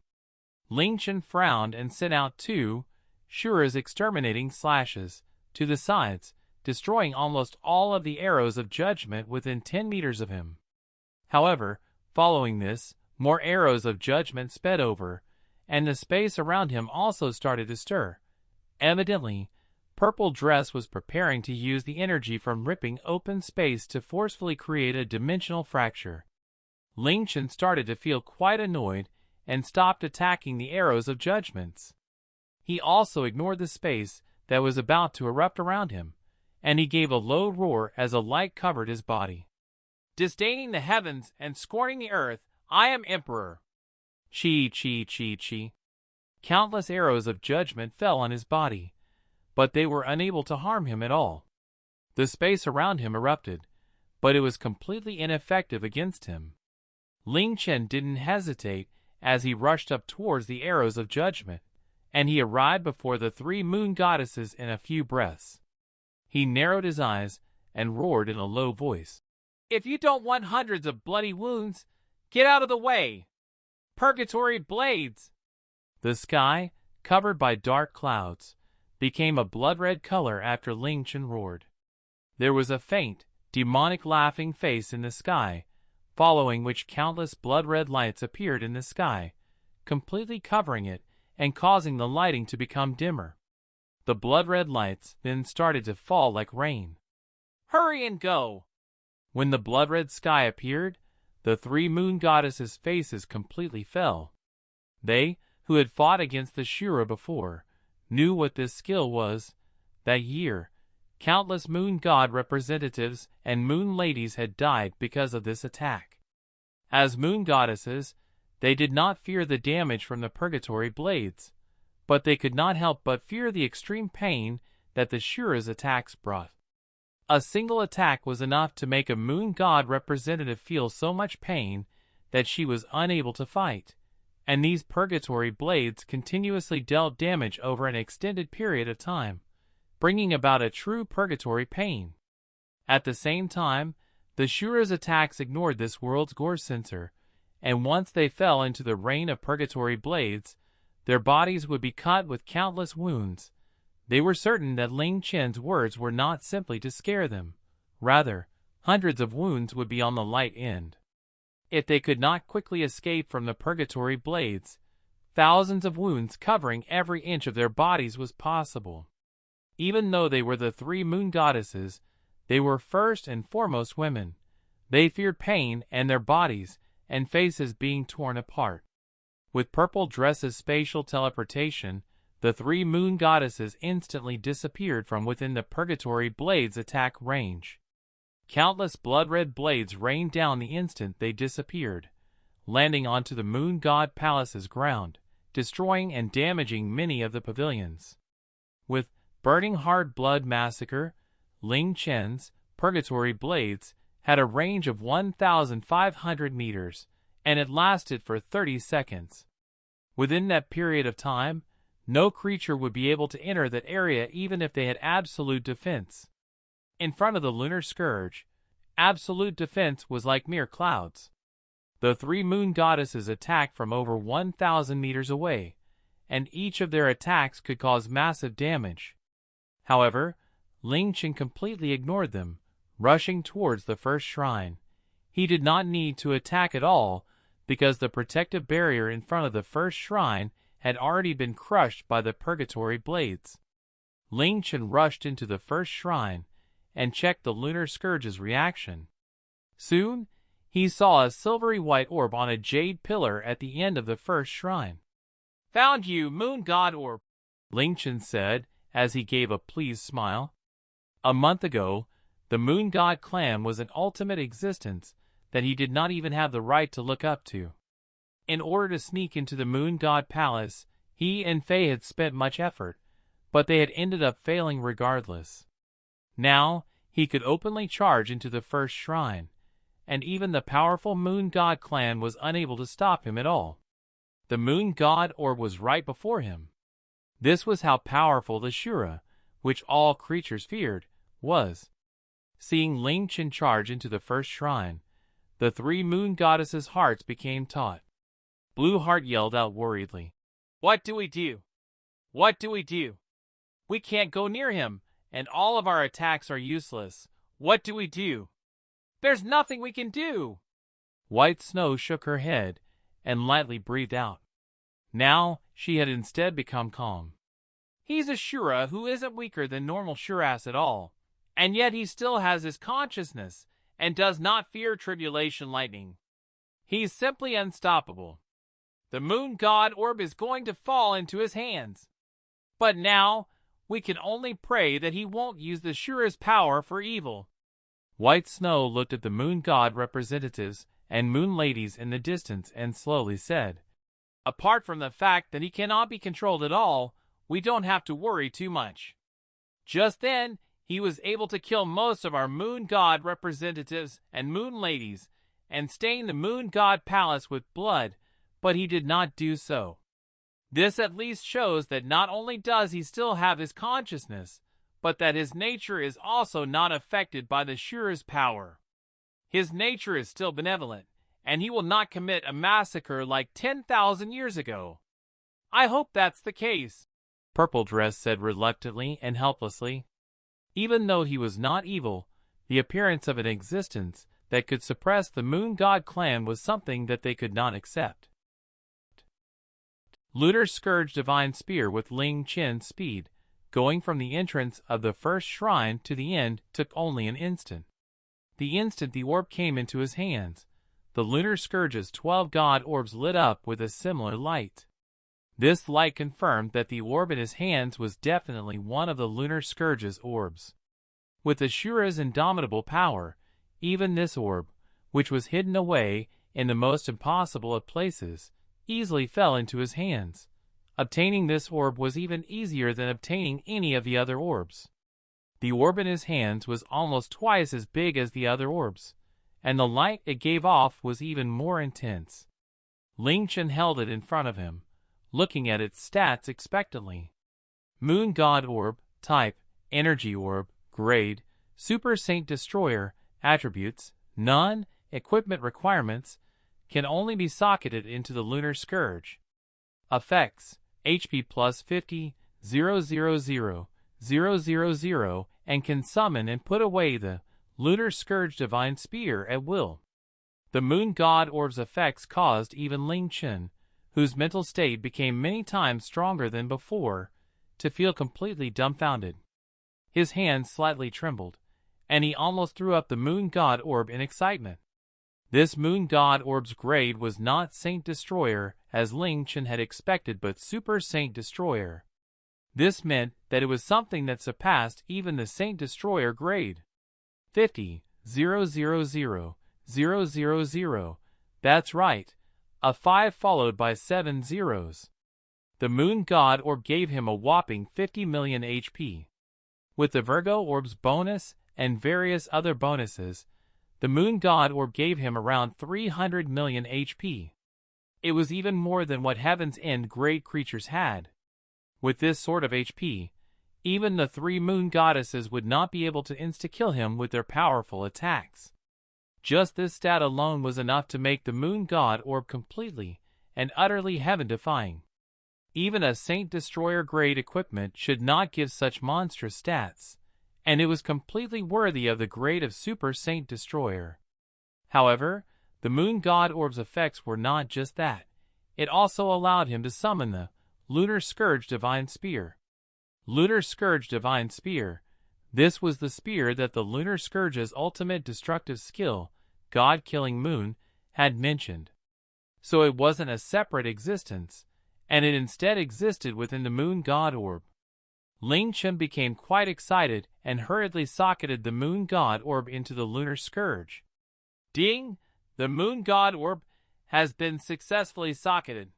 [SPEAKER 1] Ling Chen frowned and sent out two, Shura's exterminating slashes, to the sides, destroying almost all of the arrows of judgment within 10 meters of him. However, following this, more arrows of judgment sped over, and the space around him also started to stir. Evidently, Purple Dress was preparing to use the energy from ripping open space to forcefully create a dimensional fracture. Ling Chen started to feel quite annoyed and stopped attacking the arrows of judgments. He also ignored the space that was about to erupt around him, and he gave a low roar as a light covered his body.
[SPEAKER 2] Disdaining the heavens and scorning the earth, I am emperor.
[SPEAKER 1] Chi, chi, chi, chi. Countless arrows of judgment fell on his body, but they were unable to harm him at all. The space around him erupted, but it was completely ineffective against him. Ling Chen didn't hesitate as he rushed up towards the arrows of judgment, and he arrived before the three moon goddesses in a few breaths. He narrowed his eyes and roared in a low voice.
[SPEAKER 2] If you don't want hundreds of bloody wounds, get out of the way! Purgatory blades!
[SPEAKER 1] The sky, covered by dark clouds, became a blood-red color after Ling Chen roared. There was a faint, demonic laughing face in the sky, following which countless blood-red lights appeared in the sky, completely covering it and causing the lighting to become dimmer. The blood-red lights then started to fall like rain.
[SPEAKER 2] Hurry and go!
[SPEAKER 1] When the blood-red sky appeared, the three moon goddesses' faces completely fell. They, who had fought against the Shura before, knew what this skill was. That year, countless moon god representatives and moon ladies had died because of this attack. As moon goddesses, they did not fear the damage from the purgatory blades, but they could not help but fear the extreme pain that the Shura's attacks brought. A single attack was enough to make a moon god representative feel so much pain that she was unable to fight, and these purgatory blades continuously dealt damage over an extended period of time, bringing about a true purgatory pain. At the same time, the Shura's attacks ignored this world's gore sensor, and once they fell into the rain of purgatory blades, their bodies would be cut with countless wounds. They were certain that Ling Chen's words were not simply to scare them. Rather, hundreds of wounds would be on the light end. If they could not quickly escape from the purgatory blades, thousands of wounds covering every inch of their bodies was possible. Even though they were the three moon goddesses, they were first and foremost women. They feared pain and their bodies and faces being torn apart. With Purple Dress's spatial teleportation, the three moon goddesses instantly disappeared from within the purgatory blades' attack range. Countless blood-red blades rained down the instant they disappeared, landing onto the moon god palace's ground, destroying and damaging many of the pavilions. With Burning Hard Blood Massacre, Ling Chen's purgatory blades had a range of 1,500 meters, and it lasted for 30 seconds. Within that period of time, no creature would be able to enter that area even if they had absolute defense. In front of the Lunar Scourge, absolute defense was like mere clouds. The three moon goddesses attacked from over 1,000 meters away, and each of their attacks could cause massive damage. However, Ling Chen completely ignored them, rushing towards the first shrine. He did not need to attack at all because the protective barrier in front of the first shrine had already been crushed by the purgatory blades. Ling Chen rushed into the first shrine and checked the Lunar Scourge's reaction. Soon, he saw a silvery white orb on a jade pillar at the end of the first shrine.
[SPEAKER 2] Found you, moon god orb,
[SPEAKER 1] Ling Chen said as he gave a pleased smile. A month ago, the moon god clan was an ultimate existence that he did not even have the right to look up to. In order to sneak into the moon god palace, he and Fei had spent much effort, but they had ended up failing regardless. Now, he could openly charge into the first shrine, and even the powerful Moon God clan was unable to stop him at all. The Moon God orb was right before him. This was how powerful the Shura, which all creatures feared, was. Seeing Ling Chen charge into the first shrine, the three moon goddesses' hearts became taut. Blue Heart yelled out worriedly,
[SPEAKER 2] "What do we do? What do we do? We can't go near him, and all of our attacks are useless. What do we do? There's nothing we can do."
[SPEAKER 1] White Snow shook her head and lightly breathed out. Now she had instead become calm.
[SPEAKER 2] He's a Shura who isn't weaker than normal Shuras at all, and yet he still has his consciousness and does not fear tribulation lightning. He's simply unstoppable. The Moon God orb is going to fall into his hands. But now, we can only pray that he won't use the Shura's power for evil.
[SPEAKER 1] White Snow looked at the Moon God representatives and Moon Ladies in the distance and slowly said,
[SPEAKER 2] "Apart from the fact that he cannot be controlled at all, we don't have to worry too much." Just then, he was able to kill most of our Moon God representatives and Moon Ladies and stain the Moon God Palace with blood, but he did not do so. This at least shows that not only does he still have his consciousness, but that his nature is also not affected by the Shura's power. His nature is still benevolent, and he will not commit a massacre like 10,000 years ago. I hope that's the case,
[SPEAKER 1] Purple Dress said reluctantly and helplessly. Even though he was not evil, the appearance of an existence that could suppress the Moon God clan was something that they could not accept. Lunar Scourge Divine Spear with Ling Chen's speed, going from the entrance of the first shrine to the end, took only an instant. The instant the orb came into his hands, the Lunar Scourge's 12 god orbs lit up with a similar light. This light confirmed that the orb in his hands was definitely one of the Lunar Scourge's orbs. With the Shura's indomitable power, even this orb, which was hidden away in the most impossible of places, easily fell into his hands. Obtaining this orb was even easier than obtaining any of the other orbs. The orb in his hands was almost twice as big as the other orbs, and the light it gave off was even more intense. Ling Chen held it in front of him, looking at its stats expectantly. Moon God Orb, Type, Energy Orb, Grade, Super Saint Destroyer, Attributes, None, Equipment Requirements, can only be socketed into the Lunar Scourge. Effects, HP plus 50, 000, 000, and can summon and put away the Lunar Scourge Divine Spear at will. The Moon God Orb's effects caused even Ling Chen, whose mental state became many times stronger than before, to feel completely dumbfounded. His hands slightly trembled, and he almost threw up the Moon God Orb in excitement. This Moon God Orb's grade was not Saint Destroyer, as Ling Chen had expected, but Super Saint Destroyer. This meant that it was something that surpassed even the Saint Destroyer grade. 50, 000, 000. That's right, a 5 followed by 7 zeros. The Moon God Orb gave him a whopping 50 million HP. With the Virgo Orb's bonus and various other bonuses, the Moon God Orb gave him around 300 million HP. It was even more than what Heaven's End grade creatures had. With this sort of HP, even the 3 moon goddesses would not be able to insta-kill him with their powerful attacks. Just this stat alone was enough to make the Moon God Orb completely and utterly heaven-defying. Even a Saint Destroyer grade equipment should not give such monstrous stats, and it was completely worthy of the grade of Super Saint Destroyer. However, the Moon God Orb's effects were not just that. It also allowed him to summon the Lunar Scourge Divine Spear. Lunar Scourge Divine Spear. This was the spear that the Lunar Scourge's ultimate destructive skill, God-killing Moon, had mentioned. So it wasn't a separate existence, and it instead existed within the Moon God Orb. Ling Chen became quite excited and hurriedly socketed the Moon God Orb into the Lunar Scourge. Ding! The Moon God Orb has been successfully socketed.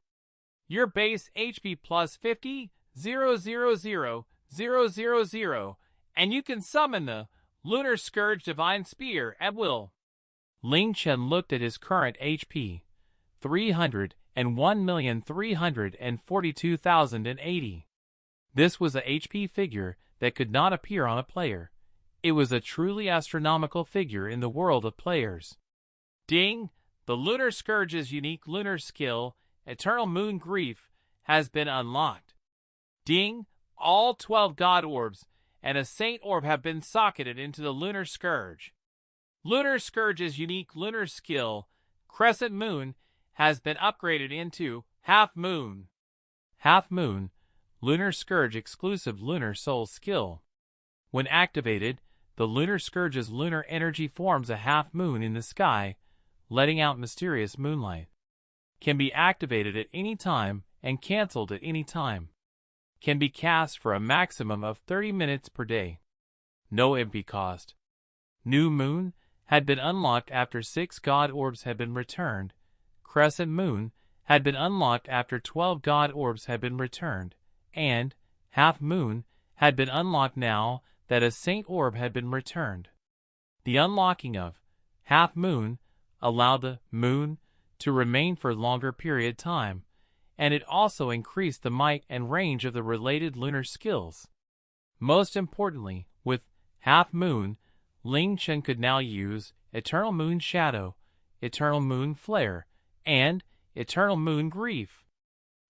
[SPEAKER 1] Your base HP plus 50, 000, 000, and you can summon the Lunar Scourge Divine Spear at will. Ling Chen looked at his current HP, 301,342,080. This was a HP figure that could not appear on a player. It was a truly astronomical figure in the world of players.
[SPEAKER 2] Ding! The Lunar Scourge's unique lunar skill, Eternal Moon Grief, has been unlocked. Ding! All 12 God Orbs and a Saint Orb have been socketed into the Lunar Scourge. Lunar Scourge's unique lunar skill, Crescent Moon, has been upgraded into Half Moon.
[SPEAKER 1] Half Moon, Lunar Scourge exclusive Lunar Soul skill. When activated, the Lunar Scourge's lunar energy forms a half moon in the sky, letting out mysterious moonlight. Can be activated at any time and cancelled at any time. Can be cast for a maximum of 30 minutes per day. No MP cost. New Moon had been unlocked after 6 God Orbs had been returned. Crescent Moon had been unlocked after 12 God Orbs had been returned. And Half Moon had been unlocked now that a Saint Orb had been returned. The unlocking of Half Moon allowed the moon to remain for longer period time, and it also increased the might and range of the related lunar skills. Most importantly, with Half Moon, Ling Chen could now use Eternal Moon Shadow, Eternal Moon Flare, and Eternal Moon Grief.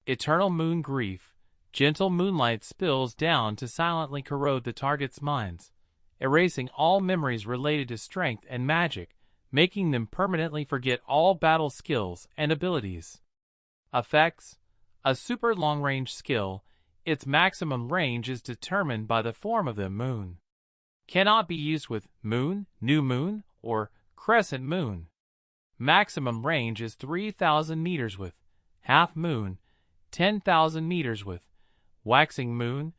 [SPEAKER 1] Eternal Moon Grief, gentle moonlight spills down to silently corrode the target's minds, erasing all memories related to strength and magic, making them permanently forget all battle skills and abilities. Effects: a super long-range skill, its maximum range is determined by the form of the moon. Cannot be used with Moon, New Moon, or Crescent Moon. Maximum range is 3,000 meters with Half Moon, 10,000 meters with Waxing Moon,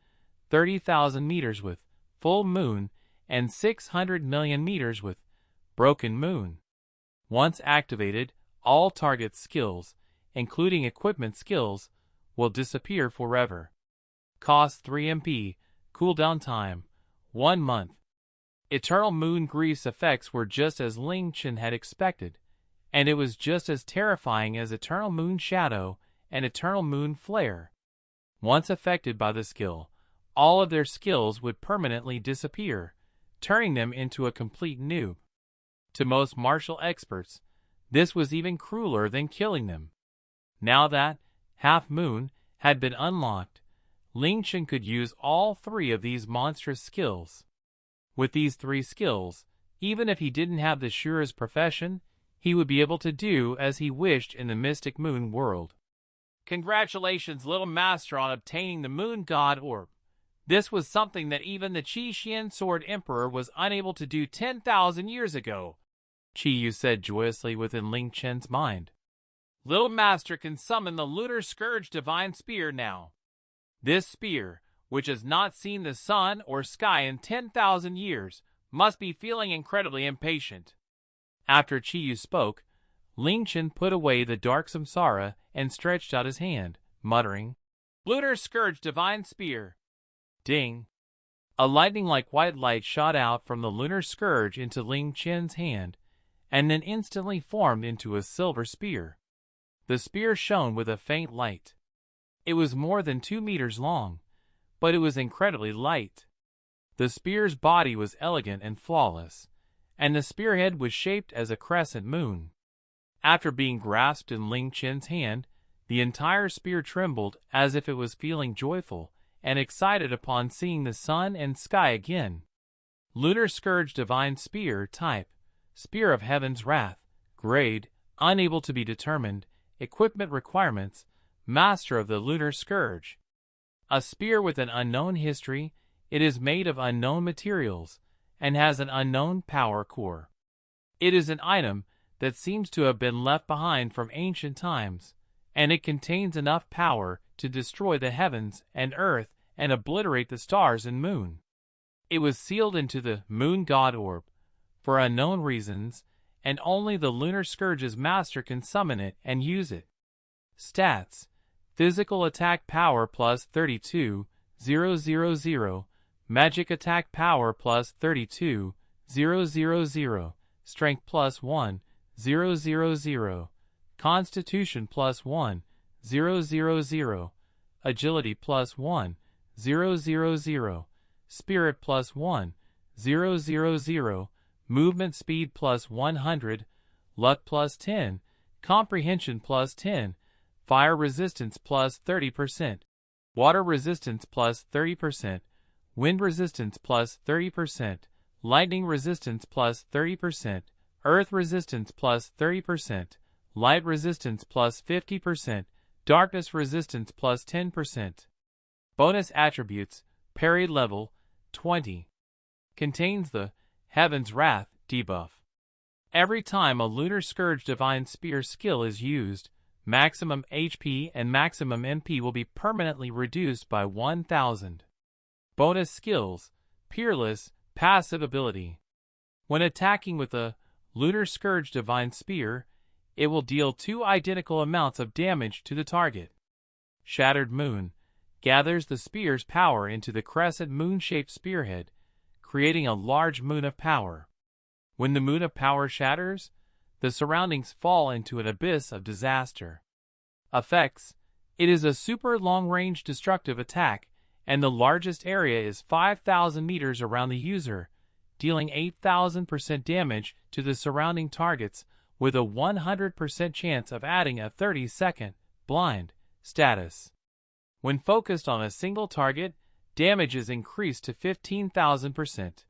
[SPEAKER 1] 30,000 meters with Full Moon, and 600 million meters with Broken Moon. Once activated, all target skills, including equipment skills, will disappear forever. Cost 3 MP, cooldown time 1 month. Eternal Moon Grief's effects were just as Ling Chen had expected, and it was just as terrifying as Eternal Moon Shadow and Eternal Moon Flare. Once affected by the skill, all of their skills would permanently disappear, turning them into a complete noob. To most martial experts, this was even crueler than killing them. Now that Half Moon had been unlocked, Ling Chen could use all 3 of these monstrous skills. With these 3 skills, even if he didn't have the Shura's profession, he would be able to do as he wished in the Mystic Moon world.
[SPEAKER 2] Congratulations, little master, on obtaining the Moon God Orb. This was something that even the Qi Xian Sword Emperor was unable to do 10,000 years ago,
[SPEAKER 1] Qi Yu said joyously within Ling Chen's mind.
[SPEAKER 2] Little master can summon the Lunar Scourge Divine Spear now. This spear, which has not seen the sun or sky in 10,000 years, must be feeling incredibly impatient.
[SPEAKER 1] After Qi Yu spoke, Ling Chen put away the dark samsara and stretched out his hand, muttering,
[SPEAKER 2] Lunar Scourge Divine Spear.
[SPEAKER 1] Ding! A lightning-like white light shot out from the Lunar Scourge into Ling Chen's hand, and then instantly formed into a silver spear. The spear shone with a faint light. It was more than 2 meters long, but it was incredibly light. The spear's body was elegant and flawless, and the spearhead was shaped as a crescent moon. After being grasped in Ling Chen's hand, the entire spear trembled as if it was feeling joyful and excited upon seeing the sun and sky again. Lunar Scourge Divine Spear type, Spear of Heaven's Wrath, grade, unable to be determined, equipment requirements, Master of the Lunar Scourge. A spear with an unknown history, it is made of unknown materials and has an unknown power core. It is an item that seems to have been left behind from ancient times, and it contains enough power to destroy the heavens and earth and obliterate the stars and moon. It was sealed into the Moon God Orb for unknown reasons, and only the Lunar Scourge's master can summon it and use it. Stats: Physical attack power plus 32,000, Magic attack power plus 32,000, Strength plus 1, 000, Constitution +1, 000, Agility +1, 000, Spirit +1, 000, Movement Speed +100, Luck +10, Comprehension +10, Fire Resistance +30%, Water Resistance +30%, Wind Resistance +30%, Lightning Resistance +30%, Earth Resistance +30%, Light Resistance +50%, Darkness Resistance +10%. Bonus Attributes, Parry Level, 20. Contains the Heaven's Wrath debuff. Every time a Lunar Scourge Divine Spear skill is used, maximum HP and maximum MP will be permanently reduced by 1000. Bonus Skills, Peerless, Passive Ability. When attacking with a Lunar Scourge Divine Spear, it will deal 2 identical amounts of damage to the target. Shattered Moon gathers the spear's power into the crescent moon-shaped spearhead, creating a large moon of power. When the moon of power shatters, the surroundings fall into an abyss of disaster. Effects: it is a super long-range destructive attack, and the largest area is 5,000 meters around the user, dealing 8,000% damage to the surrounding targets with a 100% chance of adding a 30-second blind status. When focused on a single target, damage is increased to 15,000%.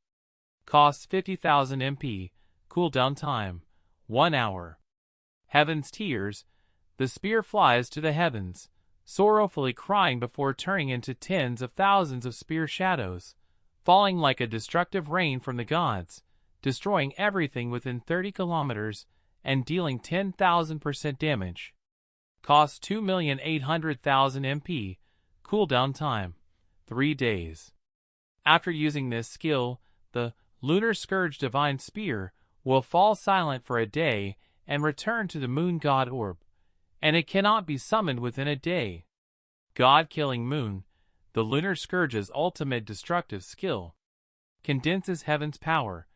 [SPEAKER 1] Costs 50,000 MP. Cooldown time, 1 hour. Heaven's Tears. The spear flies to the heavens, sorrowfully crying before turning into tens of thousands of spear shadows, falling like a destructive rain from the gods, destroying everything within 30 kilometers and dealing 10,000% damage. Costs 2,800,000 MP. Cooldown time, 3 days. After using this skill, the Lunar Scourge Divine Spear will fall silent for a day and return to the Moon God Orb, and it cannot be summoned within a day. God-Killing Moon, the Lunar Scourge's ultimate destructive skill. Condenses heaven's power,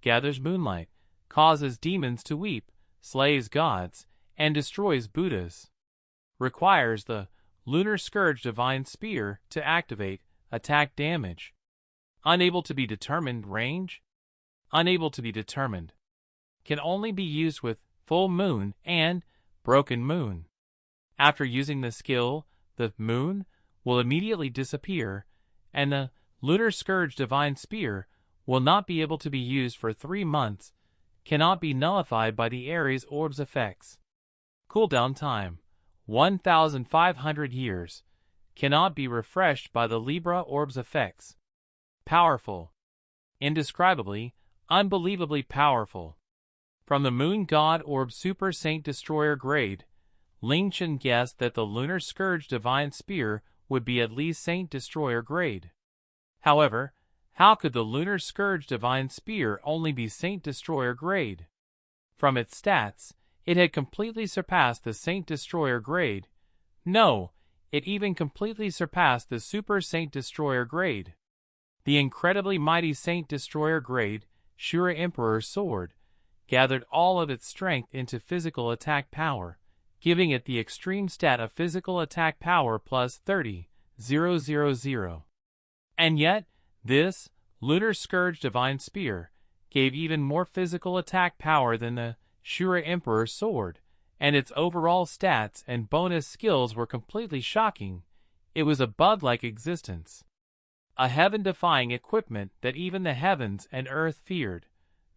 [SPEAKER 1] gathers moonlight, causes demons to weep, slays gods, and destroys Buddhas. Requires the Lunar Scourge Divine Spear to activate attack damage. Unable to be determined range? Unable to be determined. Can only be used with full moon and broken moon. After using the skill, the moon will immediately disappear, and the Lunar Scourge Divine Spear will not be able to be used for 3 months, cannot be nullified by the Ares Orb's effects. Cooldown time, 1,500 years, cannot be refreshed by the Libra Orb's effects. Powerful. Indescribably, unbelievably powerful. From the Moon God Orb Super Saint Destroyer grade, Ling Chen guessed that the Lunar Scourge Divine Spear would be at least Saint Destroyer grade. However, how could the Lunar Scourge Divine Spear only be Saint Destroyer grade? From its stats, it had completely surpassed the Saint Destroyer grade. No, it even completely surpassed the Super Saint Destroyer grade. The incredibly mighty Saint Destroyer grade, Shura Emperor's Sword, gathered all of its strength into physical attack power, giving it the extreme stat of physical attack power plus 30,000. And yet, this Lunar Scourge Divine Spear gave even more physical attack power than the Shura Emperor's Sword, and its overall stats and bonus skills were completely shocking. It was a bug-like existence. A heaven-defying equipment that even the heavens and earth feared.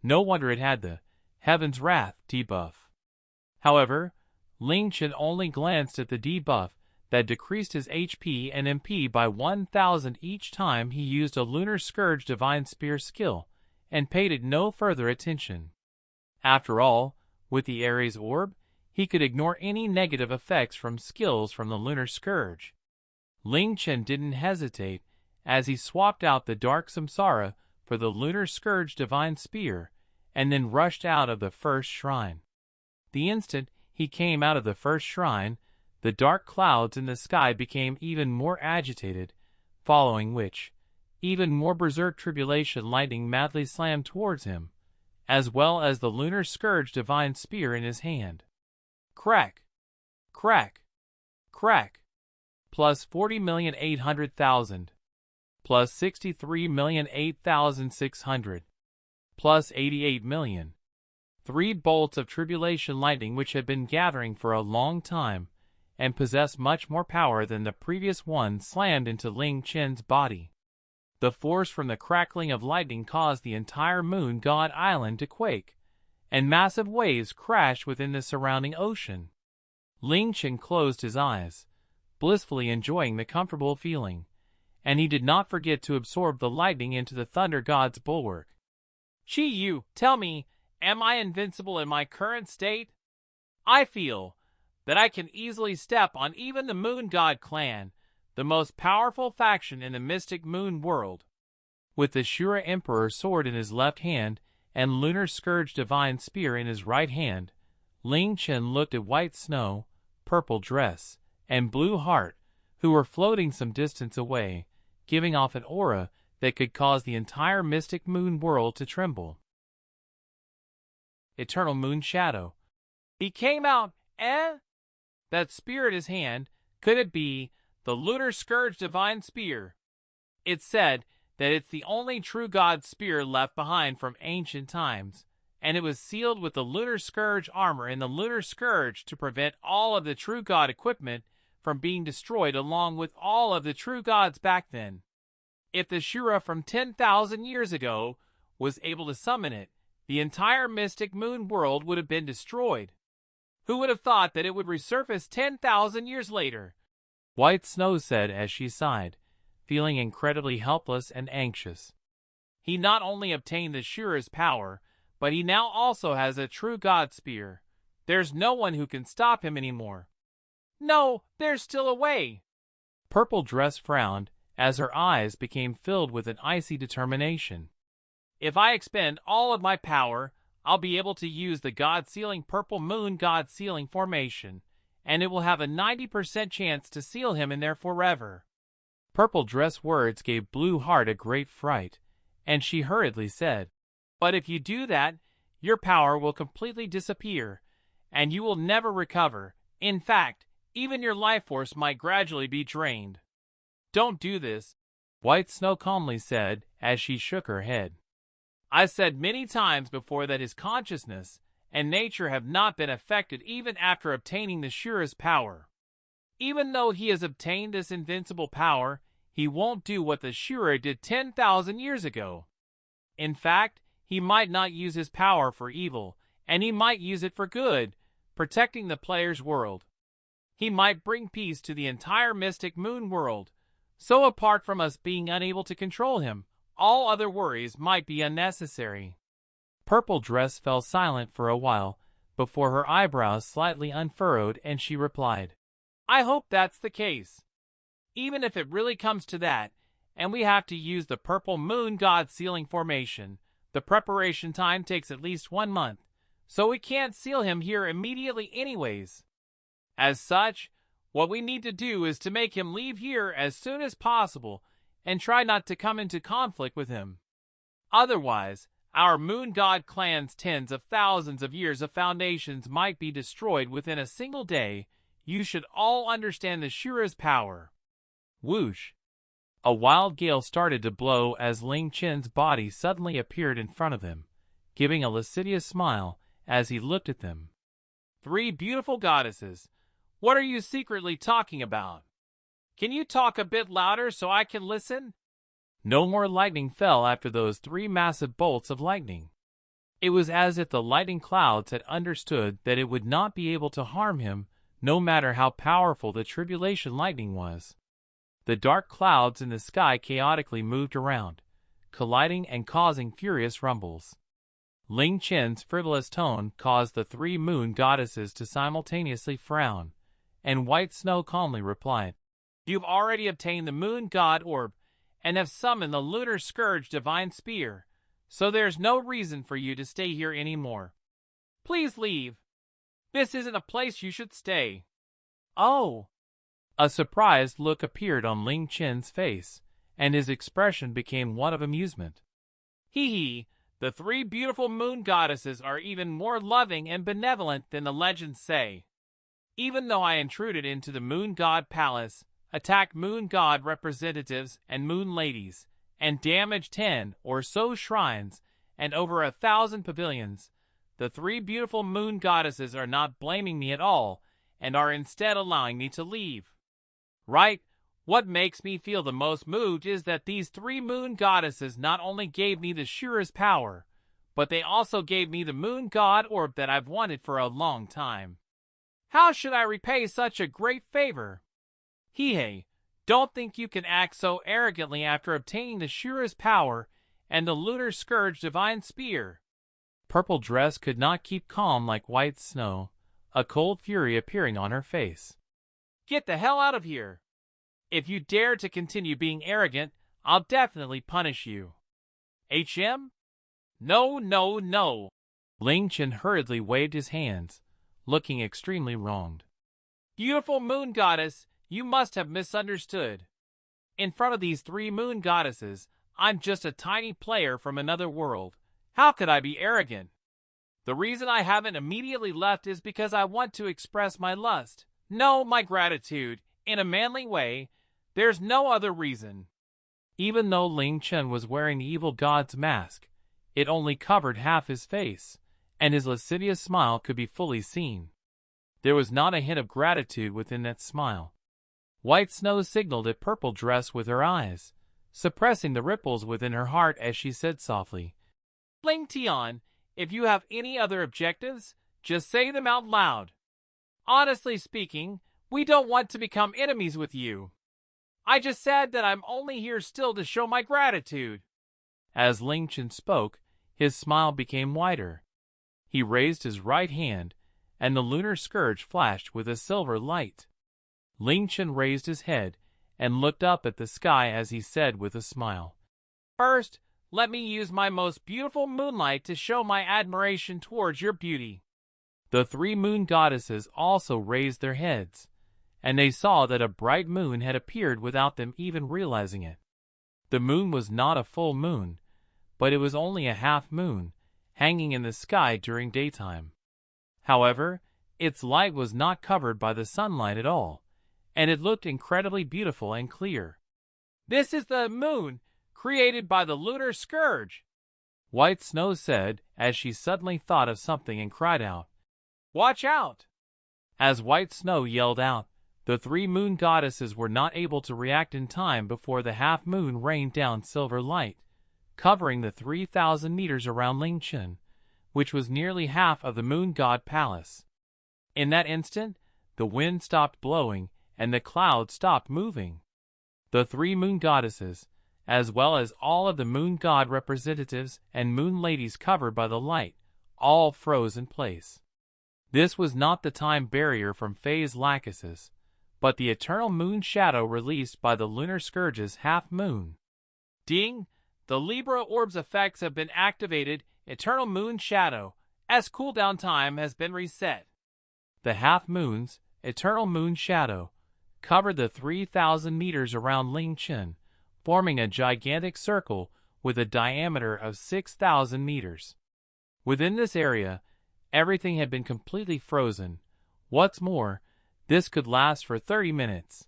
[SPEAKER 1] No wonder it had the Heaven's Wrath debuff. However, Ling Chen only glanced at the debuff that decreased his HP and MP by 1,000 each time he used a Lunar Scourge Divine Spear skill, and paid it no further attention. After all, with the Ares Orb, he could ignore any negative effects from skills from the Lunar Scourge. Ling Chen didn't hesitate as he swapped out the Dark Samsara for the Lunar Scourge Divine Spear, and then rushed out of the first shrine. The instant he came out of the first shrine, the dark clouds in the sky became even more agitated, following which, even more berserk tribulation lightning madly slammed towards him, as well as the Lunar Scourge divine spear in his hand. Crack! Crack! Crack! Plus 40,800,000. Plus 63,008,600. Plus 88 million. 3 bolts of tribulation lightning which had been gathering for a long time, and possessed much more power than the previous one, slammed into Ling Chen's body. The force from the crackling of lightning caused the entire Moon God Island to quake, and massive waves crashed within the surrounding ocean. Ling Chen closed his eyes, blissfully enjoying the comfortable feeling, and he did not forget to absorb the lightning into the Thunder God's bulwark.
[SPEAKER 2] Chi Yu, tell me, am I invincible in my current state? I feel that I can easily step on even the Moon God clan, the most powerful faction in the mystic moon world.
[SPEAKER 1] With the Shura Emperor sword in his left hand and Lunar Scourge divine spear in his right hand, Ling Chen looked at White Snow, Purple Dress, and Blue Heart, who were floating some distance away, giving off an aura that could cause the entire mystic moon world to tremble. Eternal Moon Shadow.
[SPEAKER 2] He came out, eh? That spear in his hand, could it be the Lunar Scourge divine spear? It's said that it's the only true god spear left behind from ancient times, and it was sealed with the Lunar Scourge armor in the Lunar Scourge to prevent all of the true god equipment from being destroyed along with all of the true gods back then. If the Shura from 10,000 years ago was able to summon it, the entire mystic moon world would have been destroyed. Who would have thought that it would resurface 10,000 years later?
[SPEAKER 1] White Snow said as she sighed, feeling incredibly helpless and anxious.
[SPEAKER 2] He not only obtained the Shura's power, but he now also has a true god spear. There's no one who can stop him anymore. No, there's still a way.
[SPEAKER 1] Purple Dress frowned as her eyes became filled with an icy determination.
[SPEAKER 2] If I expend all of my power, I'll be able to use the God-sealing Purple Moon God-sealing formation, and it will have a 90% chance to seal him in there forever.
[SPEAKER 1] Purple Dress words gave Blue Heart a great fright, and she hurriedly said,
[SPEAKER 2] But if you do that, your power will completely disappear, and you will never recover. In fact, even your life force might gradually be drained. Don't do this,
[SPEAKER 1] White Snow calmly said as she shook her head.
[SPEAKER 2] I said many times before that his consciousness and nature have not been affected even after obtaining the Shura's power. Even though he has obtained this invincible power, he won't do what the Shura did 10,000 years ago. In fact, he might not use his power for evil, and he might use it for good, protecting the player's world. He might bring peace to the entire mystic moon world. So apart from us being unable to control him, all other worries might be unnecessary.
[SPEAKER 1] Purple Dress fell silent for a while, before her eyebrows slightly unfurrowed, and she replied,
[SPEAKER 2] I hope that's the case. Even if it really comes to that, and we have to use the Purple Moon God sealing formation, the preparation time takes at least 1 month, so we can't seal him here immediately anyways. As such, what we need to do is to make him leave here as soon as possible and try not to come into conflict with him. Otherwise, our Moon God clan's tens of thousands of years of foundations might be destroyed within a single day. You should all understand the Shura's power.
[SPEAKER 1] Whoosh! A wild gale started to blow as Ling Chen's body suddenly appeared in front of him, giving a lascivious smile as he looked at them.
[SPEAKER 2] 3 beautiful goddesses. What are you secretly talking about? Can you talk a bit louder so I can listen?
[SPEAKER 1] No more lightning fell after those 3 massive bolts of lightning. It was as if the lightning clouds had understood that it would not be able to harm him, no matter how powerful the tribulation lightning was. The dark clouds in the sky chaotically moved around, colliding and causing furious rumbles. Ling Chen's frivolous tone caused the 3 moon goddesses to simultaneously frown, and White Snow calmly replied,
[SPEAKER 2] You've already obtained the Moon God Orb and have summoned the Lunar Scourge Divine Spear, so there's no reason for you to stay here anymore. Please leave. This isn't a place you should stay.
[SPEAKER 1] Oh! A surprised look appeared on Ling Chen's face, and his expression became one of amusement.
[SPEAKER 2] Hee hee, The three beautiful moon goddesses are even more loving and benevolent than the legends say. Even though I intruded into the moon god palace, attacked moon god representatives and moon ladies, and damaged 10 or so shrines and over 1,000 pavilions, the three beautiful moon goddesses are not blaming me at all and are instead allowing me to leave. Right? What makes me feel the most moved is that these three moon goddesses not only gave me the Shura's power, but they also gave me the moon god orb that I've wanted for a long time. How should I repay such a great favor? Hey, don't think you can act so arrogantly after obtaining the Shura's power and the Lunar Scourge divine spear.
[SPEAKER 1] Purple Dress could not keep calm like white snow, a cold fury appearing on her face.
[SPEAKER 2] Get the hell out of here! If you dare to continue being arrogant, I'll definitely punish you. No, no, no.
[SPEAKER 1] Ling Chen hurriedly waved his hands, looking extremely wronged.
[SPEAKER 2] Beautiful moon goddess, you must have misunderstood. In front of these three moon goddesses, I'm just a tiny player from another world. How could I be arrogant? The reason I haven't immediately left is because I want to express my lust. No, my gratitude, in a manly way. There's no other reason.
[SPEAKER 1] Even though Ling Chen was wearing the evil god's mask, it only covered half his face, and his lascivious smile could be fully seen. There was not a hint of gratitude within that smile. White Snow signaled at Purple Dress with her eyes, suppressing the ripples within her heart as she said softly,
[SPEAKER 2] Ling Chen, if you have any other objectives, just say them out loud. Honestly speaking, we don't want to become enemies with you. I just said that I'm only here still to show my gratitude.
[SPEAKER 1] As Ling Chen spoke, his smile became wider. He raised his right hand, and the Lunar Scourge flashed with a silver light. Ling Chen raised his head and looked up at the sky as he said with a smile,
[SPEAKER 2] First, let me use my most beautiful moonlight to show my admiration towards your beauty.
[SPEAKER 1] The three moon goddesses also raised their heads, and they saw that a bright moon had appeared without them even realizing it. The moon was not a full moon, but it was only a half moon, hanging in the sky during daytime. However, its light was not covered by the sunlight at all, and it looked incredibly beautiful and clear.
[SPEAKER 2] This is the moon, created by the Lunar Scourge,
[SPEAKER 1] White Snow said as she suddenly thought of something and cried out,
[SPEAKER 2] Watch out!
[SPEAKER 1] As White Snow yelled out, the three moon goddesses were not able to react in time before the half moon rained down silver light, covering the 3,000 meters around Ling Chen, which was nearly half of the moon god palace. In that instant, the wind stopped blowing and the clouds stopped moving. The three moon goddesses, as well as all of the moon god representatives and moon ladies covered by the light, all froze in place. This was not the time barrier from phase lacuses, but the eternal moon shadow released by the Lunar Scourge's half-moon.
[SPEAKER 2] Ding! The Libra orb's effects have been activated. Eternal moon shadow. S cooldown time has been reset.
[SPEAKER 1] The half-moon's eternal moon shadow covered the 3,000 meters around Ling Chen, forming a gigantic circle with a diameter of 6,000 meters. Within this area, everything had been completely frozen. What's more, this could last for 30 minutes.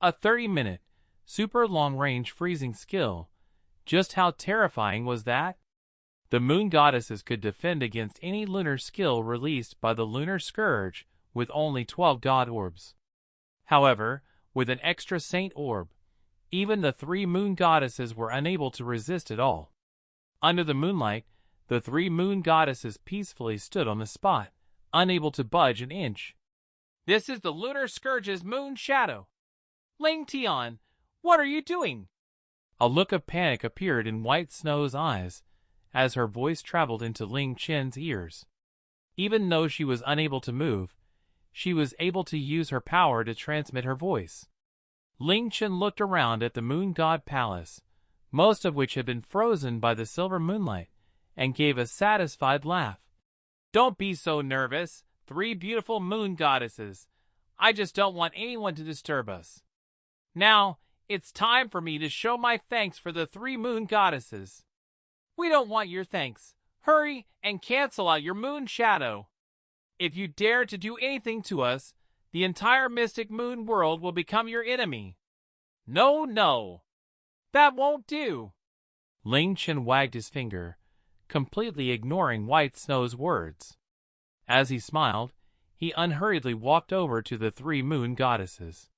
[SPEAKER 1] A 30-minute, super long-range freezing skill. Just how terrifying was that? The moon goddesses could defend against any lunar skill released by the Lunar Scourge with only 12 god orbs. However, with an extra saint orb, even the three moon goddesses were unable to resist at all. Under the moonlight, the three moon goddesses peacefully stood on the spot, unable to budge an inch.
[SPEAKER 2] This is the Lunar Scourge's moon shadow. Ling Chen, what are you doing?
[SPEAKER 1] A look of panic appeared in White Snow's eyes as her voice traveled into Ling Chen's ears. Even though she was unable to move, she was able to use her power to transmit her voice. Ling Chen looked around at the moon god palace, most of which had been frozen by the silver moonlight, and gave a satisfied laugh.
[SPEAKER 2] Don't be so nervous, three beautiful moon goddesses. I just don't want anyone to disturb us. Now, it's time for me to show my thanks for the three moon goddesses. We don't want your thanks. Hurry and cancel out your moon shadow. If you dare to do anything to us, the entire mystic moon world will become your enemy. No, no. That won't do.
[SPEAKER 1] Ling Chen wagged his finger, completely ignoring White Snow's words. As he smiled, he unhurriedly walked over to the three moon goddesses.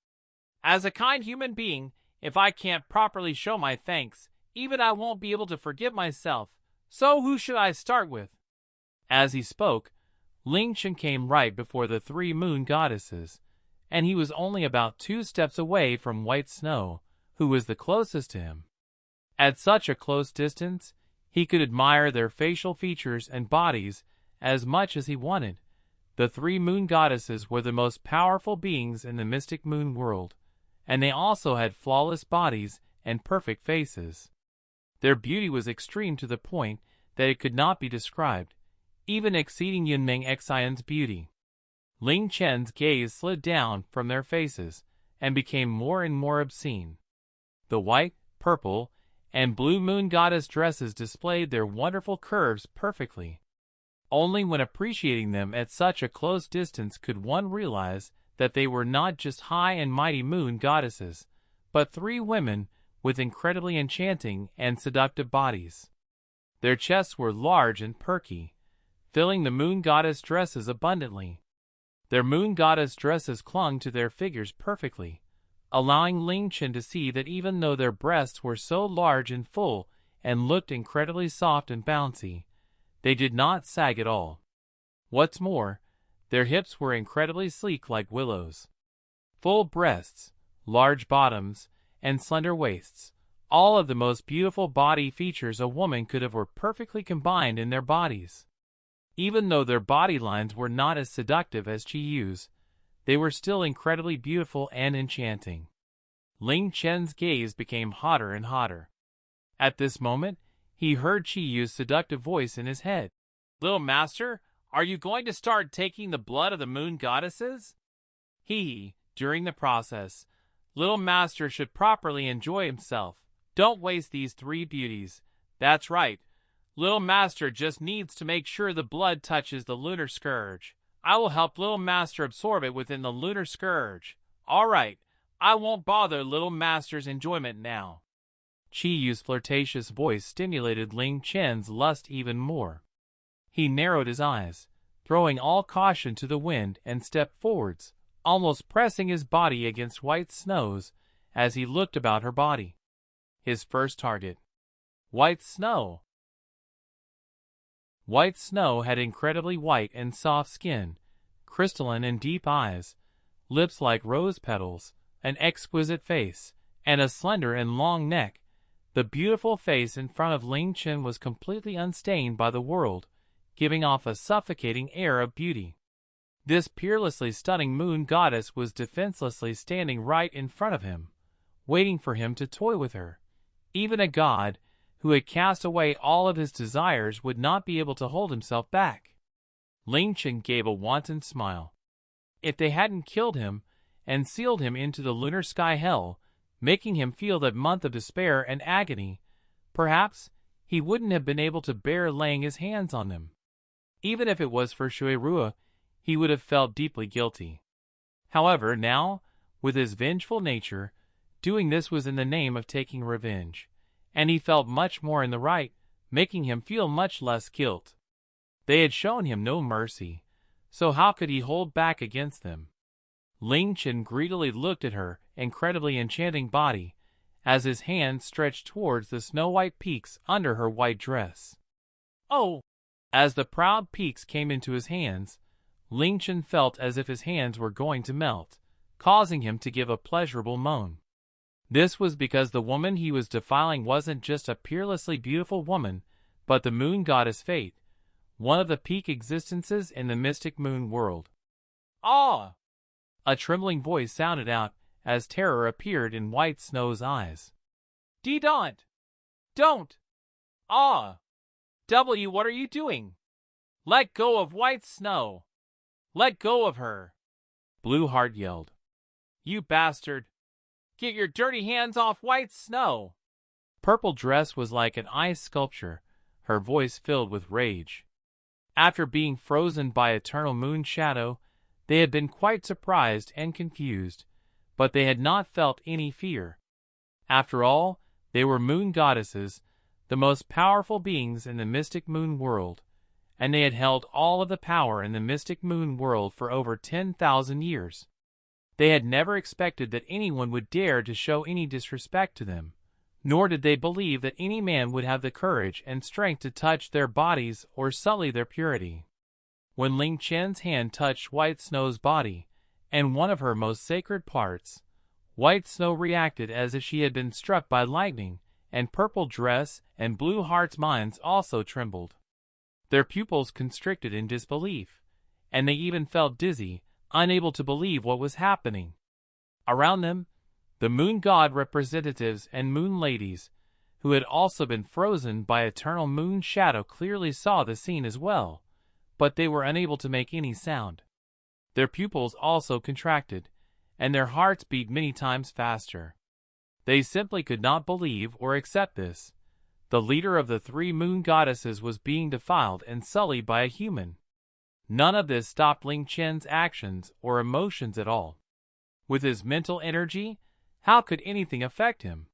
[SPEAKER 2] As a kind human being, if I can't properly show my thanks, even I won't be able to forgive myself. So who should I start with?
[SPEAKER 1] As he spoke, Ling Chen came right before the three moon goddesses, and he was only about 2 steps away from White Snow, who was the closest to him. At such a close distance, he could admire their facial features and bodies as much as he wanted. The three moon goddesses were the most powerful beings in the mystic moon world, and they also had flawless bodies and perfect faces. Their beauty was extreme to the point that it could not be described, even exceeding Yunmeng Xian's beauty. Ling Chen's gaze slid down from their faces and became more and more obscene. The white, purple, and blue moon goddess dresses displayed their wonderful curves perfectly. Only when appreciating them at such a close distance could one realize that they were not just high and mighty moon goddesses, but three women with incredibly enchanting and seductive bodies. Their chests were large and perky, filling the moon goddess dresses abundantly. Their moon goddess dresses clung to their figures perfectly, allowing Ling Chen to see that even though their breasts were so large and full and looked incredibly soft and bouncy, they did not sag at all. What's more, their hips were incredibly sleek like willows. Full breasts, large bottoms, and slender waists, all of the most beautiful body features a woman could have, were perfectly combined in their bodies. Even though their body lines were not as seductive as Qi Yu's, they were still incredibly beautiful and enchanting. Ling Chen's gaze became hotter and hotter. At this moment, he heard Qi Yu's seductive voice in his head.
[SPEAKER 2] Little master, are you going to start taking the blood of the moon goddesses? During the process, little master should properly enjoy himself. Don't waste these three beauties. That's right. Little master just needs to make sure the blood touches the lunar scourge. I will help little master absorb it within the lunar scourge. All right, I won't bother little master's enjoyment now.
[SPEAKER 1] Qi Yu's flirtatious voice stimulated Ling Chen's lust even more. He narrowed his eyes, throwing all caution to the wind, and stepped forwards, almost pressing his body against White Snow's as he looked about her body. His first target. White Snow. White Snow had incredibly white and soft skin, crystalline and deep eyes, lips like rose petals, an exquisite face, and a slender and long neck. The beautiful face in front of Ling Chen was completely unstained by the world, giving off a suffocating air of beauty. This peerlessly stunning moon goddess was defenselessly standing right in front of him, waiting for him to toy with her. Even a god, who had cast away all of his desires, would not be able to hold himself back. Ling Chen gave a wanton smile. If they hadn't killed him and sealed him into the lunar sky hell, making him feel that month of despair and agony, perhaps he wouldn't have been able to bear laying his hands on them. Even if it was for Shura, he would have felt deeply guilty. However, now, with his vengeful nature, doing this was in the name of taking revenge, and he felt much more in the right, making him feel much less guilt. They had shown him no mercy, so how could he hold back against them? Ling Chen greedily looked at her incredibly enchanting body as his hand stretched towards the snow-white peaks under her white dress.
[SPEAKER 2] Oh!
[SPEAKER 1] As the proud peaks came into his hands, Ling Chen felt as if his hands were going to melt, causing him to give a pleasurable moan. This was because the woman he was defiling wasn't just a peerlessly beautiful woman, but the moon goddess Fate, one of the peak existences in the mystic moon world.
[SPEAKER 2] Ah!
[SPEAKER 1] A trembling voice sounded out as terror appeared in White Snow's eyes.
[SPEAKER 2] Don't! Don't! Ah! What are you doing? Let go of White Snow! Let go of her!
[SPEAKER 1] Blue Heart yelled.
[SPEAKER 2] You bastard! Get your dirty hands off White Snow!
[SPEAKER 1] Purple Dress was like an ice sculpture, her voice filled with rage. After being frozen by eternal moon shadow, they had been quite surprised and confused, but they had not felt any fear. After all, they were moon goddesses, the most powerful beings in the mystic moon world, and they had held all of the power in the mystic moon world for over 10,000 years. They had never expected that anyone would dare to show any disrespect to them, nor did they believe that any man would have the courage and strength to touch their bodies or sully their purity. When Ling Chen's hand touched White Snow's body, and one of her most sacred parts, White Snow reacted as if she had been struck by lightning, and purple dress and blue heart's minds also trembled. Their pupils constricted in disbelief, and they even felt dizzy, unable to believe what was happening. Around them, the moon god representatives and moon ladies, who had also been frozen by eternal moon shadow, clearly saw the scene as well, but they were unable to make any sound. Their pupils also contracted, and their hearts beat many times faster. They simply could not believe or accept this. The leader of the three moon goddesses was being defiled and sullied by a human. None of this stopped Ling Chen's actions or emotions at all. With his mental energy, how could anything affect him?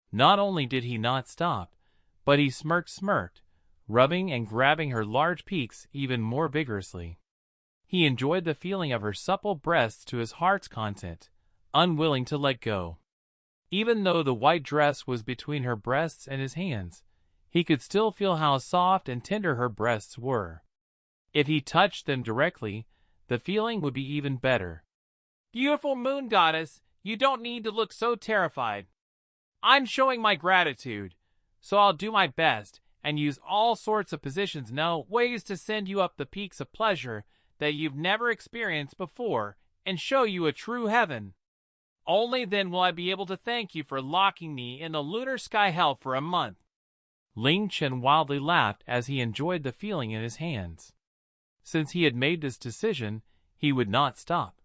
[SPEAKER 1] Not only did he not stop, but he smirked, rubbing and grabbing her large peaks even more vigorously. He enjoyed the feeling of her supple breasts to his heart's content, unwilling to let go. Even though the white dress was between her breasts and his hands, he could still feel how soft and tender her breasts were. If he touched them directly, the feeling would be even better.
[SPEAKER 2] Beautiful moon goddess, you don't need to look so terrified. I'm showing my gratitude, so I'll do my best and use all sorts of positions, ways to send you up the peaks of pleasure that you've never experienced before and show you a true heaven. Only then will I be able to thank you for locking me in the lunar sky hell for a month.
[SPEAKER 1] Ling Chen wildly laughed as he enjoyed the feeling in his hands. Since he had made this decision, he would not stop.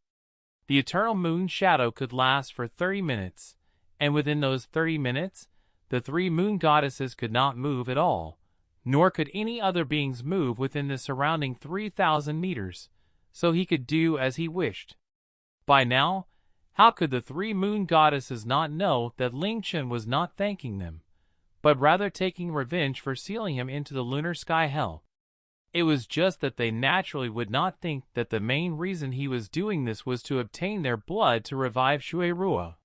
[SPEAKER 1] The eternal moon shadow could last for 30 minutes, and within those 30 minutes, the three moon goddesses could not move at all, nor could any other beings move within the surrounding 3,000 meters, so he could do as he wished. By now, how could the three moon goddesses not know that Ling Chen was not thanking them, but rather taking revenge for sealing him into the lunar sky hell? It was just that they naturally would not think that the main reason he was doing this was to obtain their blood to revive Shura.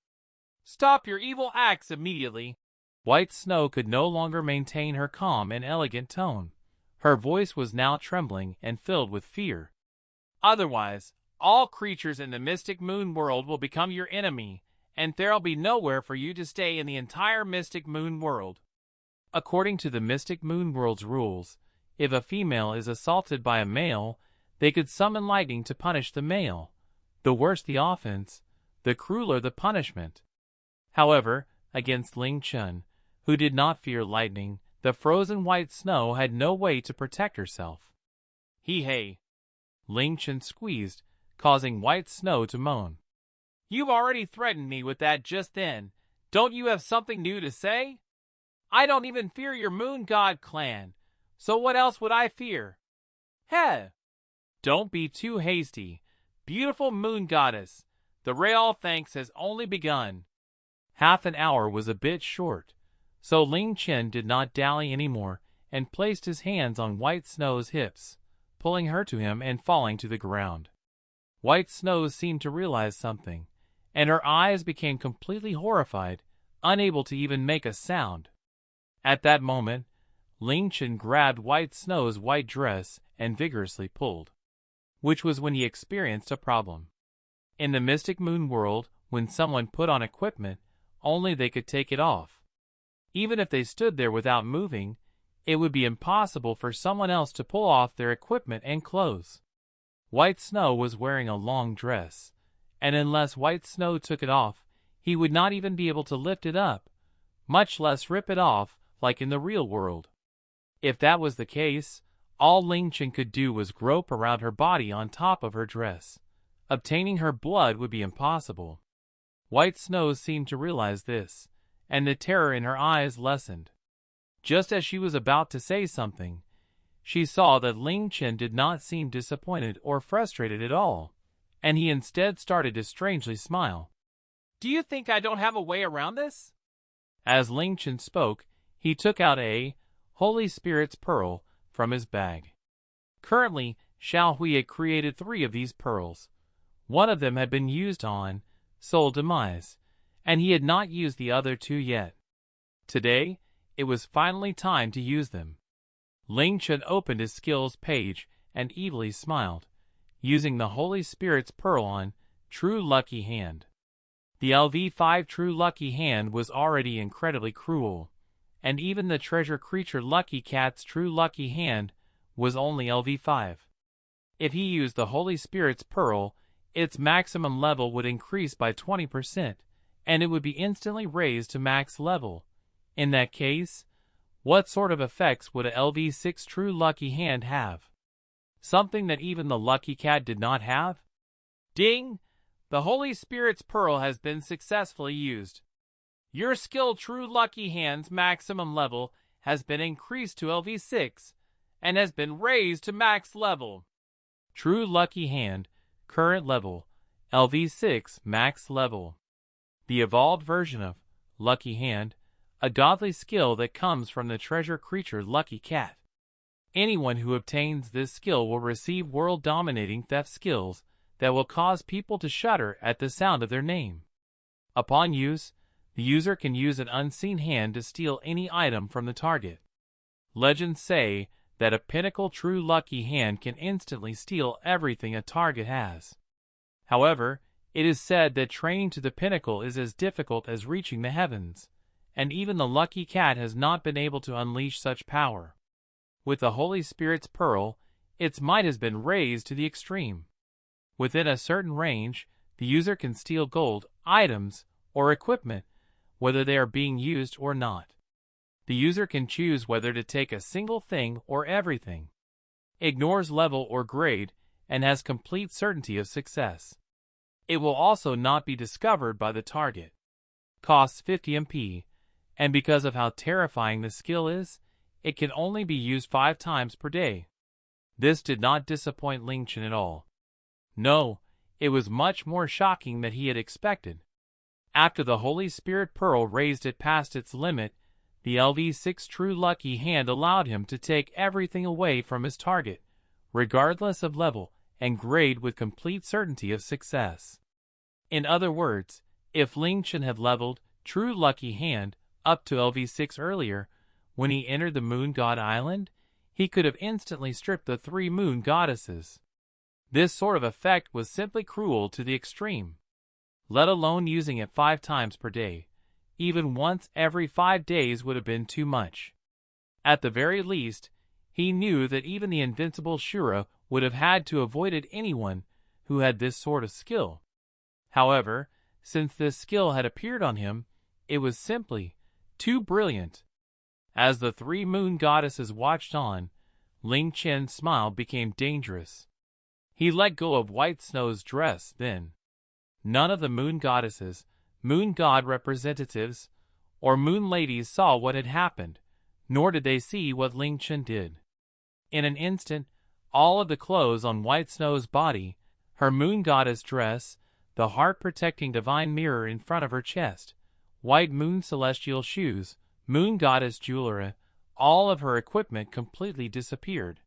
[SPEAKER 2] Stop your evil acts immediately.
[SPEAKER 1] White Snow could no longer maintain her calm and elegant tone. Her voice was now trembling and filled with fear.
[SPEAKER 2] Otherwise, all creatures in the mystic moon world will become your enemy, and there'll be nowhere for you to stay in the entire mystic moon world.
[SPEAKER 1] According to the mystic moon world's rules, if a female is assaulted by a male, they could summon lightning to punish the male. The worse the offense, the crueler the punishment. However, against Ling Chen, who did not fear lightning, the frozen White Snow had no way to protect herself.
[SPEAKER 2] Hey!
[SPEAKER 1] Ling Chen squeezed, causing White Snow to moan.
[SPEAKER 2] You've already threatened me with that just then. Don't you have something new to say? I don't even fear your moon god clan. So what else would I fear? Heh!
[SPEAKER 1] Don't be too hasty, beautiful moon goddess.
[SPEAKER 2] The real thanks has only begun.
[SPEAKER 1] Half an hour was a bit short, so Ling Chen did not dally anymore and placed his hands on White Snow's hips, pulling her to him and falling to the ground. White Snow seemed to realize something, and her eyes became completely horrified, unable to even make a sound. At that moment, Ling Chen grabbed White Snow's white dress and vigorously pulled, which was when he experienced a problem. In the mystic moon world, when someone put on equipment, only they could take it off. Even if they stood there without moving, it would be impossible for someone else to pull off their equipment and clothes. White Snow was wearing a long dress, and unless White Snow took it off, he would not even be able to lift it up, much less rip it off like in the real world. If that was the case, all Ling Chen could do was grope around her body on top of her dress. Obtaining her blood would be impossible. White Snow seemed to realize this, and the terror in her eyes lessened. Just as she was about to say something, she saw that Ling Chen did not seem disappointed or frustrated at all, and he instead started to strangely smile.
[SPEAKER 2] Do you think I don't have a way around this?
[SPEAKER 1] As Ling Chen spoke, he took out a Holy Spirit's pearl from his bag. Currently, Xiao Hui had created 3 of these pearls. One of them had been used on Soul Demise, and he had not used the other 2 yet. Today, it was finally time to use them. Ling Chen opened his skills page and evilly smiled, using the Holy Spirit's pearl on True Lucky Hand. The LV5 True Lucky Hand was already incredibly cruel, and even the treasure creature Lucky Cat's True Lucky Hand was only LV5. If he used the Holy Spirit's pearl, its maximum level would increase by 20%, and it would be instantly raised to max level. In that case, what sort of effects would a LV6 True Lucky Hand have? Something that even the Lucky Cat did not have?
[SPEAKER 2] Ding! The Holy Spirit's pearl has been successfully used. Your skill True Lucky Hand's maximum level has been increased to LV6 and has been raised to max level.
[SPEAKER 1] True Lucky Hand, current level, LV6 max level. The evolved version of Lucky Hand, a godly skill that comes from the treasure creature Lucky Cat. Anyone who obtains this skill will receive world-dominating theft skills that will cause people to shudder at the sound of their name. Upon use, the user can use an unseen hand to steal any item from the target. Legends say that a pinnacle True Lucky Hand can instantly steal everything a target has. However, it is said that training to the pinnacle is as difficult as reaching the heavens, and even the Lucky Cat has not been able to unleash such power. With the Holy Spirit's pearl, its might has been raised to the extreme. Within a certain range, the user can steal gold, items, or equipment, whether they are being used or not. The user can choose whether to take a single thing or everything. Ignores level or grade, and has complete certainty of success. It will also not be discovered by the target. Costs 50 MP, and because of how terrifying the skill is, it can only be used 5 times per day. This did not disappoint Ling Chen at all. No, it was much more shocking than he had expected. After the Holy Spirit Pearl raised it past its limit, the LV6 True Lucky Hand allowed him to take everything away from his target, regardless of level and grade, with complete certainty of success. In other words, if Ling Chen had leveled True Lucky Hand up to LV6 earlier, when he entered the Moon God Island, he could have instantly stripped the 3 moon goddesses. This sort of effect was simply cruel to the extreme. Let alone using it 5 times per day. Even once every 5 days would have been too much. At the very least, he knew that even the invincible Shura would have had to avoid anyone who had this sort of skill. However, since this skill had appeared on him, it was simply too brilliant. As the 3 moon goddesses watched on, Ling Chen's smile became dangerous. He let go of White Snow's dress then. None of the moon goddesses, moon god representatives, or moon ladies saw what had happened, nor did they see what Ling Chen did. In an instant, all of the clothes on White Snow's body, her moon goddess dress, the heart-protecting divine mirror in front of her chest, white moon celestial shoes, moon goddess jewelry, all of her equipment completely disappeared.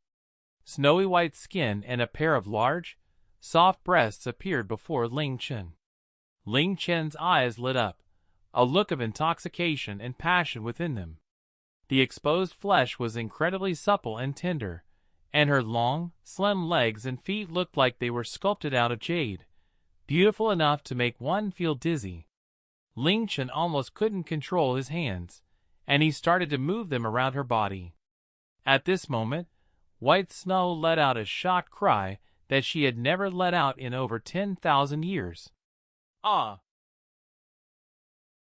[SPEAKER 1] Snowy white skin and a pair of large, soft breasts appeared before Ling Chen. Ling Chen's eyes lit up, a look of intoxication and passion within them. The exposed flesh was incredibly supple and tender, and her long, slim legs and feet looked like they were sculpted out of jade, beautiful enough to make one feel dizzy. Ling Chen almost couldn't control his hands, and he started to move them around her body. At this moment, White Snow let out a shocked cry that she had never let out in over 10,000 years.
[SPEAKER 2] Ah!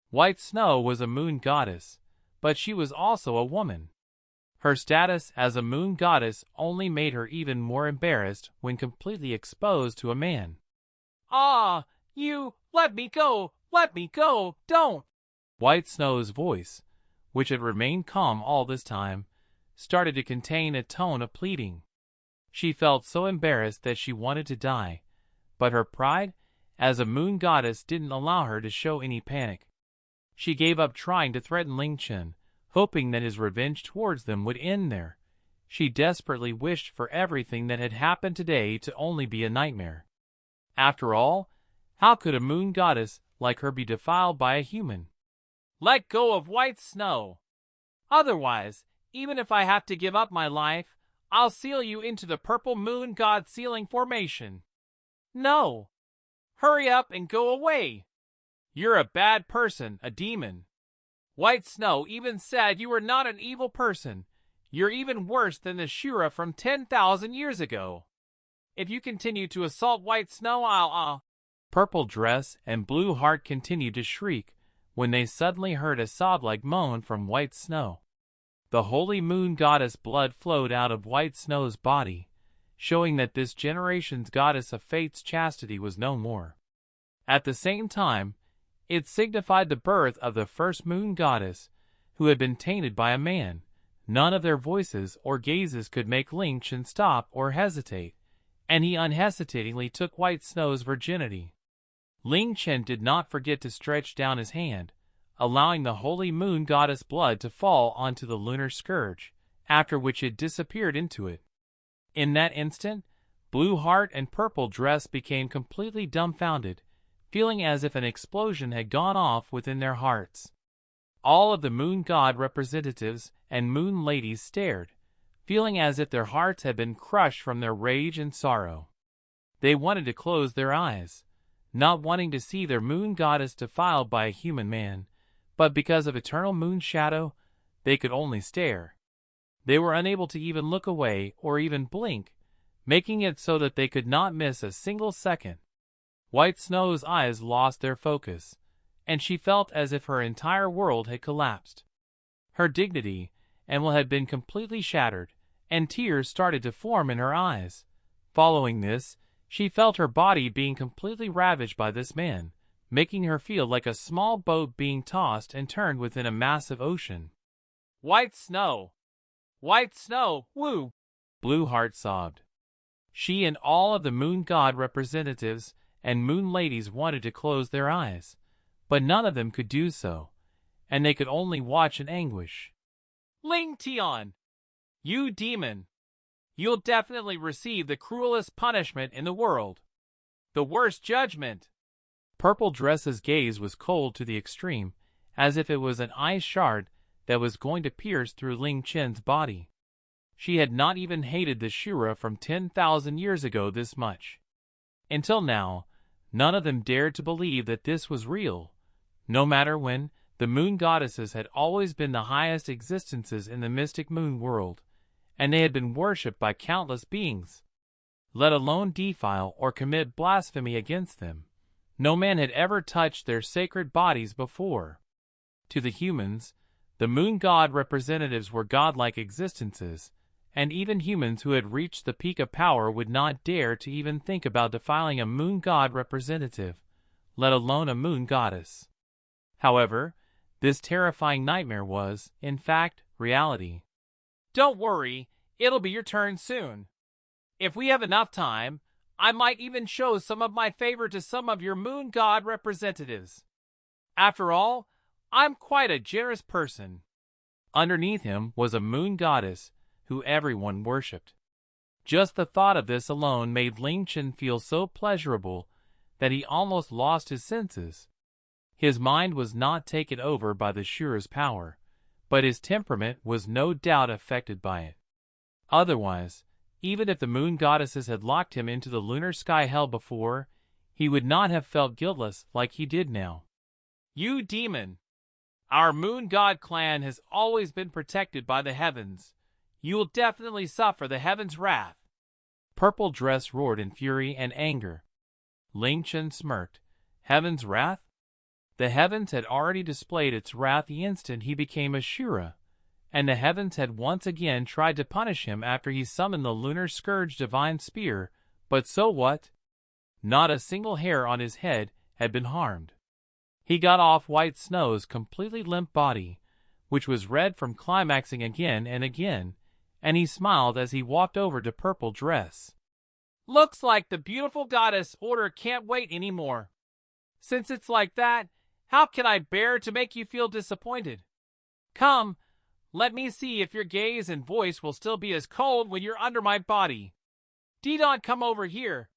[SPEAKER 1] White Snow was a moon goddess, but she was also a woman. Her status as a moon goddess only made her even more embarrassed when completely exposed to a man.
[SPEAKER 2] Ah! You! Let me go! Let me go! Don't!
[SPEAKER 1] White Snow's voice, which had remained calm all this time, started to contain a tone of pleading. She felt so embarrassed that she wanted to die, but her pride as a moon goddess didn't allow her to show any panic. She gave up trying to threaten Ling Chen, hoping that his revenge towards them would end there. She desperately wished for everything that had happened today to only be a nightmare. After all, how could a moon goddess like her be defiled by a human?
[SPEAKER 2] Let go of white snow. Otherwise, even if I have to give up my life, I'll seal you into the purple moon god sealing formation. No. Hurry up and go away. You're a bad person, a demon. White Snow even said you were not an evil person. You're even worse than the Shura from 10,000 years ago. If you continue to assault White Snow, I'll
[SPEAKER 1] Purple Dress and Blue Heart continued to shriek when they suddenly heard a sob-like moan from White Snow. The holy moon goddess blood flowed out of White Snow's body, showing that this generation's goddess of fate's chastity was no more. At the same time, it signified the birth of the first moon goddess, who had been tainted by a man. None of their voices or gazes could make Ling Chen stop or hesitate, and he unhesitatingly took White Snow's virginity. Ling Chen did not forget to stretch down his hand, allowing the holy moon goddess blood to fall onto the lunar scourge, after which it disappeared into it. In that instant, Blue Heart and Purple Dress became completely dumbfounded, feeling as if an explosion had gone off within their hearts. All of the moon god representatives and moon ladies stared, feeling as if their hearts had been crushed from their rage and sorrow. They wanted to close their eyes, not wanting to see their moon goddess defiled by a human man, but because of eternal moon shadow, they could only stare. They were unable to even look away or even blink, making it so that they could not miss a single second. White Snow's eyes lost their focus, and she felt as if her entire world had collapsed. Her dignity and will had been completely shattered, and tears started to form in her eyes. Following this, she felt her body being completely ravaged by this man, making her feel like a small boat being tossed and turned within a massive ocean.
[SPEAKER 2] White Snow! White Snow! Woo!
[SPEAKER 1] Blue Heart sobbed. She and all of the moon god representatives and moon ladies wanted to close their eyes, but none of them could do so, and they could only watch in anguish.
[SPEAKER 2] Ling Tian! You demon! You'll definitely receive the cruelest punishment in the world. The worst judgment.
[SPEAKER 1] Purple Dress's gaze was cold to the extreme, as if it was an ice shard that was going to pierce through Ling Chen's body. She had not even hated the Shura from 10,000 years ago this much. Until now, none of them dared to believe that this was real. No matter when, the moon goddesses had always been the highest existences in the mystic moon world, and they had been worshipped by countless beings. Let alone defile or commit blasphemy against them. No man had ever touched their sacred bodies before. To the humans, the moon god representatives were godlike existences, and even humans who had reached the peak of power would not dare to even think about defiling a moon god representative, let alone a moon goddess. However, this terrifying nightmare was, in fact, reality.
[SPEAKER 2] Don't worry, it'll be your turn soon. If we have enough time, I might even show some of my favor to some of your moon god representatives. After all, I'm quite a generous person.
[SPEAKER 1] Underneath him was a moon goddess who everyone worshipped. Just the thought of this alone made Ling Chen feel so pleasurable that he almost lost his senses. His mind was not taken over by the Shura's power, but his temperament was no doubt affected by it. Otherwise, even if the moon goddesses had locked him into the lunar sky hell before, he would not have felt guiltless like he did now.
[SPEAKER 2] You demon! Our moon god clan has always been protected by the heavens. You will definitely suffer the heavens' wrath.
[SPEAKER 1] Purple Dress roared in fury and anger. Ling Chen smirked. Heaven's wrath? The heavens had already displayed its wrath the instant he became a Shura, and the heavens had once again tried to punish him after he summoned the lunar scourge divine spear, but so what? Not a single hair on his head had been harmed. He got off White Snow's completely limp body, which was red from climaxing again and again, and he smiled as he walked over to Purple Dress.
[SPEAKER 2] Looks like the beautiful goddess order can't wait anymore. Since it's like that, how can I bear to make you feel disappointed? Come, let me see if your gaze and voice will still be as cold when you're under my body. Didon, come over here.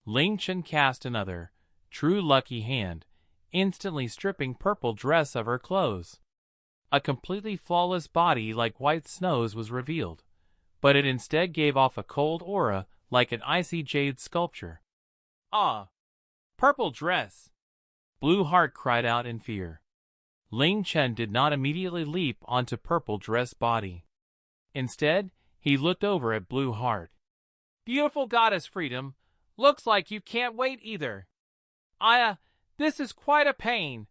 [SPEAKER 1] Ling Chen cast another, true lucky hand, instantly stripping Purple Dress of her clothes. A completely flawless body like white snows was revealed, but it instead gave off a cold aura like an icy jade sculpture.
[SPEAKER 2] Ah! Purple Dress!
[SPEAKER 1] Blue Heart cried out in fear. Ling Chen did not immediately leap onto Purple Dress body. Instead, he looked over at Blue Heart.
[SPEAKER 2] Beautiful goddess Freedom, looks like you can't wait either. This is quite a pain.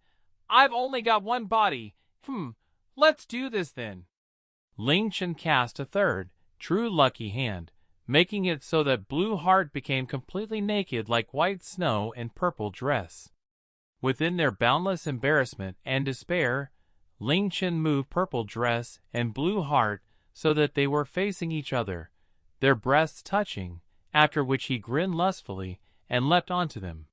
[SPEAKER 2] I've only got one body. Let's do this then.
[SPEAKER 1] Ling Chen cast a third, true lucky hand, making it so that Blue Heart became completely naked like white snow and Purple Dress. Within their boundless embarrassment and despair, Ling Chen moved Purple Dress and Blue Heart so that they were facing each other, their breasts touching, after which he grinned lustfully and leapt onto them.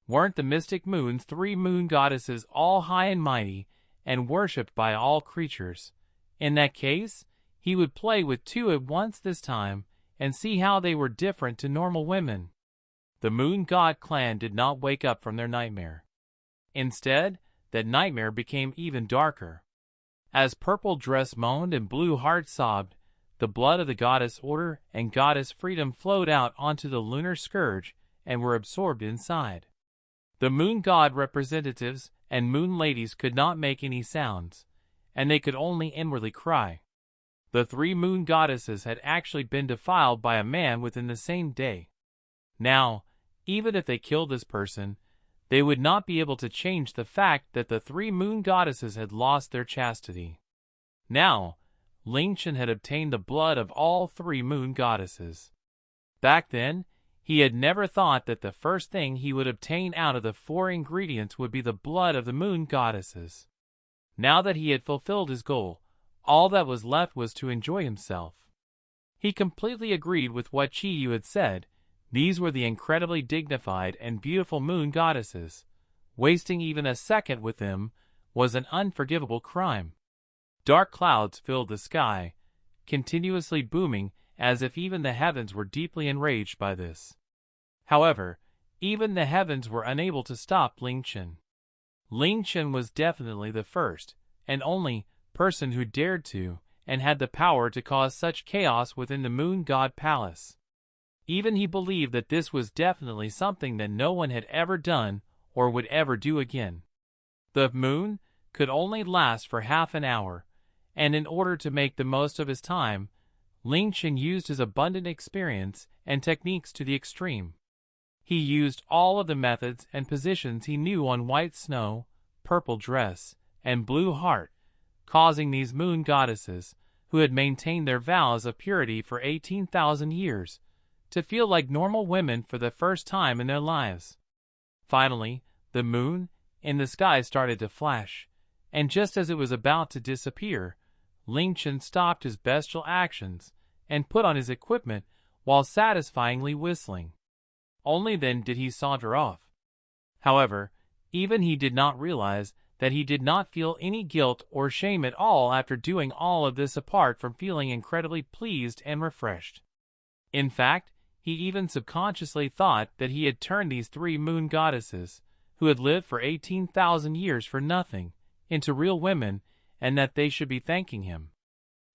[SPEAKER 1] Weren't the mystic moon's 3 moon goddesses all high and mighty and worshipped by all creatures? In that case, he would play with 2 at once this time and see how they were different to normal women. The Moon God clan did not wake up from their nightmare. Instead, that nightmare became even darker. As Purple Dress moaned and Blue Heart sobbed, the blood of the Goddess Order and Goddess Freedom flowed out onto the Lunar Scourge and were absorbed inside. The Moon God representatives and Moon Ladies could not make any sounds, and they could only inwardly cry. The 3 Moon Goddesses had actually been defiled by a man within the same day. Now, even if they killed this person, they would not be able to change the fact that the 3 Moon Goddesses had lost their chastity. Now, Ling Chen had obtained the blood of all 3 Moon Goddesses. Back then, he had never thought that the first thing he would obtain out of the 4 ingredients would be the blood of the Moon Goddesses. Now that he had fulfilled his goal, all that was left was to enjoy himself. He completely agreed with what Chi Yu had said. These were the incredibly dignified and beautiful Moon Goddesses. Wasting even a second with them was an unforgivable crime. Dark clouds filled the sky, continuously booming as if even the heavens were deeply enraged by this. However, even the heavens were unable to stop Ling Chen. Ling Chen was definitely the first, and only, person who dared to, and had the power to cause such chaos within the Moon God Palace. Even he believed that this was definitely something that no one had ever done or would ever do again. The moon could only last for half an hour, and in order to make the most of his time, Ling Chen used his abundant experience and techniques to the extreme. He used all of the methods and positions he knew on White Snow, Purple Dress, and Blue Heart, causing these Moon Goddesses, who had maintained their vows of purity for 18,000 years, to feel like normal women for the first time in their lives. Finally, the moon in the sky started to flash, and just as it was about to disappear, Ling Chen stopped his bestial actions and put on his equipment while satisfyingly whistling. Only then did he saunter off. However, even he did not realize that he did not feel any guilt or shame at all after doing all of this, apart from feeling incredibly pleased and refreshed. In fact, he even subconsciously thought that he had turned these 3 Moon Goddesses, who had lived for 18,000 years for nothing, into real women, and that they should be thanking him.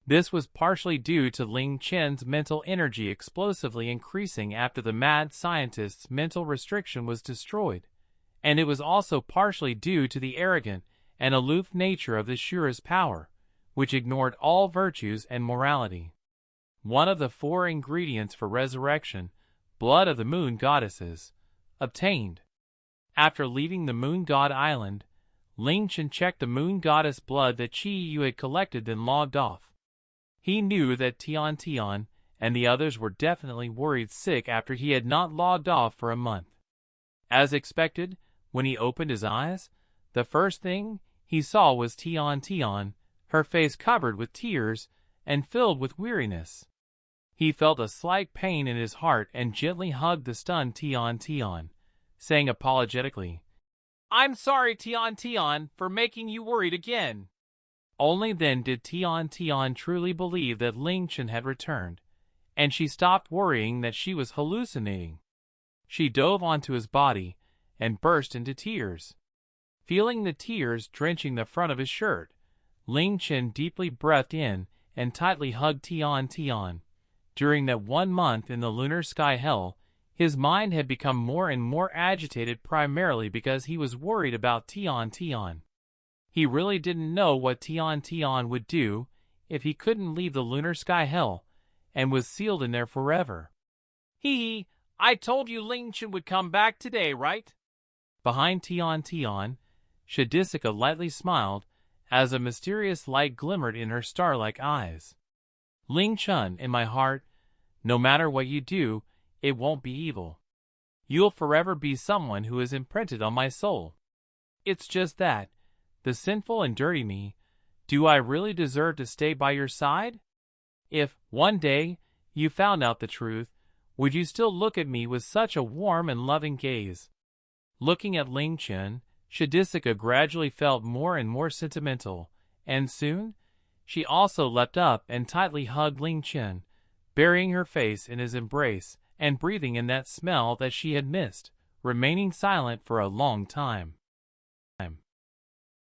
[SPEAKER 1] This was partially due to Ling Chen's mental energy explosively increasing after the mad scientist's mental restriction was destroyed, and it was also partially due to the arrogant and aloof nature of the Shura's power, which ignored all virtues and morality. One of the 4 ingredients for resurrection, blood of the Moon Goddesses, obtained. After leaving the Moon God Island, Ling Chen checked the Moon Goddess blood that Chi Yu had collected, then logged off. He knew that Tian and the others were definitely worried sick after he had not logged off for a month. As expected, when he opened his eyes, the first thing he saw was Tian, her face covered with tears and filled with weariness. He felt a slight pain in his heart and gently hugged the stunned Tian, saying apologetically,
[SPEAKER 2] "I'm sorry, Tian, for making you worried again."
[SPEAKER 1] Only then did Tian truly believe that Ling Chen had returned, and she stopped worrying that she was hallucinating. She dove onto his body and burst into tears. Feeling the tears drenching the front of his shirt, Ling Chen deeply breathed in and tightly hugged Tian. During that 1 month in the lunar sky hell, his mind had become more and more agitated, primarily because he was worried about Tian. He really didn't know what Tian would do if he couldn't leave the lunar sky hell and was sealed in there forever.
[SPEAKER 2] I told you Ling Chen would come back today, right?
[SPEAKER 1] Behind Tian, Shadisika lightly smiled as a mysterious light glimmered in her star-like eyes. Ling Chen, in my heart, no matter what you do, it won't be evil. You'll forever be someone who is imprinted on my soul. It's just that, the sinful and dirty me, do I really deserve to stay by your side? If, one day, you found out the truth, would you still look at me with such a warm and loving gaze? Looking at Ling Chen, Shadisika gradually felt more and more sentimental, and soon, she also leapt up and tightly hugged Ling Chen, burying her face in his embrace and breathing in that smell that she had missed, remaining silent for a long time.